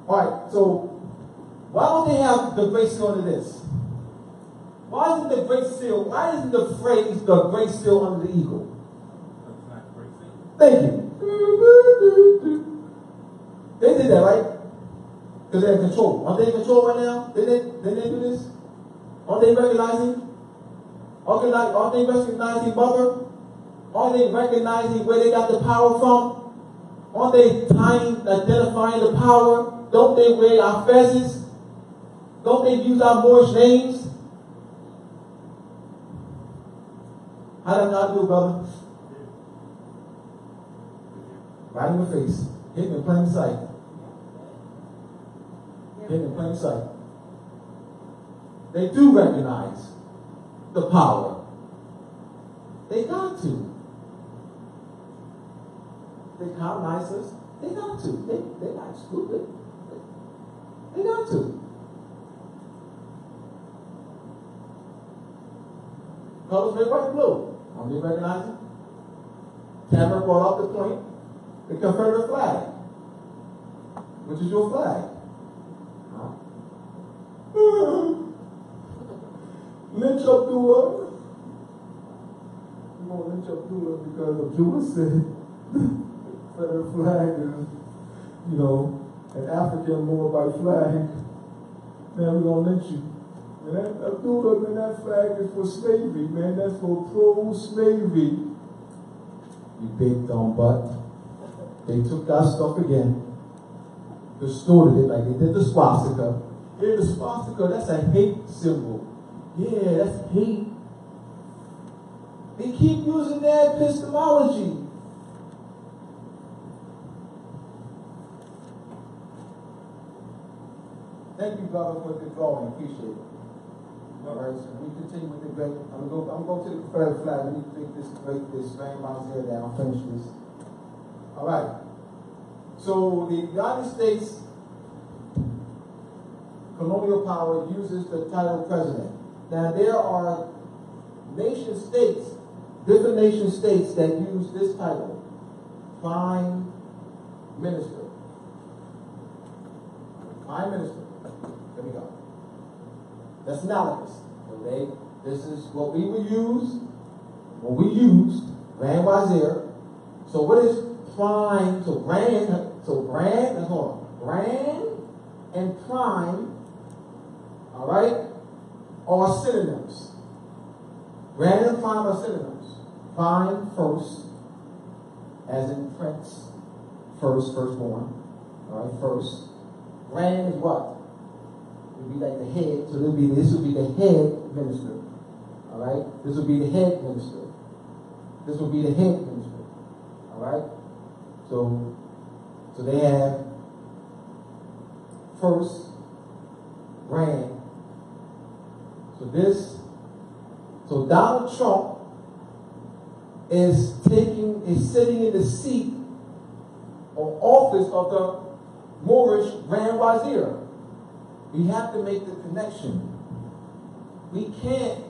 Alright, so why don't they have the Great Seal under this? Why isn't the Great Seal, why isn't the phrase the Great Seal under the eagle? That's not the Great Seal. Thank you. They did that, right? Because they're in control. Aren't they in control right now? Didn't they do this? Aren't they recognizing? Aren't they recognizing mother? Aren't they recognizing where they got the power from? Aren't they identifying the power? Don't they wear our fezzes? Don't they use our Moorish names? How did I not do, brother? Right in the face. Hidden in plain sight. Hidden in plain sight. They do recognize the power. They got to. They colonize us. They got to. They're not stupid. They got to. Colors red, white, blue. Are they recognizing? Tamara brought up the point. The Confederate flag. Which is your flag? Huh? Lynch Abdullah. You won't lynch Abdullah because Abdullah said Confederate flag is, an African more by flag. Man, we're going to lynch you. And that Abdullah, man, that flag is for slavery, man. That's for pro-slavery. You big dumb butt. They took our stuff again, distorted it like they did the swastika. Yeah, the swastika, that's a hate symbol. Yeah, that's hate. They keep using their epistemology. Thank you, brother, for the drawing. Appreciate it. All right, so we continue with the great. I'm going to the Confederate flag. Let me take this grand here down. Finish this. All right. So the United States colonial power uses the title president. Now there are nation states, different nation states that use this title, Prime Minister. Prime Minister. There we go. That's analogous. Okay? This is what we would use, what we used, Grand Wazir. So what is prime? So grand, that's all. Grand and prime, all right, are synonyms. Grand and prime are synonyms. Prime, first, as in prince, firstborn, all right, first. Grand is what? It would be like the head, so this would be the head minister, all right? This would be the head minister. This would be the head minister, all right? So they have first, grand. So Donald Trump is sitting in the seat or office of the Moorish Grand Wazir. We have to make the connection. We can't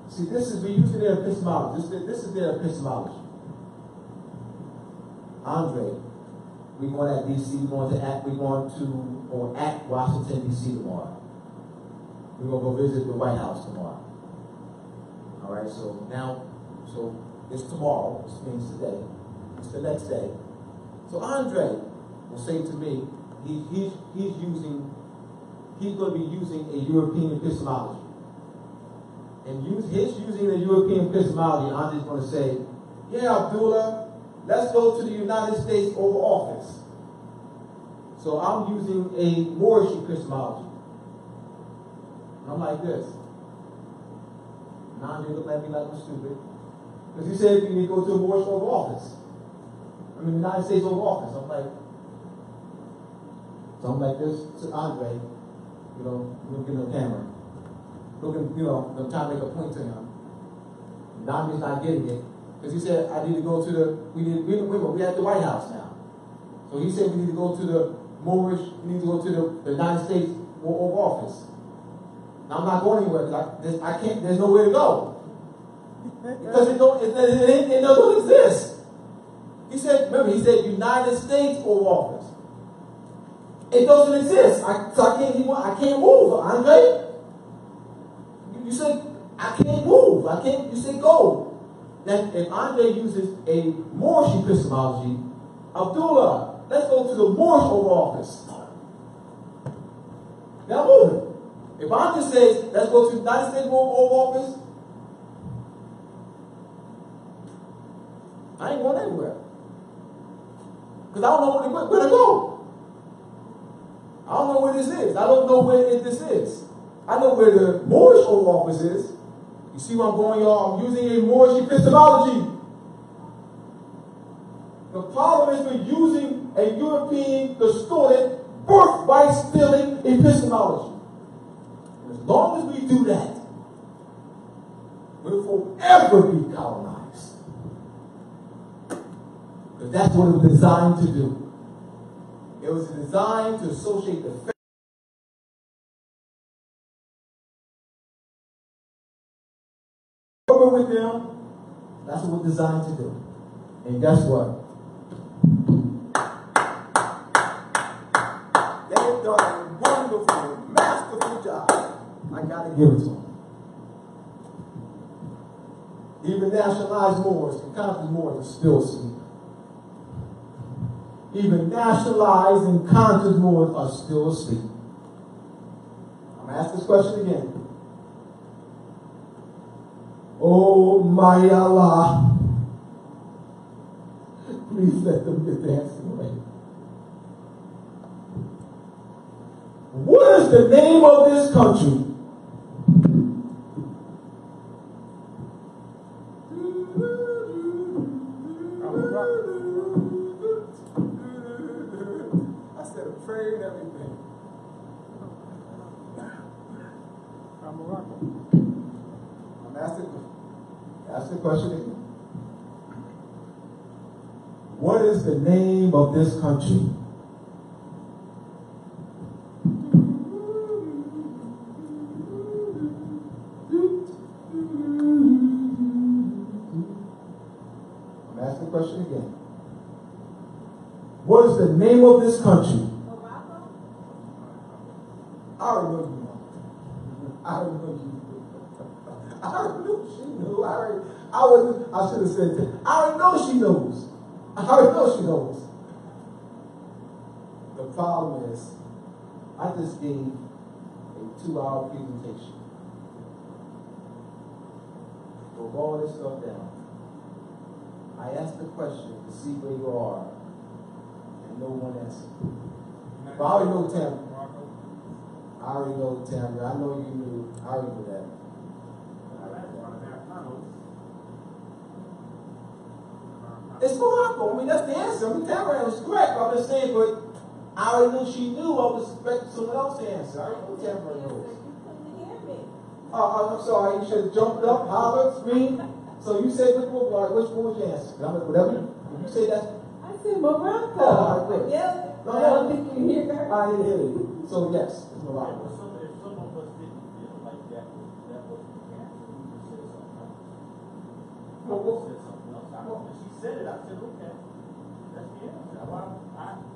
see. We're using their epistemology. This is their epistemology. Andre, we going at DC. We're going to at Washington DC tomorrow. We're going to go visit the White House tomorrow. All right. So it's tomorrow. This means today. It's the next day. So Andre will say to me, he's going to be using a European epistemology. And using the European epistemology, Andre's going to say, yeah, Abdullah, let's go to the United States Oval Office. So I'm using a Moorish epistemology. And I'm like this. And Andre looked at me like I'm stupid. Because he said you need to go to a Moorish Oval Office. I mean, the United States Oval Office. I'm like this to Andre. Looking at the camera. I'm trying to make a point to him. now he's not getting it. Because he said, I need to go to we're at the White House now. So he said we need to go to the Moorish, we need to go to the United States Oval Office. Now I'm not going anywhere because I can't, there's nowhere to go. Because it doesn't exist. He said, remember, he said United States Oval Office. It doesn't exist. I can't move, Andre. You said, I can't move. You said go. Now, if Andre uses a Moorish epistemology, Abdullah, let's go to the Moorish Oval Office. Now move it. If Andre says, let's go to the United States Oval Office, I ain't going anywhere. Because I don't know where to go. I don't know where this is. I don't know where this is. I know where the Moorish Oval Office is. You see where I'm going, y'all? I'm using a Moorish epistemology. The problem is we're using a European, distorted, birthright-stealing epistemology. And as long as we do that, we'll forever be colonized. Because that's what it was designed to do. It was designed to associate the with them. That's what we're designed to do. And guess what? They've done a wonderful, masterful job. I gotta give it to them. Even nationalized Moors and conscious Moors are still asleep. Even nationalized and conscious Moors are still asleep. I'm gonna ask this question again. Oh my Allah, please let them get the answer right. What is the name of this country? I said a prayer and everything. I'm asking the question again. What is the name of this country? I'm asking the question again. What is the name of this country? Morocco? I already know you know. I already know you. I already knew she knew. I should have said, I already know she knows. I already know she knows. The problem is, I just gave a 2-hour presentation. Broke all this stuff down. I asked the question to see where you are, and no one answered. But I already know Tamara. I already know Tamara. I know you knew. I already knew that. It's Morocco. I mean, that's the answer. I mean, Tamara was correct. I'm just saying, but I already knew she knew. I was expecting someone else to answer. I already knew Tamara knows. I'm sorry. You should have jumped up, hollered, screamed. So you said, which one was your answer? Whatever. You say that. I said Morocco. Oh, all right, good. Yeah. No, I don't think you hear her. I didn't hear you. So yes, it's Morocco. If some of us didn't feel like that was the answer, we would say something else. I would say something else. When she said it, I said, okay, that's the answer.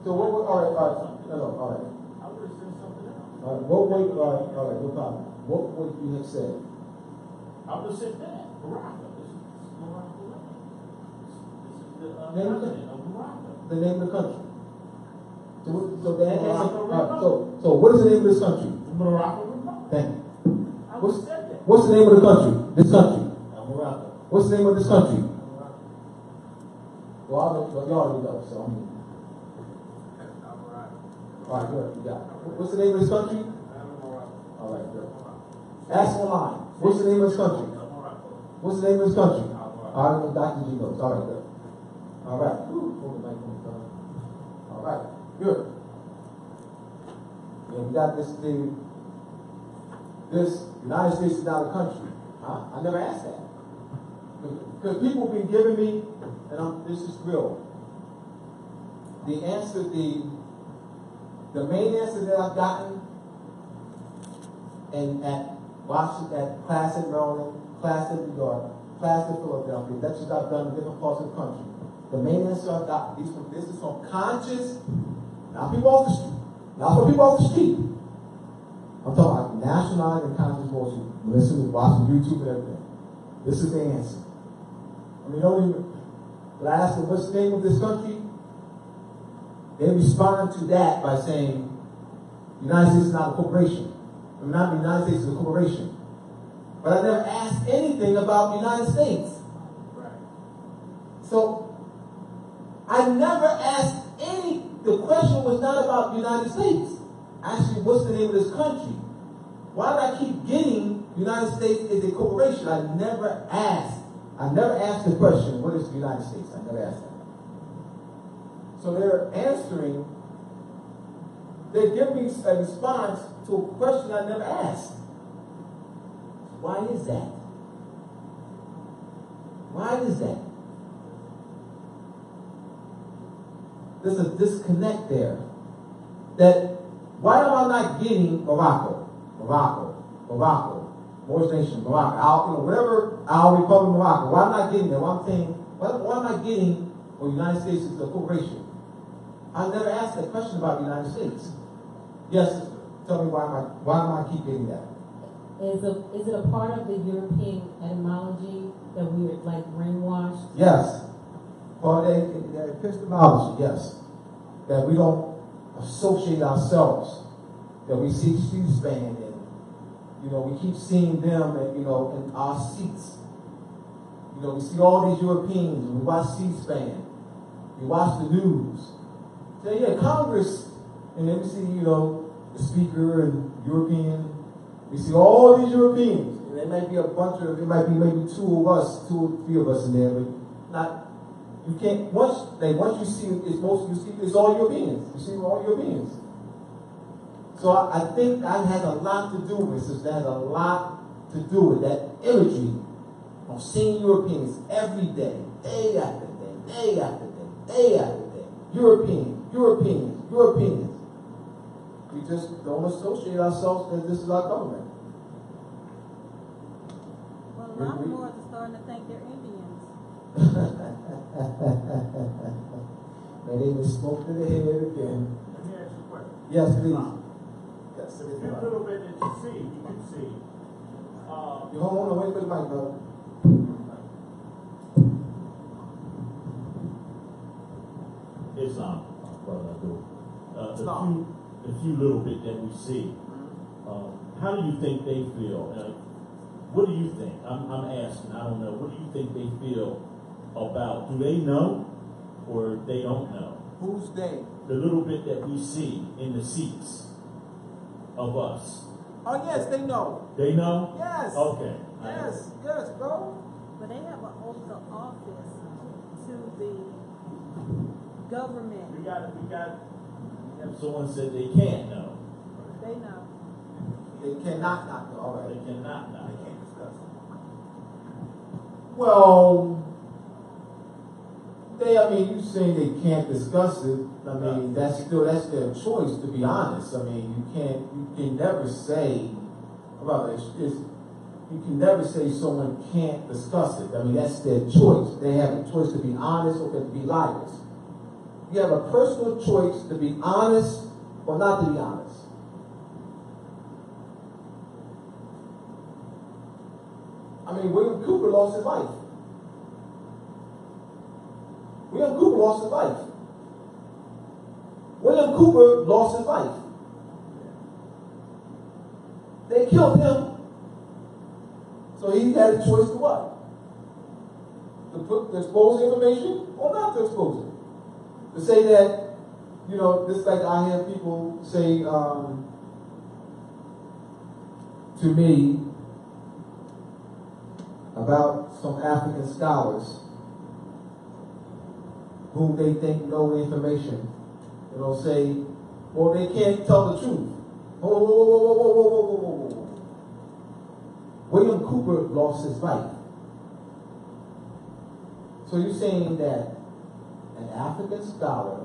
So what? All right. No, all right. I would have said something else. All right. All right. No problem. What would you have said? I would have said that. Morocco. This is Morocco land. This is the continent of Morocco. The name of the country. So what is the name of this country? Morocco Republic. Thank you. I would have said that. What's the name of the country? This country. Morocco. What's the name of this country? Well, you already know, so I mean. All right, good. You got it. What's the name of this country? All right, good. Ask online. What's the name of this country? What's the name of this country? All right, well, Dr. G knows. All right, good. All right. All right, good. Yeah, we got this thing. This United States is not a country. Huh? I never asked that. because people have been giving me, and this is real. The answer, the main answer that I've gotten, and at Washington, at class at Maryland, class at New York, class at Philadelphia, lectures I've done in different parts of the country. The main answer I've got, this is from conscious, not people off the street, not from people off the street. I'm talking about nationalized and conscious Moorish. Listen, watching YouTube and everything. This is the answer. I mean, when I ask them what's the name of this country, they respond to that by saying, the United States is not a corporation. I mean, not the United States is a corporation. But I never asked anything about the United States. Right. So, I never asked the question was not about the United States. Actually, what's the name of this country? Why do I keep getting the United States is a corporation? I never asked the question, what is the United States? I never asked that. So they're answering, they're giving me a response to a question I never asked. Why is that? Why is that? There's a disconnect there. That why am I not getting Morocco, Moorish nation, Morocco, whatever, our Republic, Morocco? Why am I not getting that? Why I'm saying, why am I getting the United States is a corporation? I never asked that question about the United States. Yes, sister. Tell me why am I keep getting that? Is it a part of the European etymology that we are like brainwashed? Yes. Well, the epistemology, yes. That we don't associate ourselves. That we see C-SPAN and, we keep seeing them and, in our seats. We see all these Europeans and we watch C-SPAN. We watch the news. So, yeah, Congress, and then we see, the speaker and European. We see all these Europeans. And there might be a bunch of, it might be maybe two or three of us in there, but not, you can't, once you see it's all Europeans. You see all Europeans. So I think that has a lot to do with this. That has a lot to do with that imagery of seeing Europeans every day, day after day, day after day, day after day. Europeans. We just don't associate ourselves that this is our government. Well, a lot more are starting to think they're Indians. They even spoke to the head again. Let me ask you a question. Yes, please. Yes, a little bit that you can see. You hold on, wait for the mic, brother. Islam, brother, I do. The few little bit that we see, how do you think they feel? What do you think? I'm asking, I don't know. What do you think they feel about? Do they know or they don't know? Who's they? The little bit that we see in the seats of us. Oh, yes, they know. They know? Yes. Okay. Yes, bro. But they have an oath of office to the government. We got. Someone said they can't know. They know. They cannot not know. All right. They cannot know. They can't discuss it. Well, you saying they can't discuss it. I mean, that's their choice, to be honest. I mean, you can never say, you can never say someone can't discuss it. I mean, that's their choice. They have a choice to be honest or to be liars. You have a personal choice to be honest or not to be honest. I mean, William Cooper lost his life. William Cooper lost his life. William Cooper lost his life. They killed him. So he had a choice to what? To expose information or not to expose it. To say that, just like I hear people say to me about some African scholars whom they think know the information. Say, well, they can't tell the truth. Whoa. William Cooper lost his life. So you're saying that an African scholar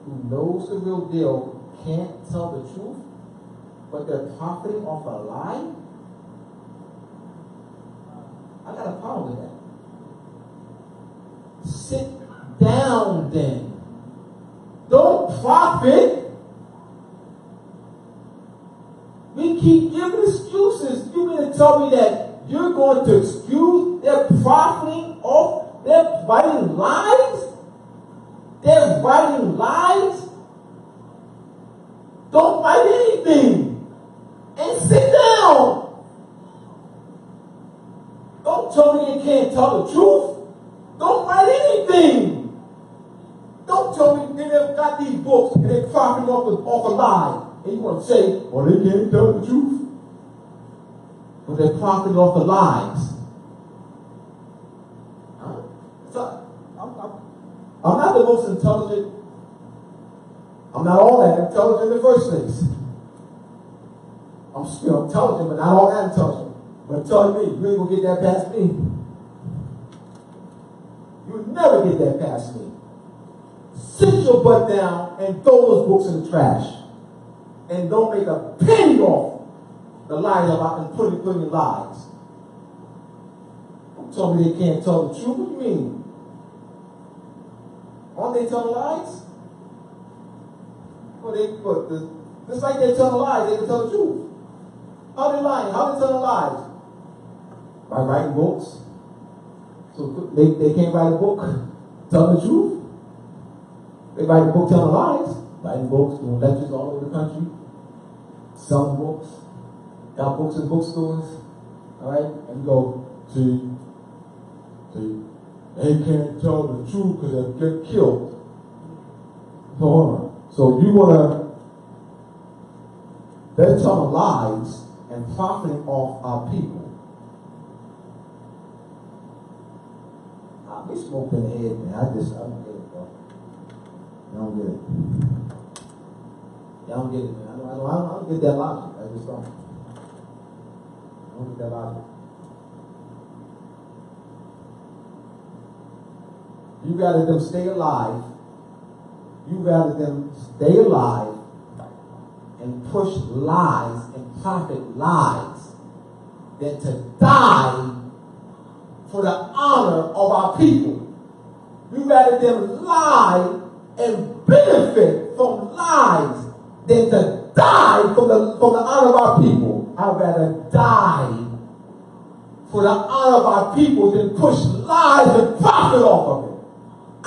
who knows the real deal can't tell the truth, but they're profiting off a lie? I got a problem with that. Sit down then. Don't profit. We keep giving excuses. You mean to tell me that you're going to excuse they're profiting off, they're writing lies? They're writing lies? Don't write anything. And sit down. Don't tell me they can't tell the truth. Don't write anything. Don't tell me they've got these books and they're profiting off a lie. And you want to say, well, they can't tell the truth. But they're profiting off the lies. Huh? So, I'm not the most intelligent. I'm not all that intelligent in the first place. I'm still intelligent, but not all that intelligent. But tell me, you ain't gonna get that past me. You'll never get that past me. Sit your butt down and throw those books in the trash. And don't make a penny off the lies about and putting lies. Don't tell me they can't tell the truth. What do you mean? Aren't they telling lies? Just like they're telling lies, they can tell the truth. How are they lying? How are they telling lies? By writing books. So they can't write a book telling the truth. They write a book telling lies. Writing books, doing lectures all over the country. Selling books. Got books in bookstores. Alright? And go to they can't tell the truth because they'll get killed. So you they're telling lies and profiting off our people. We smoked in the head, man. I don't get it, bro. I don't get it. Y'all don't get it, man. I don't get that logic. I just don't. I don't get that logic. You rather them stay alive. You rather them stay alive and push lies and profit lies than to die for the honor of our people. You rather them lie and benefit from lies than to die from the honor of our people. I'd rather die for the honor of our people than push lies and profit off of it.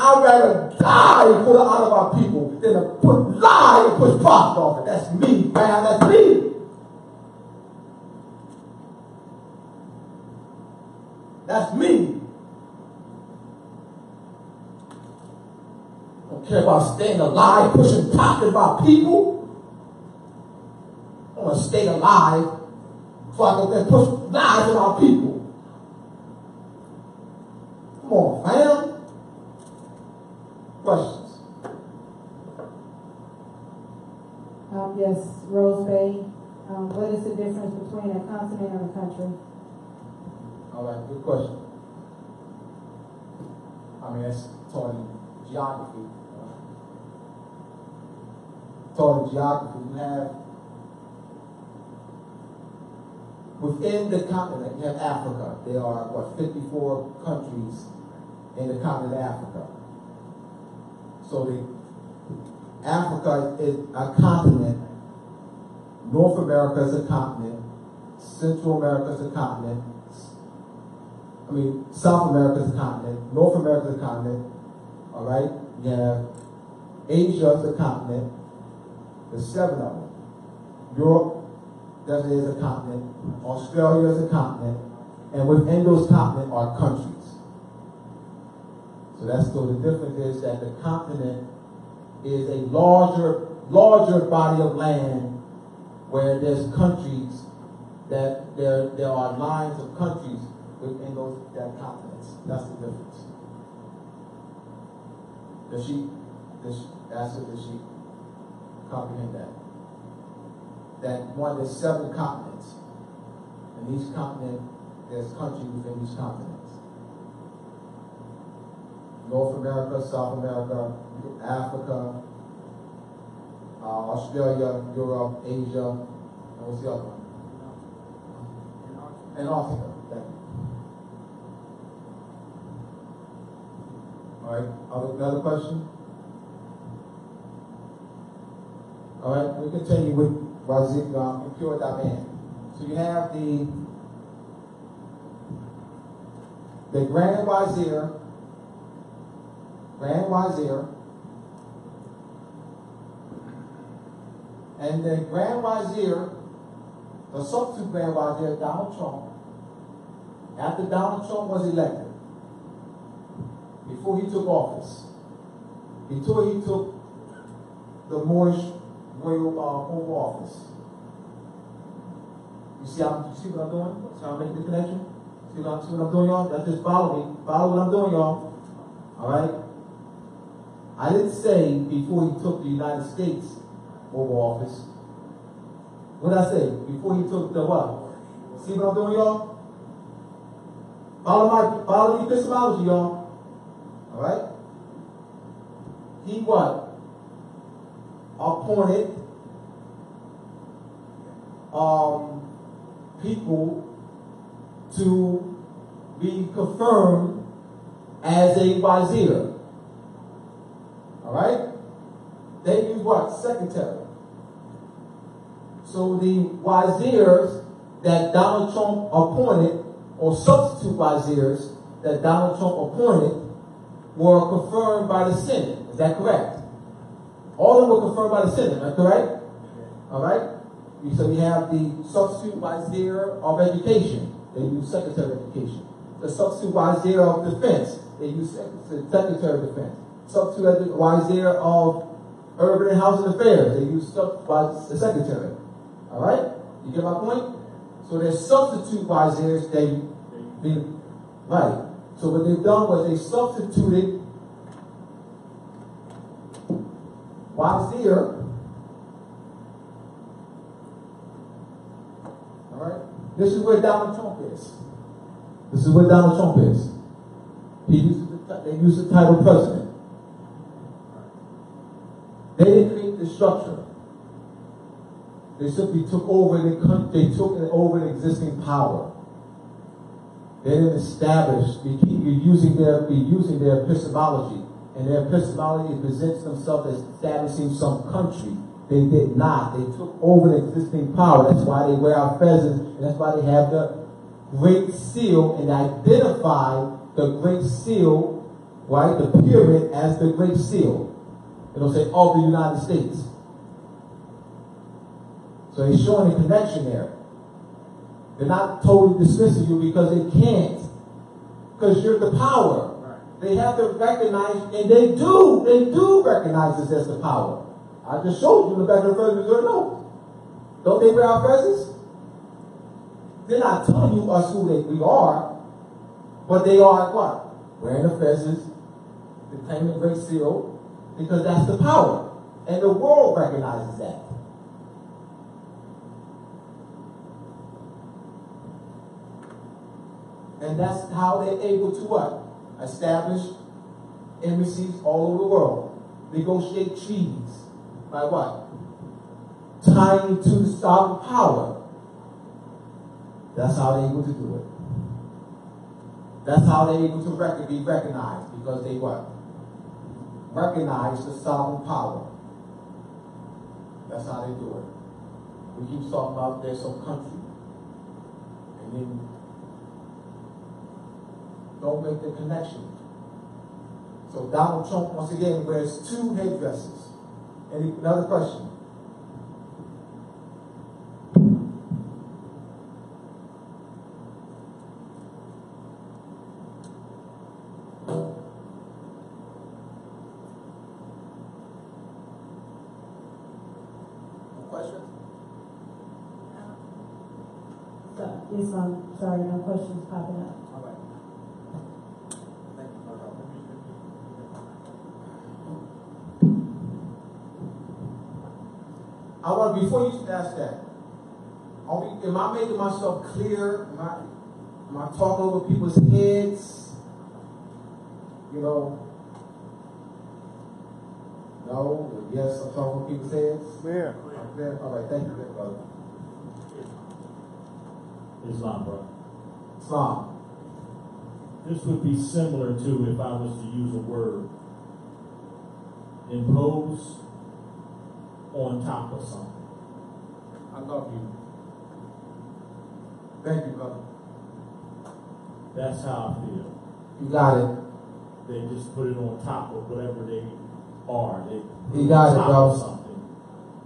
I'd rather die for the honor of our people than to put lie and push profit off it. That's me, man. That's me. That's me. I don't care about staying alive, pushing profit about people. I want to stay alive so I can push lies about people. Come on, fam. Questions? Yes, Rose Bay. What is the difference between a continent and a country? All right, good question. I mean, that's taught in geography. Taught in geography, you have within the continent, you have Africa. There are 54 countries in the continent of Africa. So Africa is a continent. North America is a continent. Central America is a continent. South America is a continent. North America is a continent. All right? You have Asia is a continent. There's 7 of them. Europe is a continent. Australia is a continent. And within those continents are countries. So the difference is that the continent is a larger body of land where there's countries that there are lines of countries within that continents. That's the difference. Does she comprehend that? That one, there's 7 continents. And each continent, there's countries within each continent. North America, South America, Africa, Australia, Europe, Asia, and what's the other one? Antarctica. Thank you. All right. Another question? All right. We continue with Imperial Divan. So you have the Grand Vizier, and the Grand Vizier, the substitute Grand Vizier, Donald Trump. After Donald Trump was elected, before he took office, before he took the Moorish royal Oval Office. You see what I'm doing? See how I'm making the connection? See what I'm doing, y'all? That's just follow me. Follow what I'm doing, y'all. All right? I didn't say before he took the United States Oval Office. What did I say? Before he took the what? See what I'm doing, y'all? Follow the epistemology, y'all. All right? He what? Appointed people to be confirmed as a vizier. All right? They use what? Secretary. So the viziers that Donald Trump appointed, or substitute viziers that Donald Trump appointed, were confirmed by the Senate. Is that correct? All of them were confirmed by the Senate, am I correct? All right? So you have the substitute vizier of education. They use Secretary of Education. The substitute vizier of defense. They use Secretary of Defense. Substitute vizier of urban and housing affairs. They use the Secretary. All right? You get my point? So they're substitute viziers. Right. So what they've done was they substituted vizier. All right. This is where Donald Trump is. They use the title president. They didn't create the structure. They simply took over the country. They took over an existing power. They didn't establish. Be using their epistemology, and their epistemology presents themselves as establishing some country. They did not. They took over the existing power. That's why they wear our feathers, and that's why they have the Great Seal, and identify the Great Seal, right, the pyramid, as the Great Seal. It'll say of the United States. So they're showing a connection there. They're not totally dismissing you because they can't. Because you're the power. Right. They have to recognize, and they do recognize this as the power. I just showed you in the back of the Federal Reserve note. Don't they wear our feathers? They're not telling you us who we are, but they are what? Wearing the feathers, the claiming the Great Seal, because that's the power. And the world recognizes that. And that's how they're able to what? Establish embassies all over the world. Negotiate treaties. By what? Tying to the sovereign power. That's how they're able to do it. That's how they're able to be recognized. Because they what? Recognize the sovereign power. That's how they do it. We keep talking about there's some country. And then don't make the connection. So Donald Trump, once again, wears two headdresses. Another question? Yes, I'm sorry, no questions popping up. All right. Thank you. I want, before you ask that, am I making myself clear? Am I talking over people's heads? You know, No? Yes, I'm talking what people say. Clear. Clear? All right, thank you, brother. Islam, bro. Islam. This would be similar to if I was to use a word, impose on top of something. I love you. Thank you, brother. That's how I feel. You got it. They just put it on top of whatever they are. They put You got on it, top bro. of something.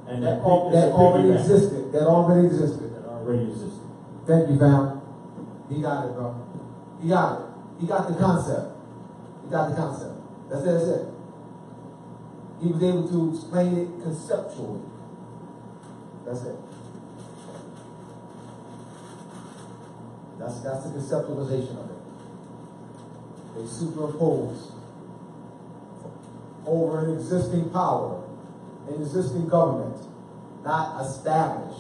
And That that already existed. That already existed. That already existed. Thank you, fam. He got it, bro. He got it. He got the concept. He got the concept. That's it. He was able to explain it conceptually. That's it. That's the conceptualization of it. They superimpose over an existing power, an existing government, not establish.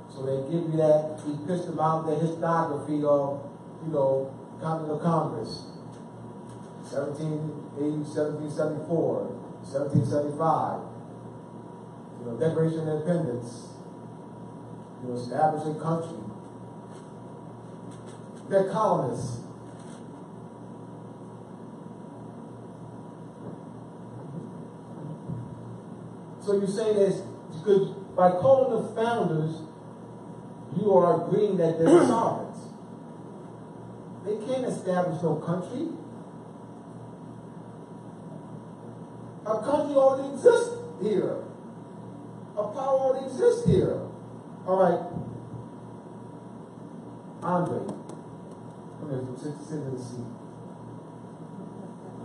So they give you that epistemology, the historiography of, Continental Congress, 1780, 1774, 1775, Declaration of Independence, establishing country. They're colonists. So you say this because by calling them founders, you are agreeing that they're sovereigns. They can't establish no country. A country already exists here. A power already exists here. All right. Andre. Come here, sit in the seat.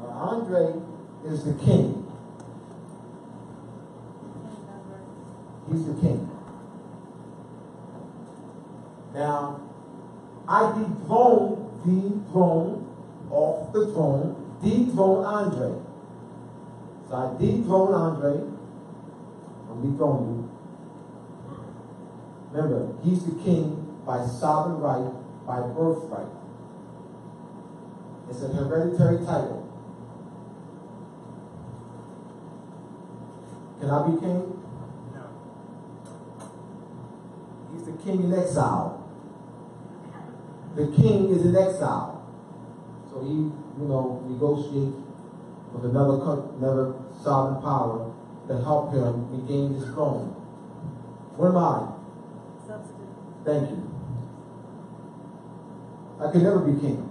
Andre is the king. He's the king. Now, I dethrone off the throne, dethrone Andre. So I dethrone Andre. I'm dethroning you. Remember, he's the king by sovereign right, by birthright. It's an hereditary title. Can I be king? No. He's the king in exile. The king is in exile. So he, negotiates with another sovereign power to help him regain his throne. What am I? Substitute. Thank you. I could never be king.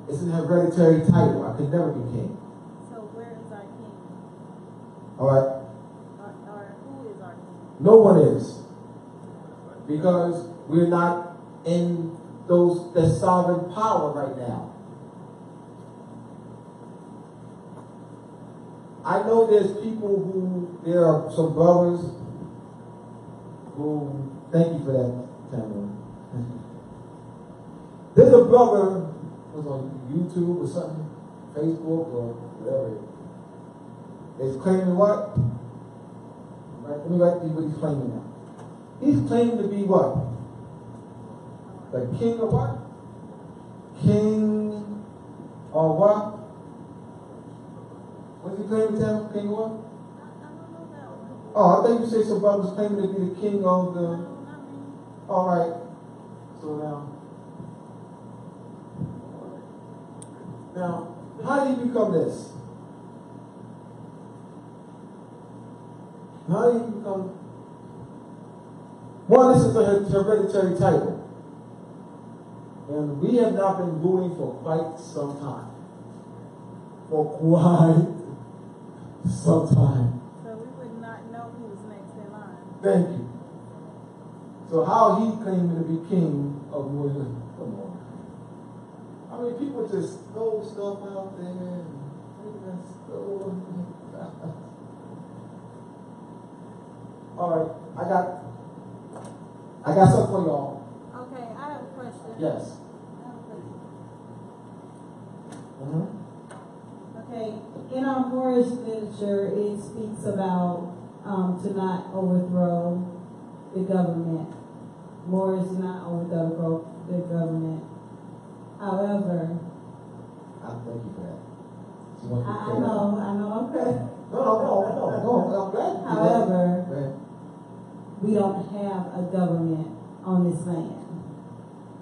It's an hereditary title. I could never be king. So where is our king? All right. Or who is our king? No one is. Because we're not in the sovereign power right now. I know there are some brothers who, thank you for that, Tamara. There's a brother who's on YouTube or something, Facebook or whatever. Is claiming what? Right, let me write you what he's claiming now. He's claiming to be what? The king of what? King or what? What's he claiming to have? King of what? Oh, I thought you said some brothers claiming to be the king of the... All right. So now, how do you become this? How do you become... One, this is a hereditary title. And we have not been ruling for quite some time. For quite some time. So we would not know who was next in line. Thank you. So how he claiming to be king of Moorish? Come on. I mean, people just throw stuff out there and all right, I got something for y'all. Okay, I have a question. Yes. I have a question. Okay, in our Moorish literature, it speaks about to not overthrow the government. Moorish do not overthrow the government. However, I thank you for that. I know, okay. No, I'm glad. However, Go ahead. we don't have a government on this land.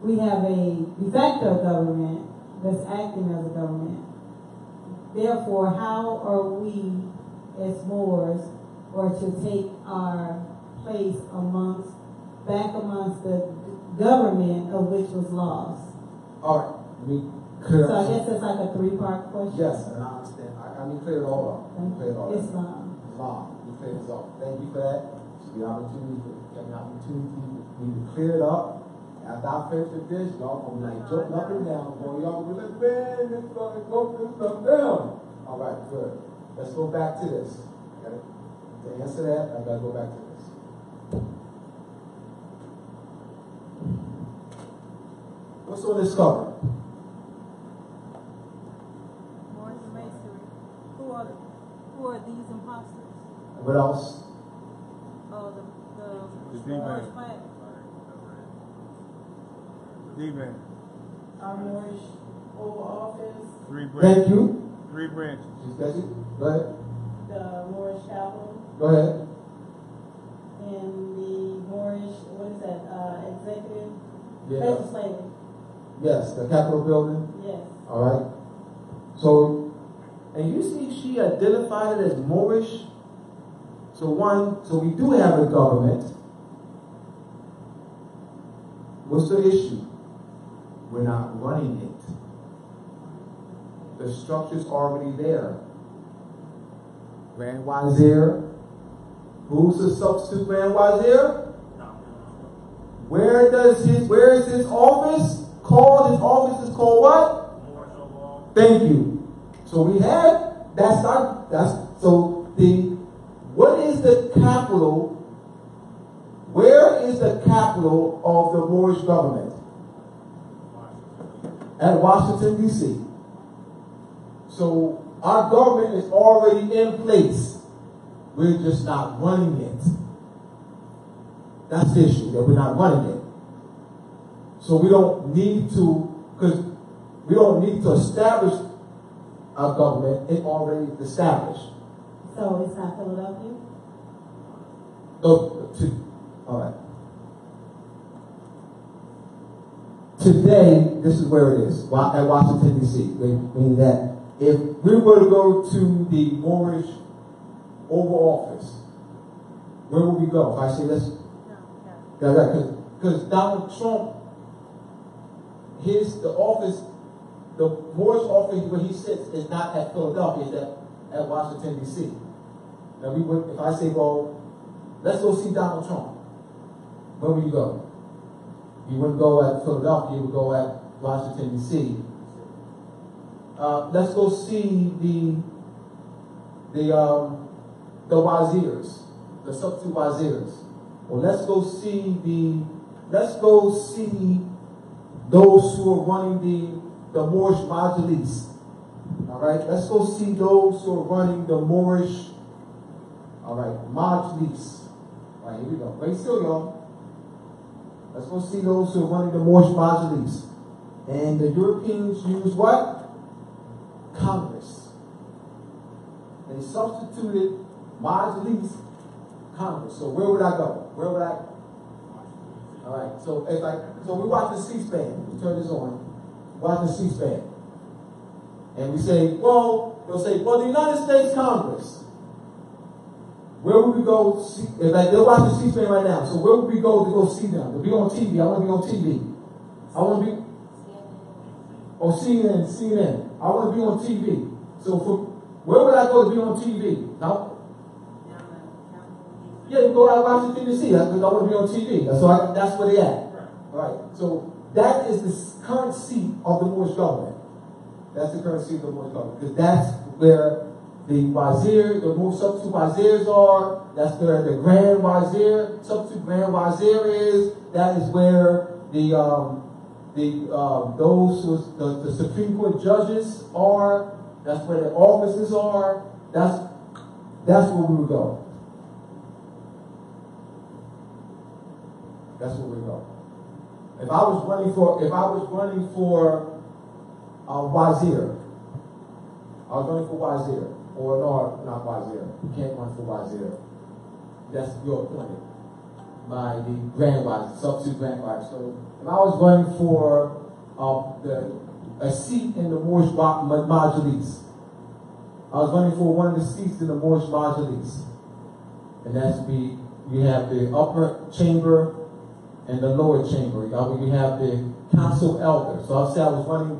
We have a de facto government that's acting as a government. Therefore, how are we as Moors or to take our place back amongst the government of which was lost? All right, let me clear So I up. guess it's like a three-part question. Yes, and I understand. I need to clear it all up. Islam. We clear this up. Thank you for that. So the opportunity to clear it up. After I finish with this, y'all gonna be like jumping up and down. Boy, y'all gonna be like, man, this gonna go this stuff down. All right, good. Let's go back to this. Okay? To answer that, I gotta go back to this. What's on this cover? Moorish masonry. Who are these imposters? What else? Oh, The the Divan. Moorish flag. Divan. Our Moorish Oval Office, Three branches. Thank you. Three branches. That's it. Go ahead. the Moorish Capital, Go ahead. and the Moorish, what is that, executive, Yeah. legislative, Yes, the Capitol building. yes. All right. So, and you see, she identified it as Moorish. So we do have a government. What's the issue? We're not running it. The structure's already there. Grand Wazir. Who's the substitute Grand Wazir? Where is his office called? His office is called what? Thank you. So we have, what is the capital? Where is the capital of the Moorish government? At Washington, D.C. So our government is already in place. We're just not running it. That's the issue, that we're not running it. So we don't need to establish our government. It's already established. So it's not Philadelphia? All right. Today, this is where it is, at Washington, D.C. Meaning that if we were to go to the Moorish Oval Office, where would we go? If I say this, because Donald Trump, the Moorish office where he sits is not at Philadelphia, it's at Washington, D.C. Now, if I say, well, let's go see Donald Trump, where would you go? You wouldn't go at Philadelphia, you would go at Washington, D.C. Let's go see the wazirs, the substitute wazirs. Or let's go see those who are running the Moorish Majlis. All right, let's go see those who are running the Moorish, all right, Majlis. All right, here we go. Wait still, y'all. Let's go see those who are running the Moorish Majlis. And the Europeans use what? Congress. They substituted Majlis, Congress. So where would I go? All right. So we watch the C-SPAN. We turn this on. Watch the C-SPAN. And we say, they'll say, the United States Congress. Where would we go see? They're watching C-SPAN right now. So where would we go to go see them? To be on TV. I want to be on TV. I want to be on CNN. I want to be on TV. So where would I go to be on TV? Now, yeah, you go out to Washington, D.C. Because I want to be on TV. So that's where they at. All right. So that is the current seat of the Moorish government. That's the current seat of the Moorish government. Because that's where the wazir, the substitute wazirs are. That's where the Grand Wazir, substitute Grand Wazir is. That is where the Supreme Court judges are. That's where their offices are. That's where we would go. That's where we go. If I was running for wazir, I was running for wazir. or no, not Wazir. You can't run for Wazir. That's your appointed by the Grand Wazir, substitute Grand Wazir. So if I was running for a seat in the Moorish Majlis, I was running for one of the seats in the Moorish Majlis, and that's we have the upper chamber and the lower chamber. We have the Council of Elders. So I'll say I was running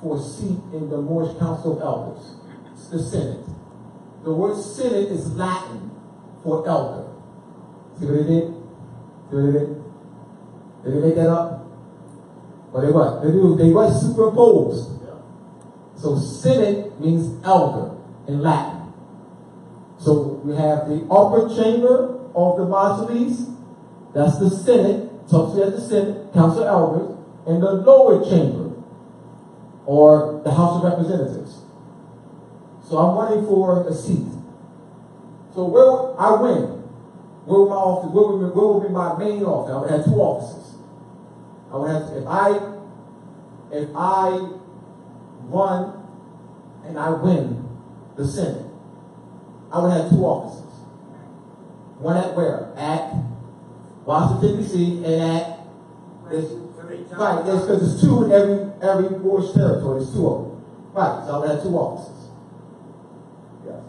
for a seat in the Moorish Council of Elders. It's the Senate. The word Senate is Latin for elder. See what they did? See what they did? Did they make that up? Or they what? They what? Superimposed. Yeah. So Senate means elder in Latin. So we have the upper chamber of the Majlis. That's the Senate. Talks about the Senate, Council of Elders, and the lower chamber, or the House of Representatives. So I'm running for a seat. So where I win, where would my office? Where would be my main office? I would have two offices. I would have if I run and I win the Senate, I would have two offices. One at where? At Washington D.C. and at right. Because there's two in every Moorish territory. There's two of them. Right. So I would have two offices. Yes.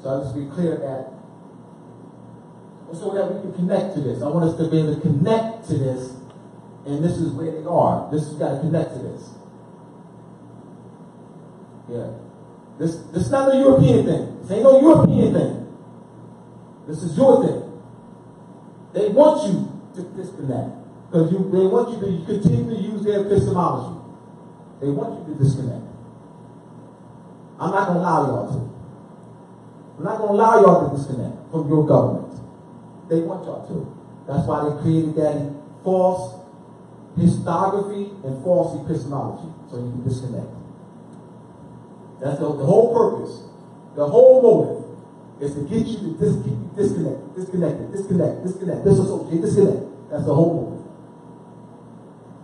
So I'll just be clear that. So that we can connect to this. I want us to be able to connect to this, and this is where they are. This has got to connect to this. Yeah. This is not a European thing. This ain't no European thing. This is your thing. They want you to disconnect. Because they want you to continue to use their epistemology. They want you to disconnect. I'm not going to allow y'all to. I'm not going to allow y'all to disconnect from your government. They want y'all to. That's why they created that false historiography and false epistemology. So you can disconnect. That's the whole purpose. The whole motive is to get you to disconnect. Disconnect. Disassociate. Disconnect. That's the whole motive.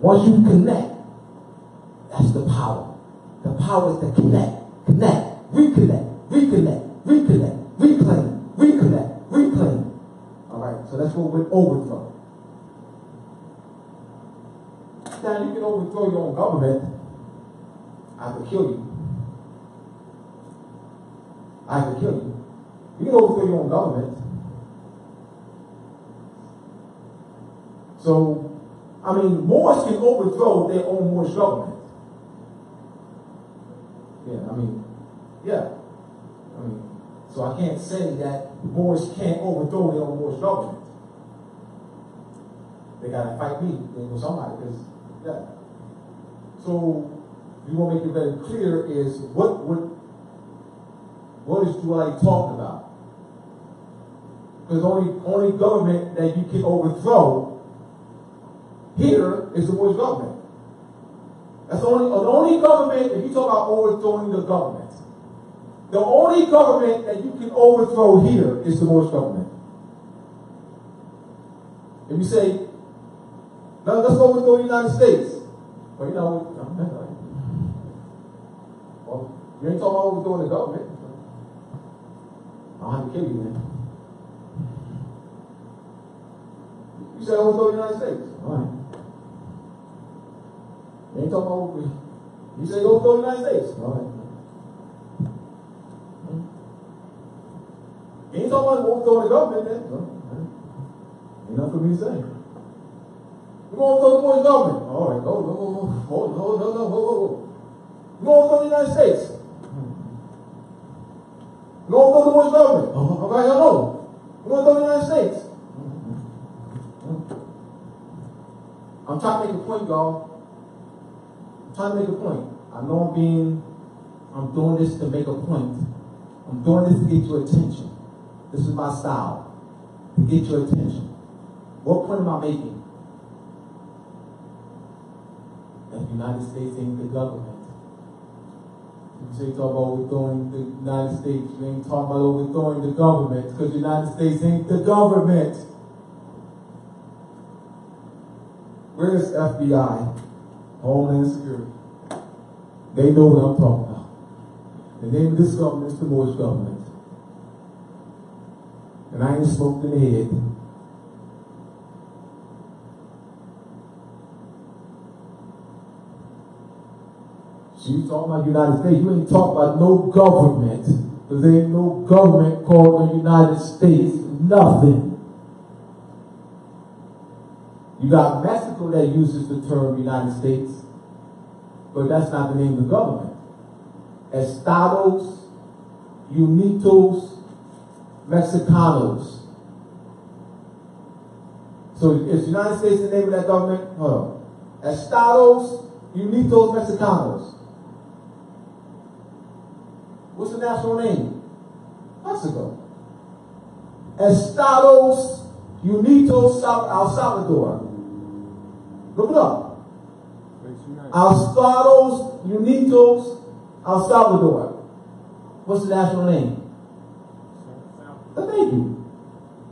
Once you connect, that's the power. The power is to connect, reconnect, reclaim, reclaim. All right, so that's what we're overthrow. Now you can overthrow your own government. I could kill you. You can overthrow your own government. So, I mean, Moors can overthrow their own Moorish government. So I can't say that Moors can't overthrow their own Moorish government. They gotta fight me with somebody, because, yeah. So, we want to make it very clear is what is July talking about? Because only government that you can overthrow here is the Moorish government. That's the only government, if you talk about overthrowing the government, the only government that you can overthrow here is the Moorish government. If you say, no, let's overthrow the United States. Well, well, you ain't talking about overthrowing the government. I'll have to kill you, man. You said overthrow the United States. All right. You ain't talking about, you say overthrow the United States. All right. You ain't talking about overthrowing the government, man. No. Ain't nothing for me to say. You going to overthrow the Moorish government. All right. No. You going to overthrow the United States. You going to overthrow the Moorish government. All right, no. You going to overthrow the United States. I'm trying to make a point, y'all. I'm trying to make a point. I know I'm doing this to make a point. I'm doing this to get your attention. This is my style. To get your attention. What point am I making? That the United States ain't the government. You say talk about overthrowing the United States. You ain't talking about overthrowing the government, because the United States ain't the government. Where's FBI? Homeland Security. They know what I'm talking about. The name of this government is the Moorish government. And I ain't smoked in the head. So you talking about United States, you ain't talking about no government. Because there ain't no government called the United States. Nothing. You got Mexico that uses the term United States, but that's not the name of the government. Estados Unidos Mexicanos. So is United States the name of that government? Hold on. Estados Unidos Mexicanos. What's the national name? Mexico. Estados Unidos El Salvador. Look it up. Estados Unidos El Salvador. What's the national name? Thank you.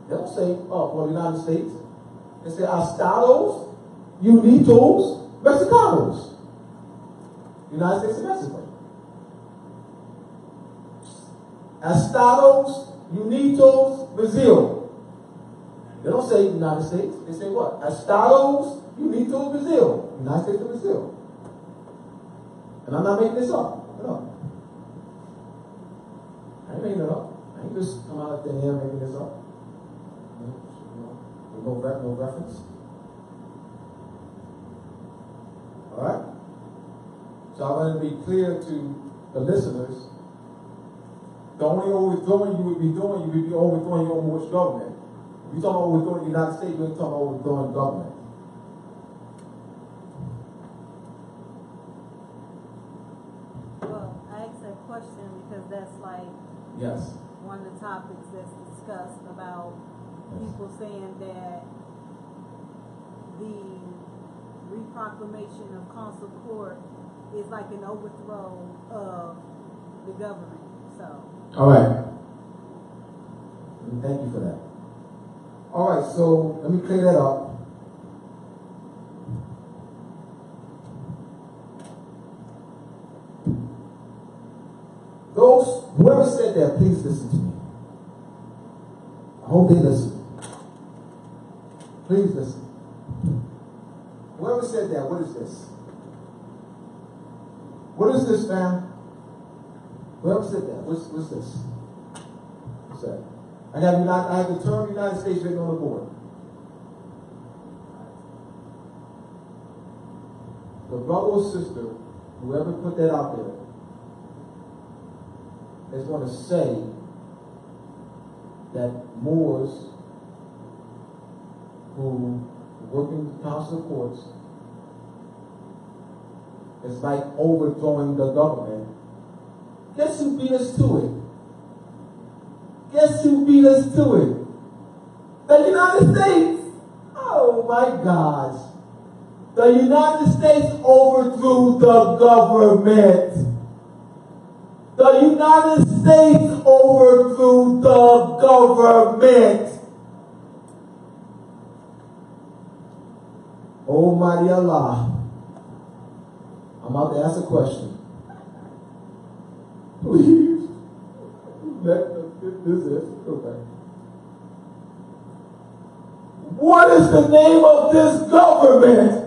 They don't say, for the United States. They say Estados Unidos Mexicanos. United States of Mexico. Estados Unidos Brazil. They don't say United States. They say what? Estados Unidos Brazil. United States of Brazil. And I'm not making this up. No. I ain't making it up. I ain't just come out there and making this up. No reference. Alright? So I want to be clear to the listeners. The only overthrowing you would be doing, you would be overthrowing your own Moorish government. If you're talking about overthrowing the United States, you ain't talking about overthrowing government. Well, I asked that question because that's like Yes. one of the topics that's discussed about people saying that the reproclamation of consul court is like an overthrow of the government. So. All right. Thank you for that. All right, so let me clear that up. Whoever said that, please listen to me. I hope they listen. Please listen. Whoever said that, what is this? What is this, fam? Whoever said that, what's this? What's that? I have the term United States written on the board. The brother or sister, whoever put that out there, is going to say that Moors who work in the council of courts is like overthrowing the government. Guess who beat us to it? Guess who beat us to it? The United States. Oh my gosh. The United States overthrew the government. The United States overthrew the government. Almighty Allah. I'm about to ask a question. Please. This is okay. What is the name of this government?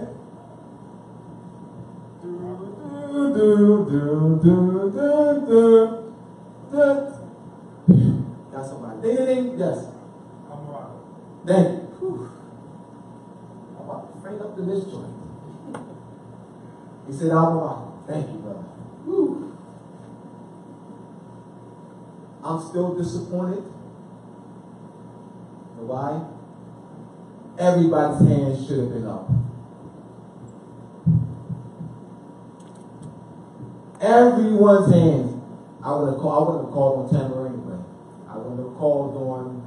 Got somebody. Ding. Yes. Thank you. I'm about to faint up in this joint. He said, Almighty. Thank you, brother. Whew. I'm still disappointed. You know why? Everybody's hands should have been up. Everyone's hands. I wouldn't have called on Tamara anyway. I wouldn't have called on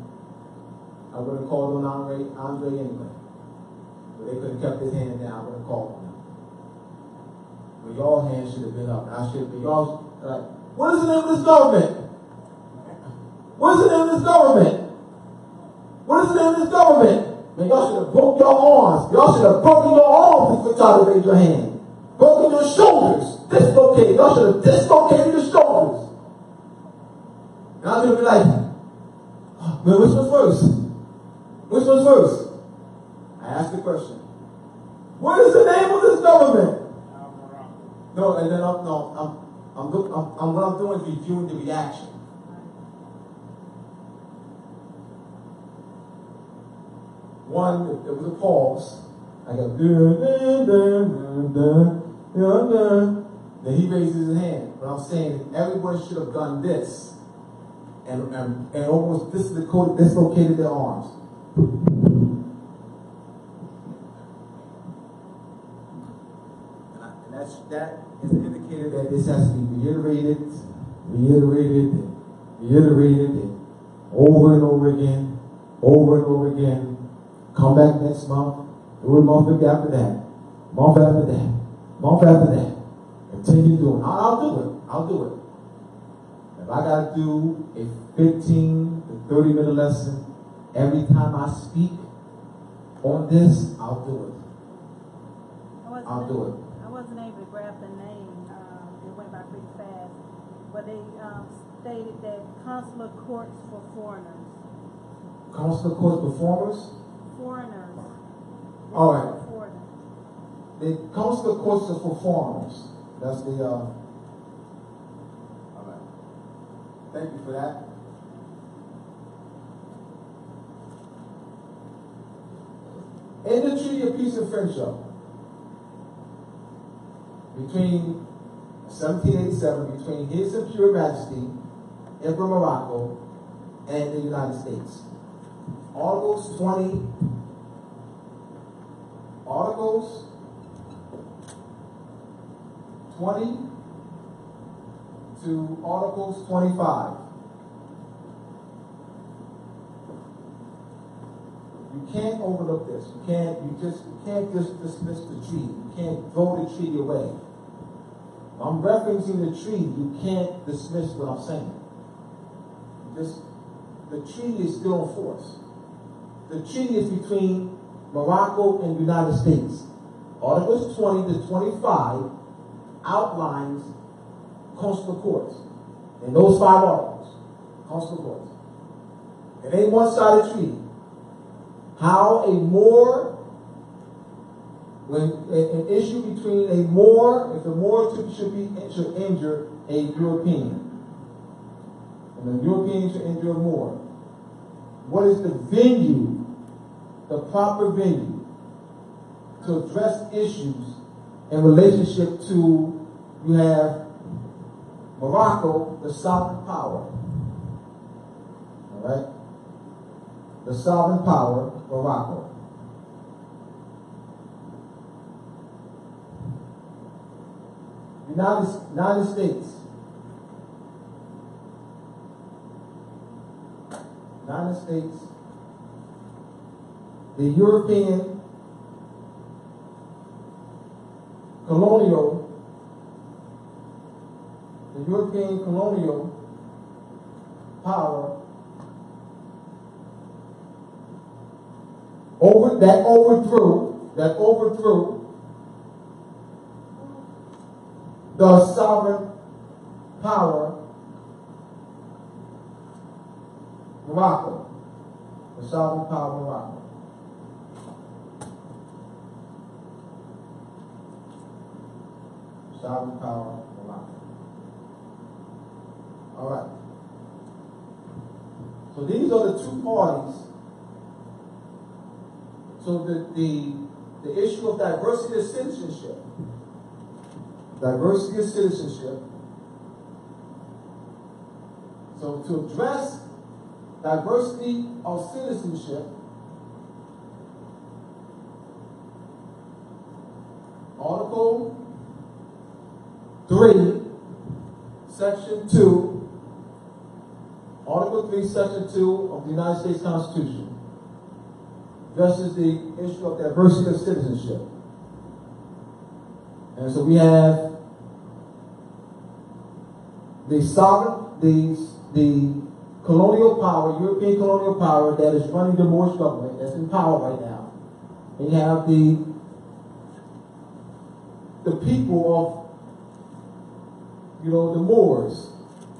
Andre anyway. But they could have kept his hand down. I would have called on him. But y'all hands should have been up. I should have been. Y'all like, what is the name of this government? What is the name of this government? What is the name of this government? Man, y'all should have broke your arms. Y'all should have broken your arms before y'all raise your hand. Broken your shoulders. Dislocated. Y'all should have dislocated your shoulders. And I'm going to be like, well, which one's first? Which one's first? I asked the question. What is the name of this government? No, and then what I'm doing is reviewing the reaction. One, there was a pause. I go, then he raises his hand. But I'm saying everyone should have done this. And almost dislocated their arms. And that is an indicator that this has to be reiterated, and over and over again. Come back next month, do a month after that, month after that. Continue doing it. I'll do it. If I got to do a 15 to 30 minute lesson every time I speak on this, I'll do it. I wasn't able to grab the name. It went by pretty fast. But they stated that consular courts for foreigners. Consular courts for foreigners? Foreigners. All right. The consular courts are for foreigners. That's the, all right. Thank you for that. In the Treaty of Peace and Friendship, between 1787, between His Imperial Majesty, Emperor Morocco, and the United States. Articles 20 to Articles 25. You can't overlook this. You can't just dismiss the treaty. You can't throw the treaty away. I'm referencing the treaty. You can't dismiss what I'm saying. The treaty is still in force. The treaty is between Morocco and the United States. Articles 20 to 25 outlines consular courts. In those 5 articles, consular courts. It ain't one-sided treaty. How a Moor, when an issue between a Moor, if the Moor should injure a European, and the European should injure a Moor, what is the venue, the proper venue, to address issues in relationship to, you have Morocco, the sovereign power. All right? The sovereign power, Morocco. United States. United States. The European colonial power that overthrew the sovereign power, Morocco. The sovereign power, Morocco. Sovereign power, Morocco. All right. So these are the 2 parties. So the issue of diversity of citizenship. So to address diversity of citizenship, Article 3, Section 2, Article 3, Section 2 of the United States Constitution addresses the issue of diversity of citizenship. And so we have the colonial power, European colonial power that is running the Moorish government, that's in power right now. And you have the people of, the Moors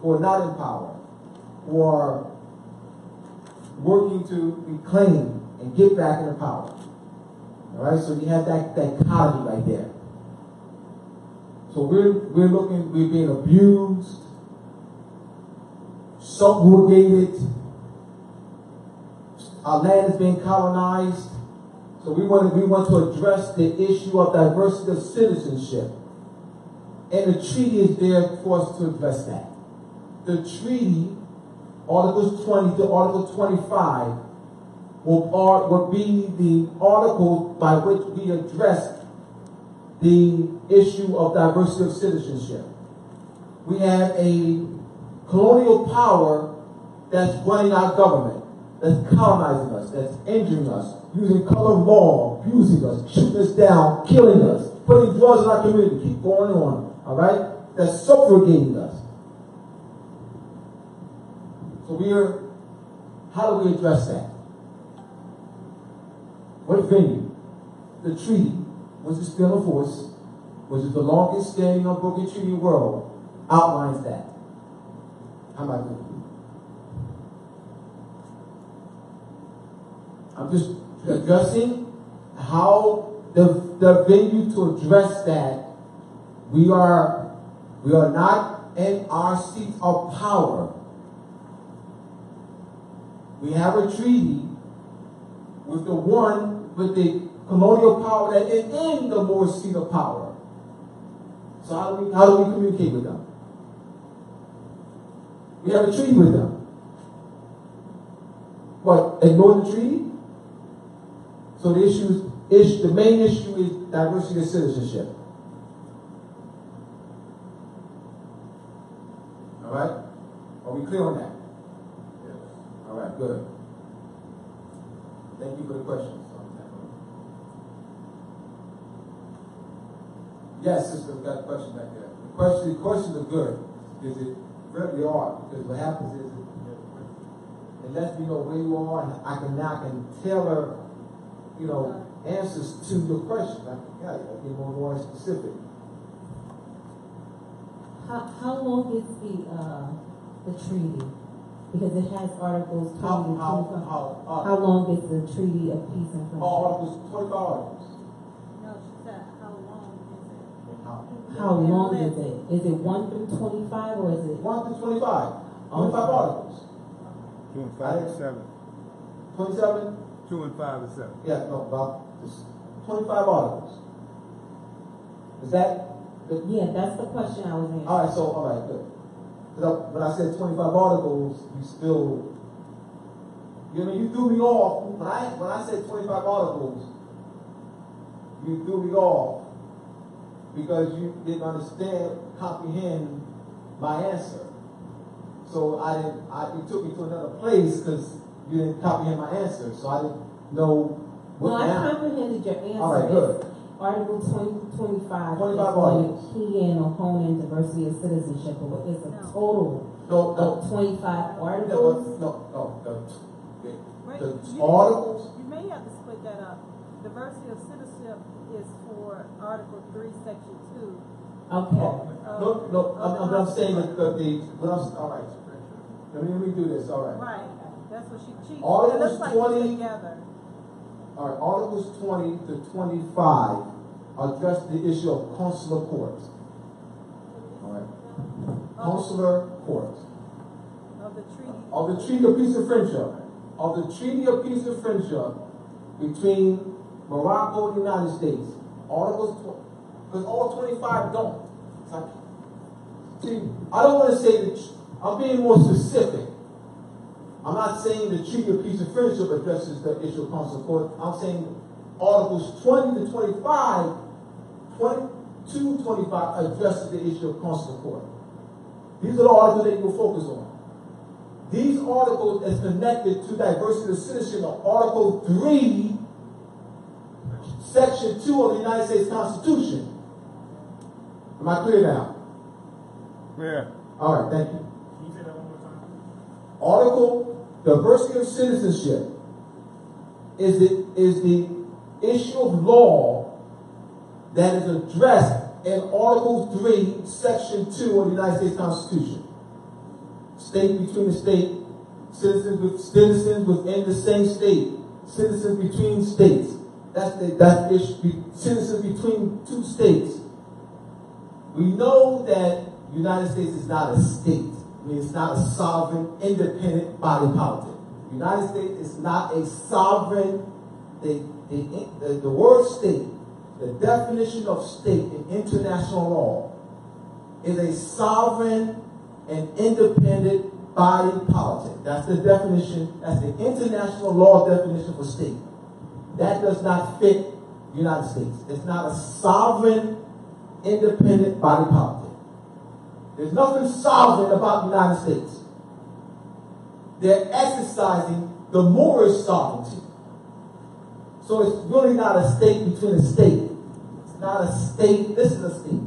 who are not in power. who are working to reclaim and get back into power. All right, so you have that dichotomy right there. So we're being abused, subjugated. Our land is being colonized. So we want to address the issue of diversity of citizenship. And the treaty is there for us to address that. The treaty, Articles 20 to Article 25, will be the article by which we address the issue of diversity of citizenship. We have a colonial power that's running our government, that's colonizing us, that's injuring us, using color of law, abusing us, shooting us down, killing us, putting drugs in our community, keep going on, all right? That's subjugating us. So how do we address that? What venue? The treaty, which is still in force, which is the longest standing unbroken treaty in the world, outlines that. How am I doing? I'm just addressing how the venue to address that. We are not in our seat of power. We have a treaty with the colonial power that is in the Moorish seat of power. So how do we communicate with them? We have a treaty with them. But ignore the treaty? So the main issue is diversity of citizenship. All right? Are we clear on that? Yes. All right, good. Thank you for the questions. Yes, sister, we've got a question back there. The questions are good. Is it really are? Because what happens is it lets me know where you are, and I can tailor, answers to your question. I get more specific. How long is the treaty? Because it has articles 20 to 25. How long is the Treaty of Peace and Friendship? Articles, 25 articles. No, she said, how long is it? How long is it? Is it 1 through 25 or is it? 1 through 25. 25 articles. 2 and 5 is 7. 27? 2 and 5 is 7. Yeah, no, about 25 articles. Is that? Yeah, that's the question I was answering. All right, good. When I said 25 articles, you still, you threw me off. When I said 25 articles, you threw me off because you didn't comprehend my answer. So it took me to another place because you didn't comprehend my answer. So I didn't know what I comprehended your answer. All right, good. Article 25 articles. Key in or hone in diversity of citizenship, but it's a total of 25 articles. The articles. You may have to split that up. Diversity of citizenship is for Article 3, Section 2. Okay. I'm saying that all right. Let me do this. All right. Right. That's what she Articles like 20 together. All right. Articles 20 to 25 address the issue of consular courts. All right. Consular courts. Of the treaty. Of the Treaty of Peace and Friendship. Of the Treaty of Peace and Friendship between Morocco and the United States. Articles, because all 25 don't. See, I don't want to say that. I'm being more specific. I'm not saying the Treaty of Peace and Friendship addresses the issue of consular court. I'm saying Articles 20 to 25, 22 to 25 addresses the issue of consular court. These are the articles that you will focus on. These articles is connected to diversity of citizenship of Article 3, Section 2 of the United States Constitution. Am I clear now? Yeah. All right, thank you. Can you say that one more time? Article diversity of citizenship is the issue of law that is addressed in Article 3, Section 2 of the United States Constitution. state between the state, citizens within the same state, citizens between states. That's the issue. Citizens between two states. We know that the United States is not a state. I mean, it's not a sovereign, independent body politic. The United States is not a sovereign. The word state, the definition of state in international law, is a sovereign and independent body politic. That's the definition. That's the international law definition for state. That does not fit the United States. It's not a sovereign, independent body politic. There's nothing sovereign about the United States. They're exercising the Moorish sovereignty. So it's really not a state between a state. It's not a state. This is a state.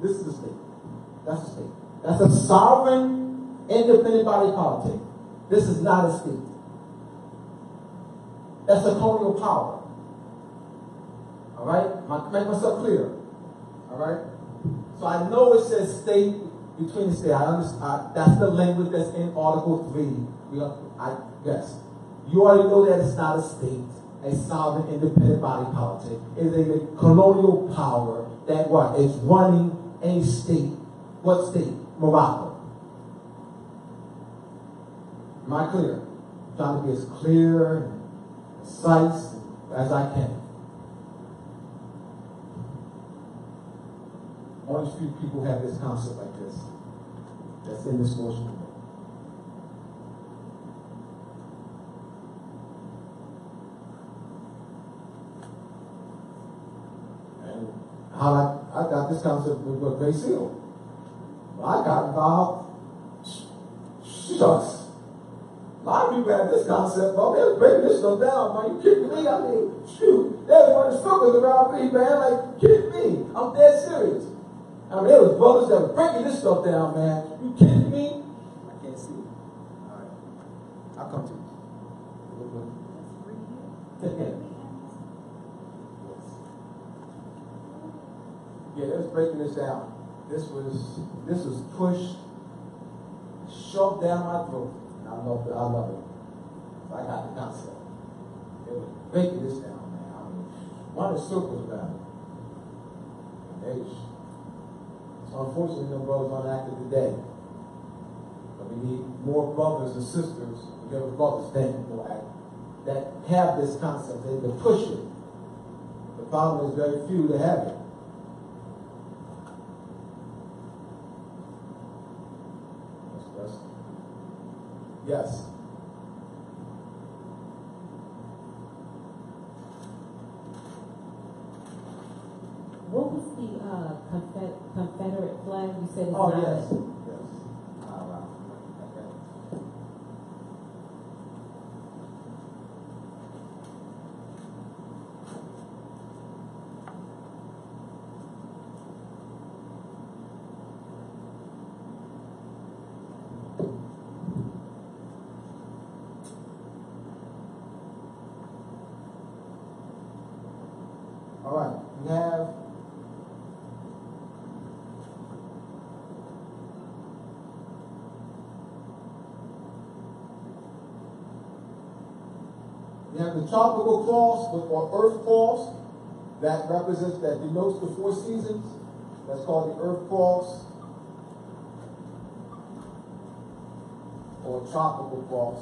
This is a state. That's a state. That's a sovereign, independent body politic. This is not a state. That's a colonial power. All right? Make myself clear. All right? So I know it says state between the state. I understand. That's the language that's in Article 3. Yes. You already know that it's not a state, a sovereign, independent body politic. It is a colonial power that what? Is running a state. What state? Morocco. Am I clear? I'm trying to be as clear and concise as I can. Only few people have this concept like this. That's in this motion. And how I got this concept with a great seal. I got involved. Shucks. A lot of people have this concept. Oh, they're breaking this stuff down, man. You kidding me? I mean, shoot. There's one of the struggles around me, man. Like, you kidding me? I'm dead serious. I mean, there was brothers that were breaking this stuff down, man. You kidding me? I can't see it. All right. I'll come to you. Yeah, they was breaking this down. This was pushed, shoved down my throat. And I love it. So I got the concept. They were breaking this down, man. I mean, one of the circles about it. So unfortunately, no brothers aren't active today. But we need more brothers and sisters. There were brothers then that have this concept. They can push it. The problem is very few that have it. Yes. What was the Confederate flag? You said it's Oh, not. yes. Yes. Okay. All right. We have the tropical cross or earth cross that represents, that denotes the 4 seasons. That's called the earth cross or tropical cross.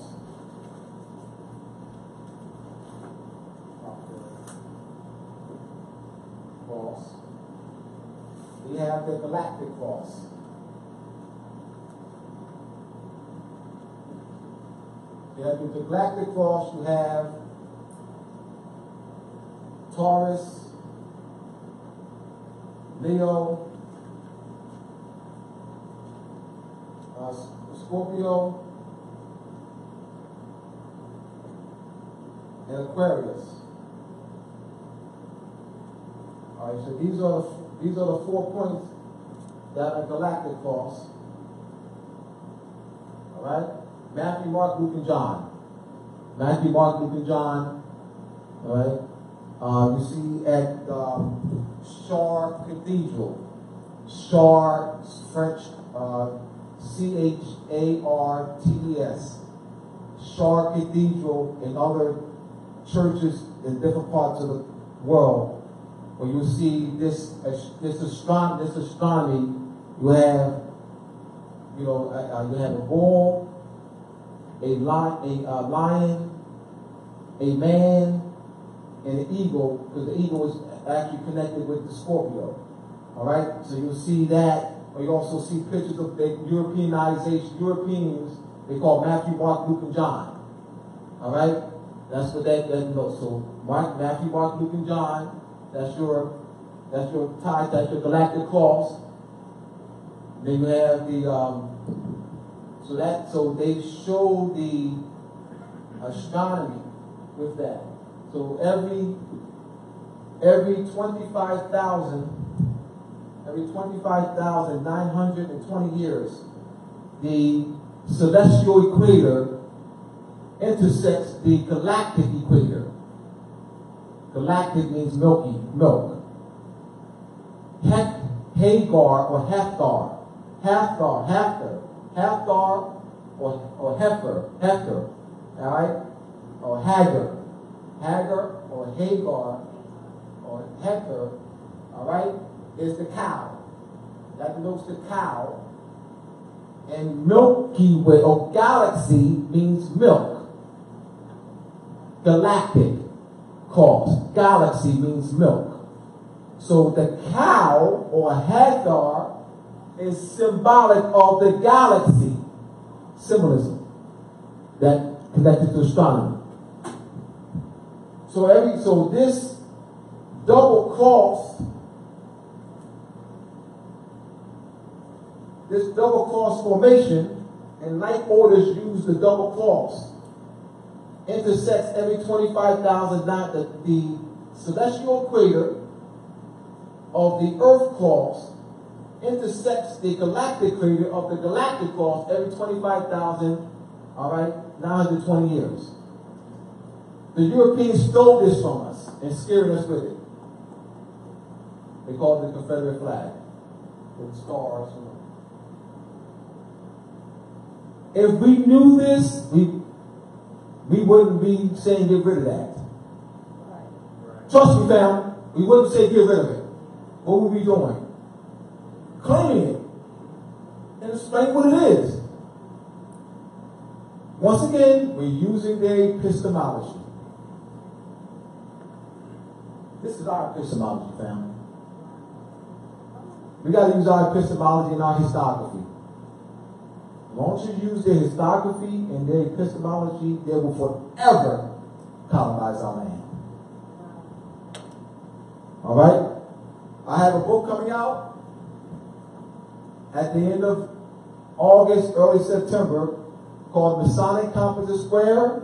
We have the galactic cross. You have the galactic cross, you have Taurus, Leo, Scorpio, and Aquarius. All right, so these are the 4 points that are galactic cross. All right, Matthew, Mark, Luke, and John. Matthew, Mark, Luke, and John. All right. You see at Chartres Cathedral, Chartres, French Chartres, Char Cathedral, and other churches in different parts of the world, where you see this astronomy. You have, you have a bull, a lion, a man, and an eagle, because the eagle is actually connected with the Scorpio. All right, so you'll see that. Or you also see pictures of the Europeanization. Europeans, they call Matthew, Mark, Luke, and John. All right, that's what that notes. So Matthew, Mark, Luke, and John. That's your tie. That's your galactic cross. Then you have the so they show the astronomy with that. So every 25,920 years, the celestial equator intersects the galactic equator. Galactic means milky, milk. Hagar or Haftar or Heifer, all right, or Hagar or Hagar or Heifer, all right, is the cow. That denotes the cow. And Milky Way or galaxy means milk. Galactic cross. Galaxy means milk. So the cow or Hagar is symbolic of the galaxy. Symbolism that connected to astronomy. So this double cross formation, and light orders use the double cross, intersects every 25,000, the celestial equator of the Earth cross intersects the galactic crater of the galactic cross every 25,000, all right, 920 years. The Europeans stole this from us and scared us with it. They called it the Confederate flag with stars. If we knew this, we wouldn't be saying get rid of that. Trust me, fam, we wouldn't say get rid of it. What would we be doing? Claiming it and explain what it is. Once again, we're using their epistemology. This is our epistemology, family. We got to use our epistemology and our historiography. As long as you use their historiography and their epistemology, they will forever colonize our land. All right? I have a book coming out at the end of August, early September, called Masonic Composite Square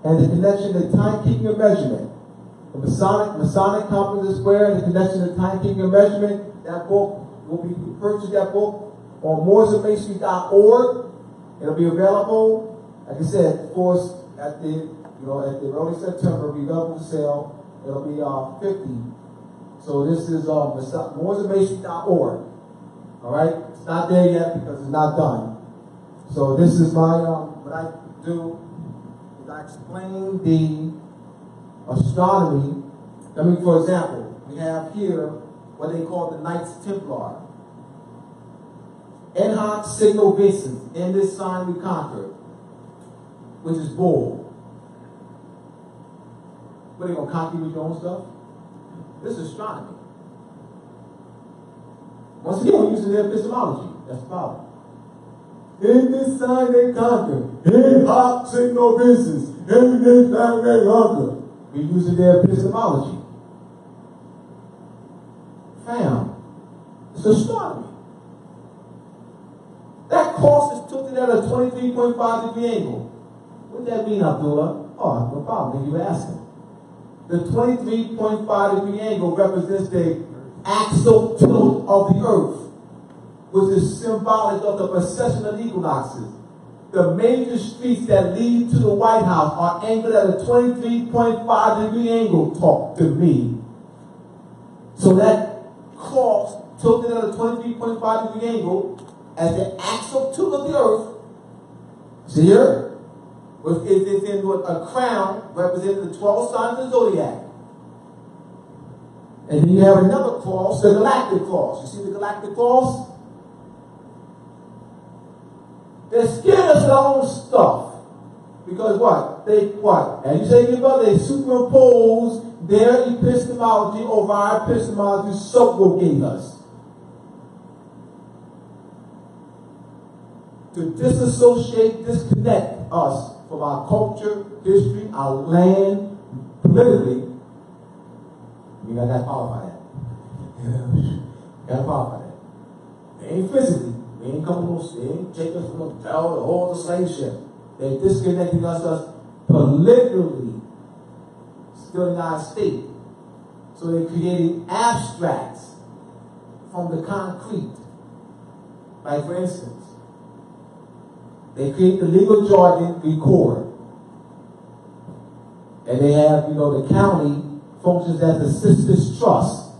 and the Connection to Timekeeping and Measurement. The Masonic Composite Square and the Connection to Timekeeping and Measurement. That book will be purchased. That book on mooresandmasonry.org. It'll be available, like I said, of course, at the early September, it'll be available for sale. It'll be $50. So this is mooresandmasonry.org. All right, it's not there yet because it's not done. So this is my what I do is I explain the astronomy. I mean, for example, we have here what they call the Knights Templar. En hoc signo Vincent, in this sign we conquer, which is bull. What, are you going to conquer with your own stuff? This is astronomy. Once again, we're using their epistemology. That's the problem. In this sign they conquer. En hoc signo Vincent, in this sign they conquer. We're using their epistemology. Fam, it's astronomy. That cross is tilted at a 23.5 degree angle. What does that mean, Abdullah? Oh, no problem. Then you ask him. The 23.5 degree angle represents the axial tilt of the Earth, which is symbolic of the precession of equinoxes. The major streets that lead to the White House are angled at a 23.5 degree angle. Talk to me. So that cross tilted at a 23.5 degree angle as the actual tube of the earth. See here? It's in with a crown representing the 12 signs of the zodiac. And then you have another cross, the galactic cross. You see the galactic cross? They're scared of their own stuff. Because what? And you say, they superimpose their epistemology over our epistemology Socrates gave us. To disassociate, disconnect us from our culture, history, our land, politically. We got that power for that. Got to power for that. They ain't physically. They ain't coming to they ain't take us from the bell or all the slave ship. They're disconnecting us politically, still in the United States. So they're creating abstracts from the concrete. Like for instance, they create the legal jargon record. And they have, the county functions as a sisters trust.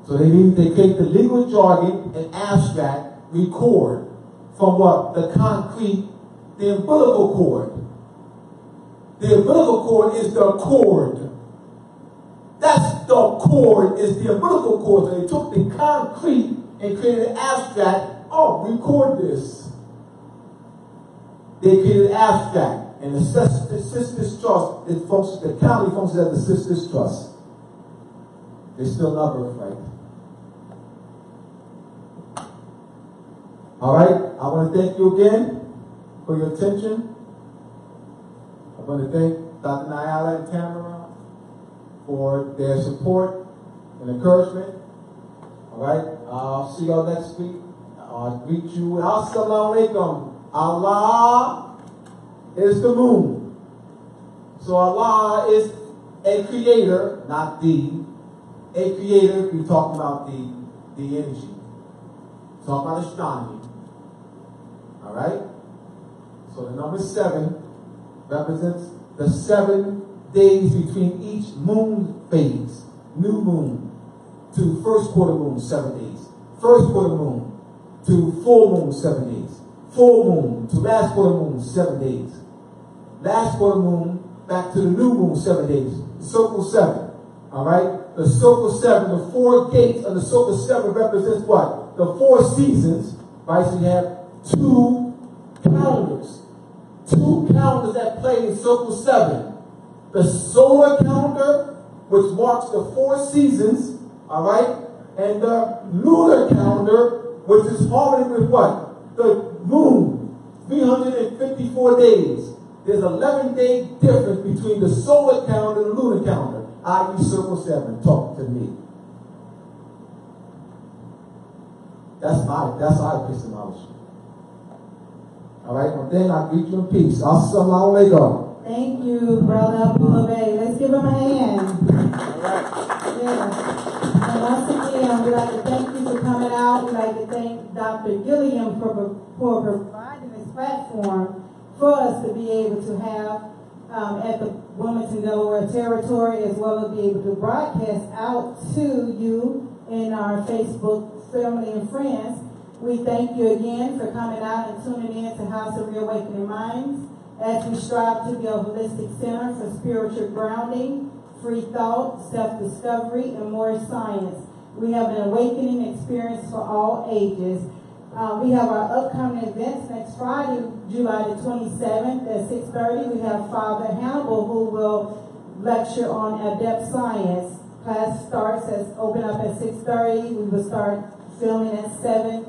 So they create the legal jargon and abstract record from what? The concrete, the umbilical cord. The umbilical cord is the cord. That's the cord, is the umbilical cord. So they took the concrete and created an abstract. Oh, record this. They created an abstract. And the sisters trust, the county functions as the sisters trust. They still not birthright. All right, I want to thank you again for your attention. I want to thank Dr. Nyala and Tamara for their support and encouragement. All right, I'll see y'all next week. I'll greet you with Assalamu alaikum. Allah is the moon. So Allah is a creator, not a creator. We're talking about the energy. Talk about astronomy. All right? So the number 7 represents the 7 days between each moon phase. New moon to first quarter moon, 7 days. First quarter moon to full moon, 7 days. Full moon to last quarter moon, 7 days. Last quarter moon back to the new moon, 7 days. Circle 7. All right? The circle 7, the 4 gates of the circle 7 represents what? The 4 seasons. Right? So you have 2 calendars. 2 calendars that play in circle 7. The solar calendar, which marks the 4 seasons, all right? And the lunar calendar, which is harmony with what? The moon. 354 days. There's 11-day difference between the solar calendar and the lunar calendar. I.e. circle 7. Talk to me. That's our epistemology. All right, well then I greet you in peace. Assalamu alaikum. Thank you, Brother Abdullah Bey. Let's give him a hand. All right. Yeah. And once again, we'd like to thank you for coming out. We'd like to thank Dr. Gilliam for providing this platform for us to be able to have at the Wilmington, Delaware territory, as well as be able to broadcast out to you in our Facebook family and friends. We thank you again for coming out and tuning in to House of Reawakening Minds as we strive to be a holistic center for spiritual grounding, free thought, self-discovery, and Moorish science. We have an awakening experience for all ages. We have our upcoming events next Friday, July the 27th at 6:30. We have Father Hannibal who will lecture on adept science. Class starts open up at 6:30. We will start filming at 7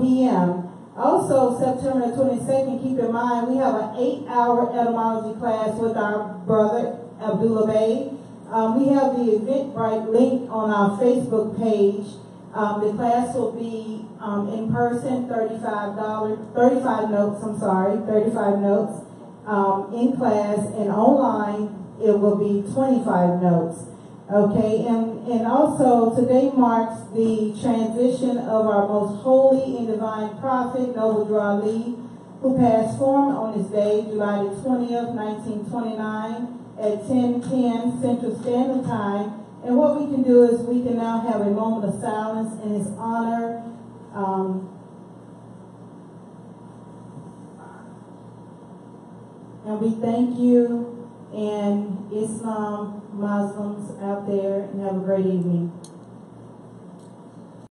p.m. Also, September the 22nd, keep in mind, we have an 8-hour etymology class with our brother, Abdullah Bey. We have the Eventbrite link on our Facebook page. The class will be in person, $35 notes in class, and online it will be 25 notes. Okay, and also today marks the transition of our most holy and divine prophet, Noble Drew Ali, who passed form on this day, July the 20th, 1929, at 10:10 Central Standard Time. And what we can do is we can now have a moment of silence in his honor And we thank you and Islam, Muslims out there, and have a great evening.